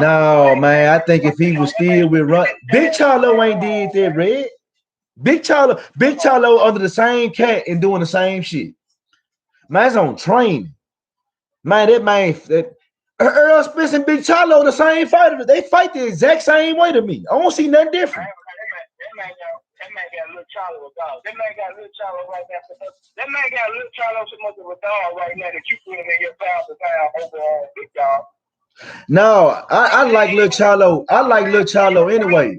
No, man. I think if he was still with Run, Big Charlo ain't did that, Red. Big Charlo under the same cat and doing the same shit. Man's on training. Man, Earl Spence and Big Charlo the same fighter. They fight the exact same way to me. I don't see nothing different. That man got Lil Charlo a dog. That man got Lil Charlo right now. That man got Lil Charlo so much of a dog right now that you put him in your pound to pound overall big dog. No, I like Lil Charlo. I like Lil Charlo anyway.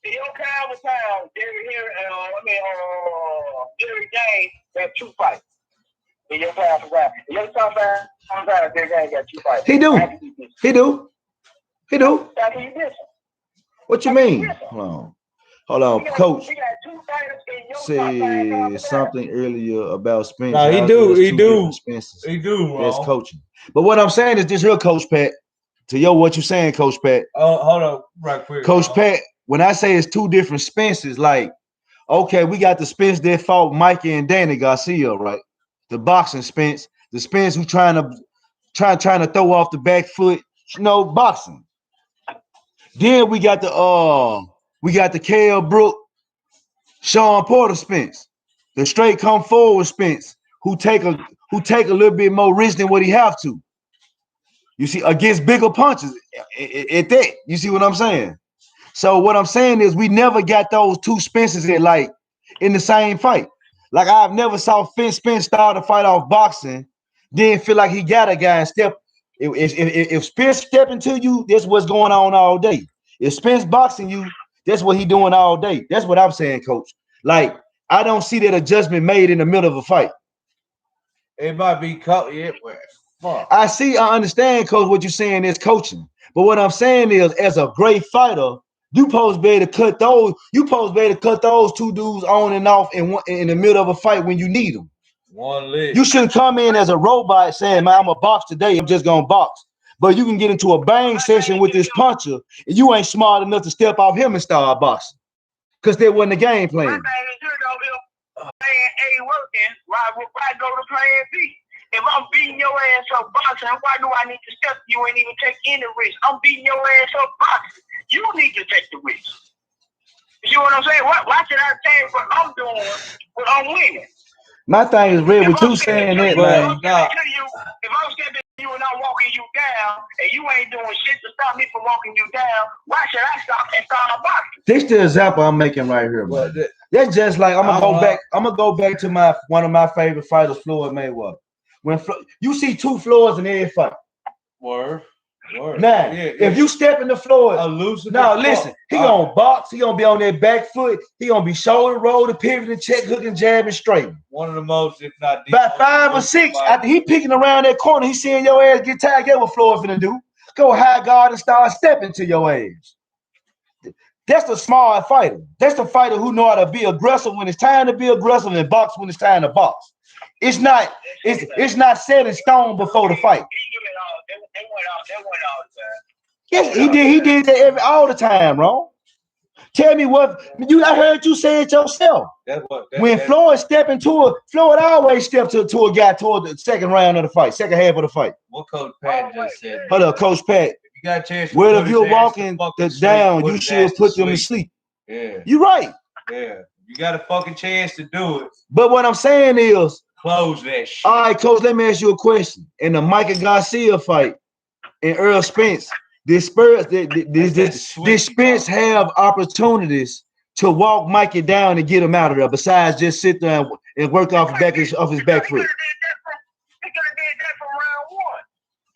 In your pound to pound, Derrick James got 2 fights. In your pound to pound. In your pound to pound, Derrick James got 2 fights. He do. What you mean? Hold on, Coach. Said something earlier about Spence. No, he do. That's coaching. But what I'm saying is this here, Coach Pat. To what you saying, Coach Pat? Hold on, right quick. Coach Pat, when I say it's 2 different Spences, like, okay, we got the Spence that fought Mikey and Danny Garcia, right? The boxing Spence, the Spence who trying to throw off the back foot, boxing. Then we got the Kell Brook, Sean Porter Spence, the straight come forward Spence, who take a little bit more risk than what he have to. You see, against bigger punches at that. You see what I'm saying? So what I'm saying is we never got those 2 Spences in the same fight. Like I've never saw Spence start a fight off boxing, then feel like he got a guy and step. If Spence stepping to you, that's what's going on all day. If Spence boxing you, that's what he doing all day. That's what I'm saying, Coach. Like, I don't see that adjustment made in the middle of a fight. It might be fuck. I understand, Coach, what you're saying is coaching. But what I'm saying is, as a great fighter, you supposed to be able to cut those. You supposed to be able to cut those 2 dudes on and off in the middle of a fight when you need them. One leg. You shouldn't come in as a robot saying, "Man, I'm a box today. I'm just gonna box." But you can get into a bang session with this puncher, and you ain't smart enough to step off him and start boxing, because there wasn't a game plan. Plan A working, why go to plan B? If I'm beating your ass up boxing, why do I need to step? You ain't even take any risk. I'm beating your ass up boxing. You need to take the risk. You see what I'm saying? Why should I take what I'm doing when I'm winning? My thing is red with you saying that, man. If I'm stepping to you and I'm walking you down, and you ain't doing shit to stop me from walking you down, why should I stop and start boxing? This the example I'm making right here, man. That's just like I'm gonna go back to one of my favorite fighters, Floyd Mayweather. When you see two Floyds in every fight. Word. Now, if you step in the Floyd, now listen, he gonna box, he gonna be on that back foot, he gonna be shoulder roll, the pivot, and check, hooking, jabbing, straight. One of the most, if not the by 5 or 6, after he picking around that corner, he seeing your ass get tired. Get what Floyd finna do? Go high guard and start stepping to your ass. That's the smart fighter. That's the fighter who know how to be aggressive when it's time to be aggressive and box when it's time to box. It's not set in stone before the fight. Yes, he did that all the time, bro. Tell me what I heard you say it yourself. When Floyd step into it, Floyd always stepped to a guy toward the second round of the fight, second half of the fight. What Coach Pat just said. Hold up, Coach Pat. You got a chance. Well, if you're walking down, you should put them to sleep. Yeah. You're right. Yeah. You got a fucking chance to do it. But what I'm saying is, close that shit. All right, Coach, let me ask you a question. In the Micah Garcia fight and Earl Spence, did Spence have opportunities to walk Mikey down and get him out of there besides just sit there and work off his back foot? He could have did that from round one.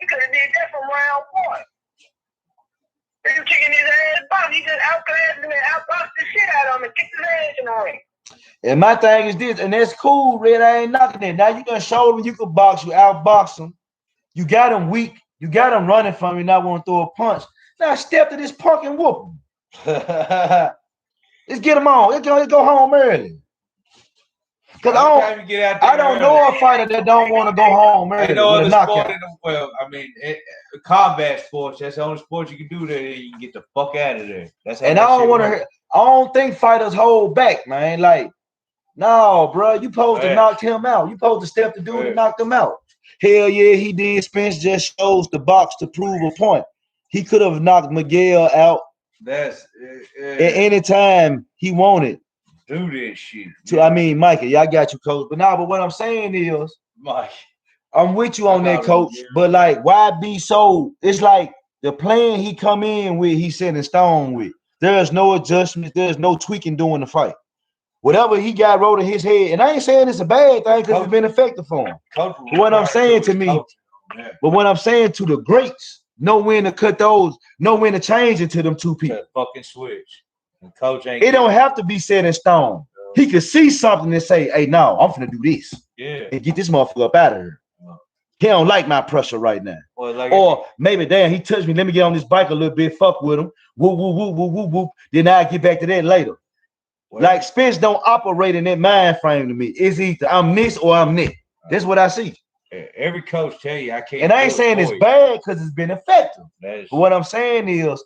He could have did that from round one. He was kicking his ass box. He just outclassed him and outboxed the shit out of him and kicked his ass in the ring. And my thing is this, and that's cool, Red. I ain't knocking it. Now you done showed him you could box, you outbox him. You got him weak. You got him running from you, not want to throw a punch. Now step to this punk and whoop him. Let's get him on. Let's go home early. Because I don't know a fighter that don't want to go home early. Ain't no other sport in the world. I mean, combat sports, that's the only sport you can do that and you can get the fuck out of there. That's how. And I don't think fighters hold back, man. Like, no, bro, you supposed to knock him out. You supposed to step the dude and knock them out. Hell yeah, he did. Spence just chose the box to prove a point. He could have knocked Miguel out at any time he wanted. Do this shit. So, I mean, Micah, y'all got you, Coach. But what I'm saying is, Mike, I'm with you on that, Coach. But like, why be so? It's like the plan he come in with, he set in stone with. There's no adjustments. There's no tweaking during the fight. Whatever he got wrote in his head, and I ain't saying it's a bad thing because it's been effective for him. But what I'm saying to the greats, know when to cut those, know when to change it to them two people. Fucking switch. And Coach ain't. It don't have to be set in stone. He could see something and say, "Hey, no, I'm finna do this." Yeah. And get this motherfucker up out of here. He don't like my pressure right now. Or maybe, damn, he touched me. Let me get on this bike a little bit. Fuck with him. Whoop, whoop, whoop, whoop, whoop, whoop. Then I'll get back to that later. Like Spence don't operate in that mind frame to me. It's either I'm this or I'm that. That's what I see. Every coach tell you I can't. And I ain't saying it's bad because it's been effective. But what I'm saying is,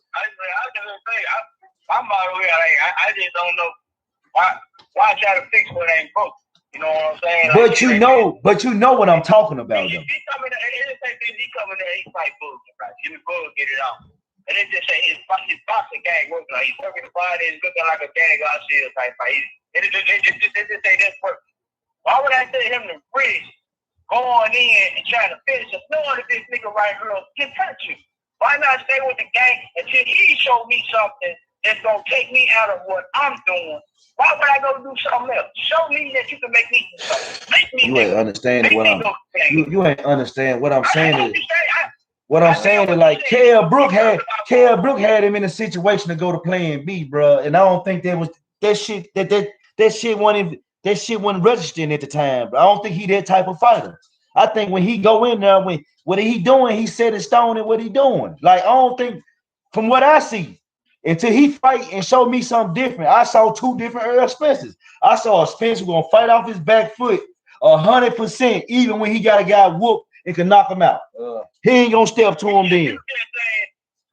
I'm out of here. I just don't know why try to fix what ain't broke. You know what I'm saying? But you know what I'm talking about. He coming there, he fight bullshit, right? Give me bull, get it out. And it just say his boxing gang working. Like he's working the body, he's looking like a Danny Garcia type fight. It just say that's work. Why would I tell him to risk going in and trying to finish it, knowing that this nigga right here can touch you? Why not stay with the gang until he show me something that's gonna take me out of what I'm doing? Why would I go do something else? Show me that you can make me do something. You ain't understanding what you ain't understand what I'm saying is. What I'm saying is like Kell Brook had him in a situation to go to Plan B, bro. And I don't think that shit wasn't registering at the time, bro. I don't think he that type of fighter. I think when he go in there, what he doing, he set in stone in what he doing. Like I don't think, from what I see, until he fight and show me something different. I saw two different Earl Spences. I saw a Spence who gonna fight off his back foot 100%, even when he got a guy whooped and can knock him out. He ain't gonna step to him then.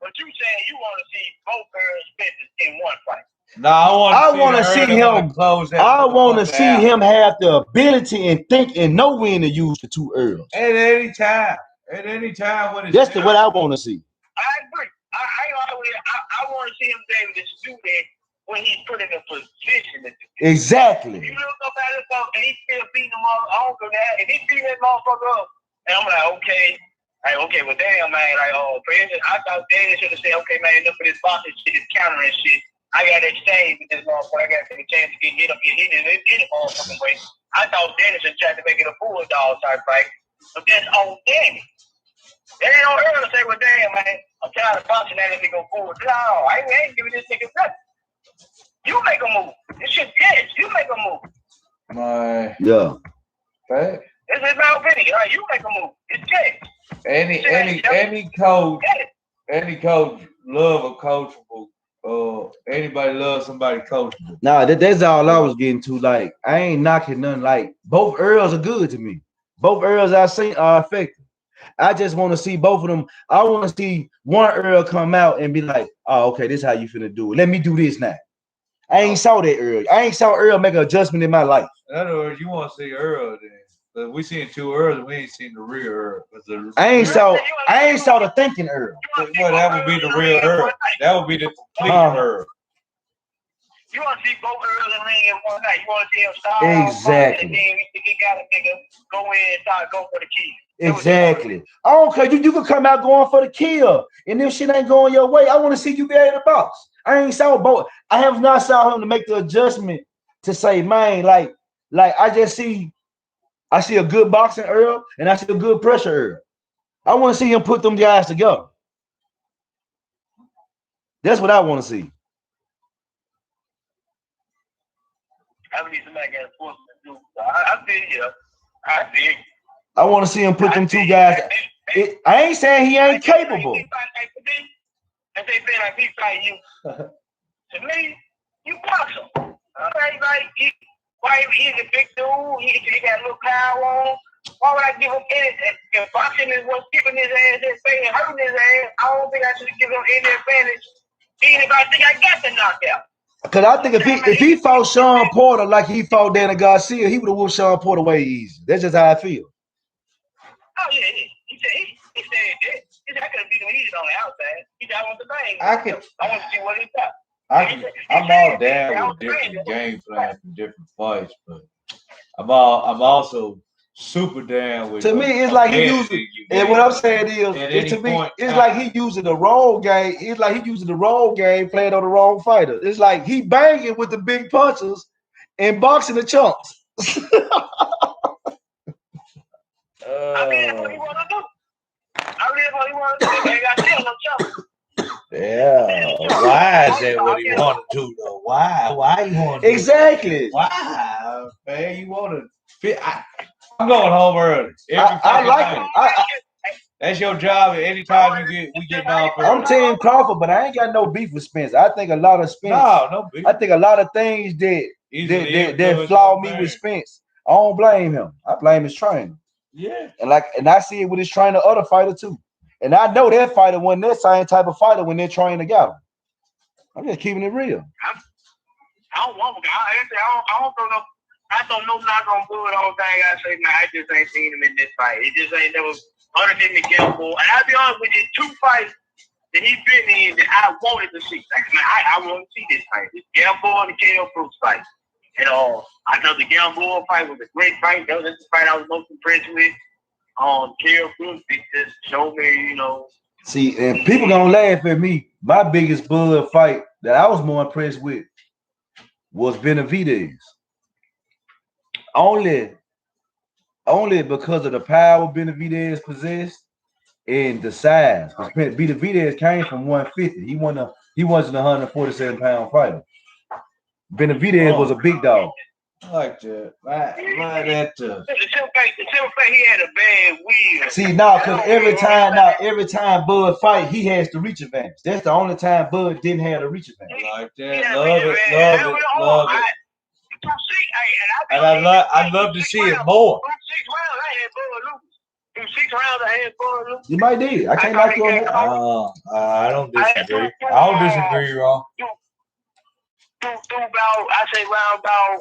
But you saying you want to see both Earl Spences in one fight. No, I want to see him. I want to see him have the ability and think and know when to use the two Earls. At any time. At any time when it's that's what I want to see. I agree. I want to see him be able to do that when he's put in a position to do that. Exactly. You look up at him and he's still beating the motherfucker that, and he beating that motherfucker up. And I'm like, okay, well, damn, man. Like, for instance, I thought Danny should have said, okay, man, enough of this boxing shit, this countering shit. I got to exchange with this motherfucker. I got to take a chance to get hit in any motherfucking way. I thought Danny should try to make it a bulldog type fight. But that's on Danny. They ain't on Earl to say, well, damn, man, I'm tired of boxing that nigga go forward. No, I ain't giving this nigga nothing. You make a move. This shit dead. You make a move. Yeah. Right. This is my opinion. Right? You make a move. It's dead. Any coach love a coachable. Anybody loves somebody coachable. Nah, that's all I was getting to. Like, I ain't knocking nothing. Like, both Earls are good to me. Both Earls I seen are effective. I just want to see both of them. I want to see one Earl come out and be like, oh, okay, this is how you finna do it. Let me do this now. I ain't saw that Earl. I ain't saw Earl make an adjustment in my life. In other words, you want to see Earl then. But we seen two Earls, we ain't seen the real Earl. I ain't saw the thinking Earl. Well, that would be the real Earl. That would be the complete Earl. You want to see both Earls in the ring in one night. You want to see him start exactly. And then he got a nigga go in and start go for the kill. Exactly. I don't care. You can come out going for the kill, and if shit ain't going your way, I want to see you be able to box. I ain't saw both. I have not saw him to make the adjustment to say, man, like I see a good boxing Earl, and I see a good pressure Earl. I want to see him put them guys together. That's what I want to see. I need somebody got force to do. I feel you. I feel you. I want to see him put them two guys. I ain't saying he ain't capable. If they feel like he fight you, to me, you box him. Alright, why he's a big dude, he got a little power on. Why would I give him anything? If boxing is what's keeping his ass in pain and hurting his ass, I don't think I should give him any advantage. Even if I think I got the knockout. Because I think if he fought Sean Porter like he fought Danny Garcia, he would have whooped Sean Porter way easy. That's just how I feel. Oh yeah. He said that. He said I could have beat him easy on the outside. He said I want the bang. I want to see what he thought. I'm all down with different game plans and different fights, but I'm also super down with. To me, it's like he using. And what I'm saying is, to me, it's like he using the wrong game. It's like he using the wrong game, playing on the wrong fighter. It's like he banging with the big punches and boxing the chumps. I mean, that's what he want to do. They got still no chumps. Yeah. Why is that what he want to do though? Why you want to exactly? Why, man? You want to? I'm going home early. I like him. That's your job. Anytime we get off. I'm Team Crawford, but I ain't got no beef with Spence. I think a lot of Spence. No beef. I think a lot of things that flaw me with Spence. I don't blame him. I blame his trainer. Yeah. And I see it with his trainer, other fighter too. And I know that fighter wasn't that same type of fighter when they're trying to get him. I'm just keeping it real. I don't want to. I don't know knock on wood all thing. I say, man, I just ain't seen him in this fight. He just ain't never other than the gamble. And I'll be honest with you, two fights that he been in that I wanted to see. Like, man, I want to see this fight. This Gamble and the KO Brooks fight. And I know the Gamble fight was a great fight. That was the fight I was most impressed with. KO Brooks, it just showed me, See, and people gonna laugh at me. My biggest bullet fight that I was more impressed with was Benavidez. Only because of the power Benavidez possessed and the size. Benavidez came from 150. He wasn't a 147-pound fighter. Benavidez was a big dog. I like that. Why that? The simple fact he had a bad wheel. See, because every time Bud fight, he has the reach advantage. That's the only time Bud didn't have the reach advantage. I like that. Love it. And I love to see it more. 6 rounds, I had Bud lose. You might did. I can't knock you on that. I don't disagree. I don't disagree, Ron. through about, I say round about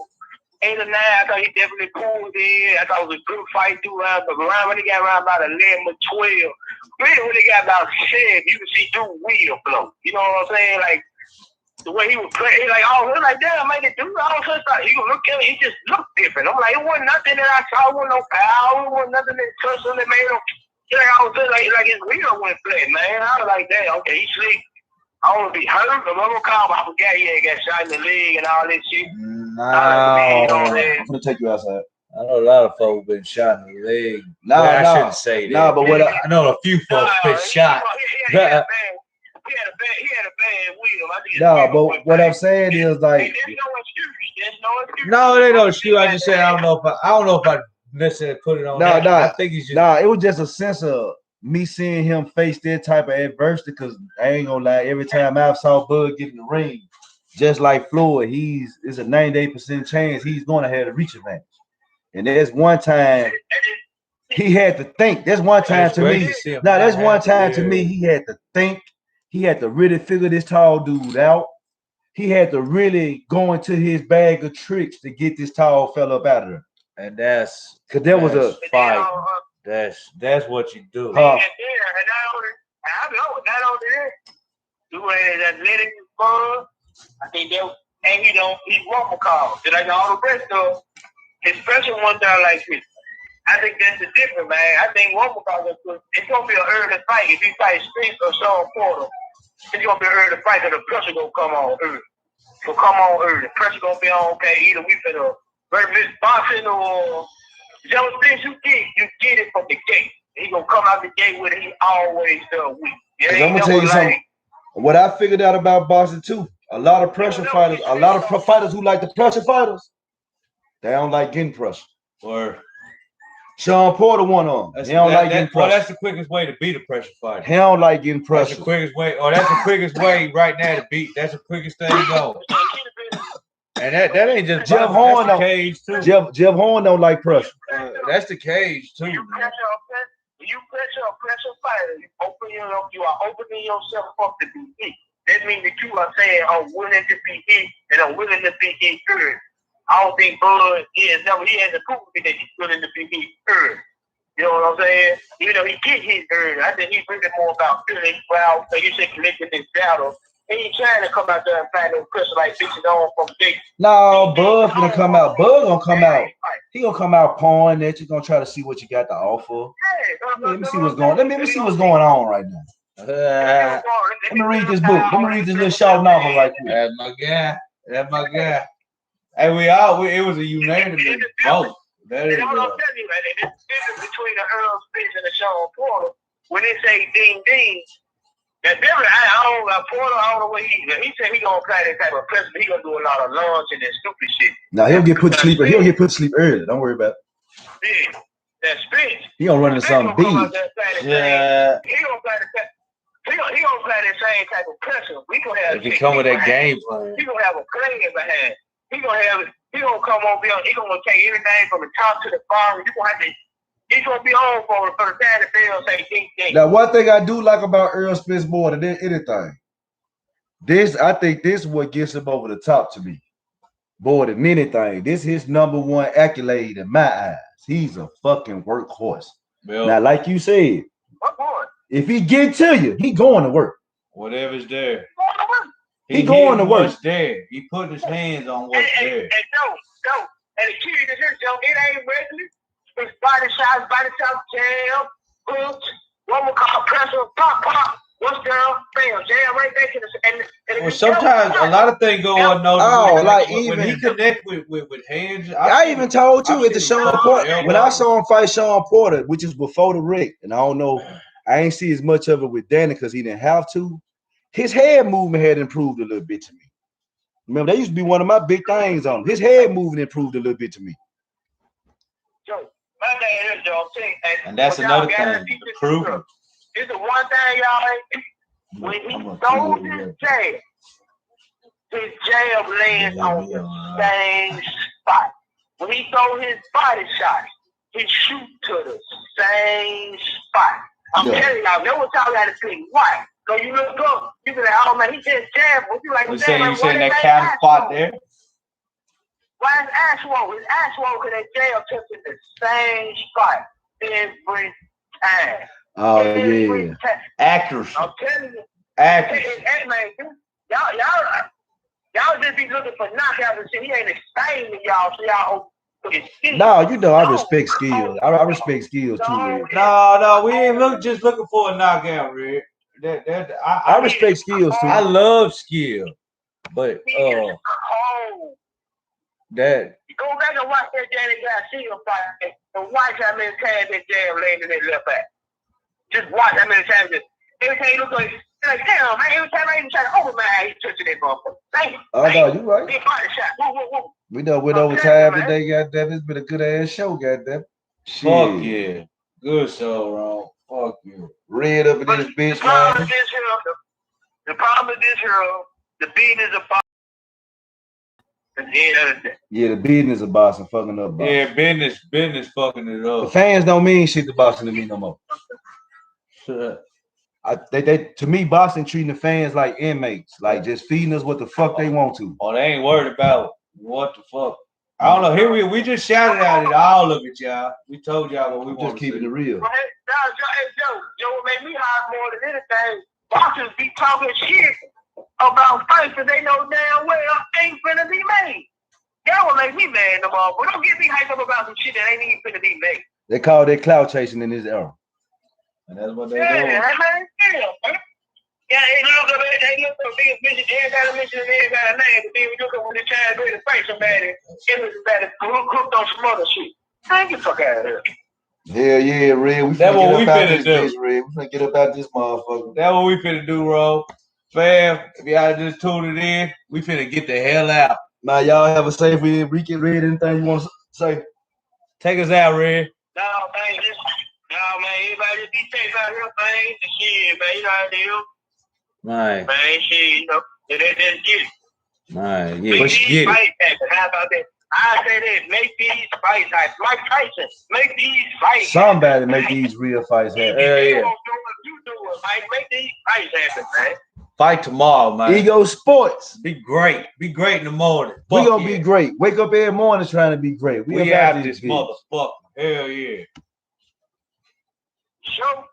8 or 9. I thought he definitely pulled in. I thought it was a good fight through round, but when he got around about 11 or 12, really when he got about 7, you can see dude wheel blow. You know what I'm saying? Like the way he was playing, he like, oh, like damn, man, the dude all of a sudden, you look at him, he just looked different. I'm like, it wasn't nothing that I saw, it wasn't no foul, it wasn't nothing that touched him that made him. Like all of a sudden, like his wheel went flat, man. I was like, damn, okay, he sleep. I want to be hurt. I'm gonna call, I forgot he had got shot in the leg and all this shit. I'm gonna take you outside. I know a lot of folks been shot in the leg. I shouldn't say that. No, but what I know a few folks been shot. He had a bad wheel. No, but what I'm saying is like, there's no excuse. No, it ain't no excuse. I just say I don't know if I necessarily put it on. I think he's just. It was just a sense of me seeing him face that type of adversity. Because I ain't gonna lie, every time I saw Bud get in the ring, just like Floyd, it's a 98% chance he's gonna have a reach advantage. And there's one time he had to think. There's one time to me. That's one time to me he had to think. He had to really figure this tall dude out. He had to really go into his bag of tricks to get this tall fella up out of there. And that's because there was a fight. That's what you do. And not only that, you ain't athletic as fun. I think that, and he won't McCall. Just like all the rest of, especially one time like this. I think that's the difference, man. I think one McCall it's gonna be an early fight. If you fight Spence or Sean Porter, it's gonna be an early fight because the pressure gonna come on early. So come on early. The pressure gonna be on. Okay, either we finna versus boxing or Joe Spence. You get it from the gate. He gonna come out the gate with it. He always does weak. I'm gonna tell you something. What I figured out about boxing too, a lot of pressure fighters, a lot of fighters who like the pressure fighters, they don't like getting pressure. Or Sean Porter one on. He don't like getting pressure. Well, that's the quickest way to beat a pressure fighter. He don't like getting pressure. That's the quickest way. That's the quickest way right now to beat. That's the quickest thing going. And that ain't just Jeff Horn. That's the cage too. Jeff Horn don't like pressure. That's the cage too. You pressure a pressure fighter. You are opening yourself up to be hit. That means that you are saying, I'm willing to be hit and I'm willing to be hit first. I don't think Bud he hasn't proven that he's willing to be hit early. You know what I'm saying? Even though he get hit early, I think he's really more about feeling well. So you said collecting his battle. He ain't trying to come out there and find no pressure like bitches on from day. No, Bud gonna come out. Bud gonna come out. He gonna come out pawing at you. Gonna try to see what you got to offer. Let me see what's going. Let me see what's going on right now. Let me read this book. Let me read this little short novel right here. That's my guy. Hey, it was a unanimous vote. That is what I'm telling you, man. It's difference between the Earl Spence and the Sean Porter. When they say ding ding, that different. Porter, I don't know what he said he gonna apply that type of pressure. He gonna do a lot of launching and stupid shit. Now he'll get put to sleep. He'll get put to sleep early. Don't worry about it. Yeah, that Spence. He gonna run into something big. Yeah. He gonna play that same type of pressure. We gonna have. If he come with that game plan, he gonna have a plan behind. He gonna come over here. He gonna take everything from the top to the bottom. He's gonna be on for the time the bell say ding ding. Now, one thing I do like about Earl Spence more than anything, I think this is what gets him over the top to me. More than anything, this is his number one accolade in my eyes. He's a fucking workhorse. Well, now, like you said, if he get to you, he going to work. Whatever's there. He going to work. What's there. He putting his hands on what's there. And the key to this, it ain't regular. It's body shots, jam, hooks, what we call pressure, pop, what's down, bam, jam right back in the. Well, sometimes a lot of things go unnoticed. When he connect with hands. I even told you at the Sean Porter, when I saw him fight Sean Porter, which is before the Rick, and I don't know, I ain't see as much of it with Danny because he didn't have to. His head movement had improved a little bit to me. Remember, that used to be one of my big things on him. His head movement improved a little bit to me. Joe, my name is Joe. And that's another thing. The proof. It's the one thing, y'all. When he throws his jab lands on the same spot. When he throws his body shots, he shoot to the same spot. I'm telling y'all, that was y'all got to think. Why? So you look up, you be like, oh man, he just jabbed. You like, you saying that county spot there? Why is ass swole? His ass swole because that jail took in the same spot every time. Oh yeah. Actors. I'm telling you. Actors. Hey man, y'all just be looking for knockouts and shit. He ain't explaining y'all, so y'all. No, you know I respect skills. I respect skills too, Red. No, we ain't just looking for a knockout, Red. I respect skills too. I love skill, but that. Go back and watch that Danny Garcia fight and watch how many times that jab landed in that left back. Just watch how many times. Every time you look like damn, man, every time I even try to open my eye, he's touching that motherfucker. Damn. Oh no, you right. Big body shot. Woo. We know with overtime today, goddamn. It's been a good ass show, goddamn. Shit. Fuck yeah. Good show, Ron. Fuck you. Red up in this bitch, man. The problem is this here, the business of boxing. At the end of the day. Yeah, the business of boxing fucking up boxing. Yeah, business fucking it up. The fans don't mean shit to boxing to me no more. They to me, boxing treating the fans like inmates, like just feeding us what the fuck they want to. Oh, they ain't worried about what the fuck. I don't know. Here we just shouted out at all of it, y'all. We told y'all what we want. Just keeping it real. Joe, made me hide more than anything. Boxers be talking shit about fights that they know damn well ain't finna be made. That will make me mad no more. But don't get me hyped up about some shit that ain't even finna be made. They call that clout chasing in this era. And that's what they do. Man. Yeah, they look up biggest bitches, everybody mentioning everybody's name, but then we look up when they try to fight somebody, somebody hooked on some other shit. Man, get the fuck out of here. Hell yeah, Red. That's what we finna do. Red. We finna get up out this motherfucker. That's what we finna do, bro. Fam, if y'all just tuned it in, we finna get the hell out. Now, y'all have a safe weekend. Ricky, Red, anything you want to say? Take us out, Red. No, man, everybody just be safe out here, man. The shit, man, you know how it is. Man, shit, you know, just get it. Man, yeah, let's get it. How about that? I say that, make these fights happen. Mike Tyson, make these fights Somebody make these real fights happen. Hell yeah. You do it, Mike. Make these fights happen, man. Fight tomorrow, man. Ego Sports. Be great. Be great in the morning. We gonna be great. Wake up every morning trying to be great. We have this motherfucker. Hell yeah. Show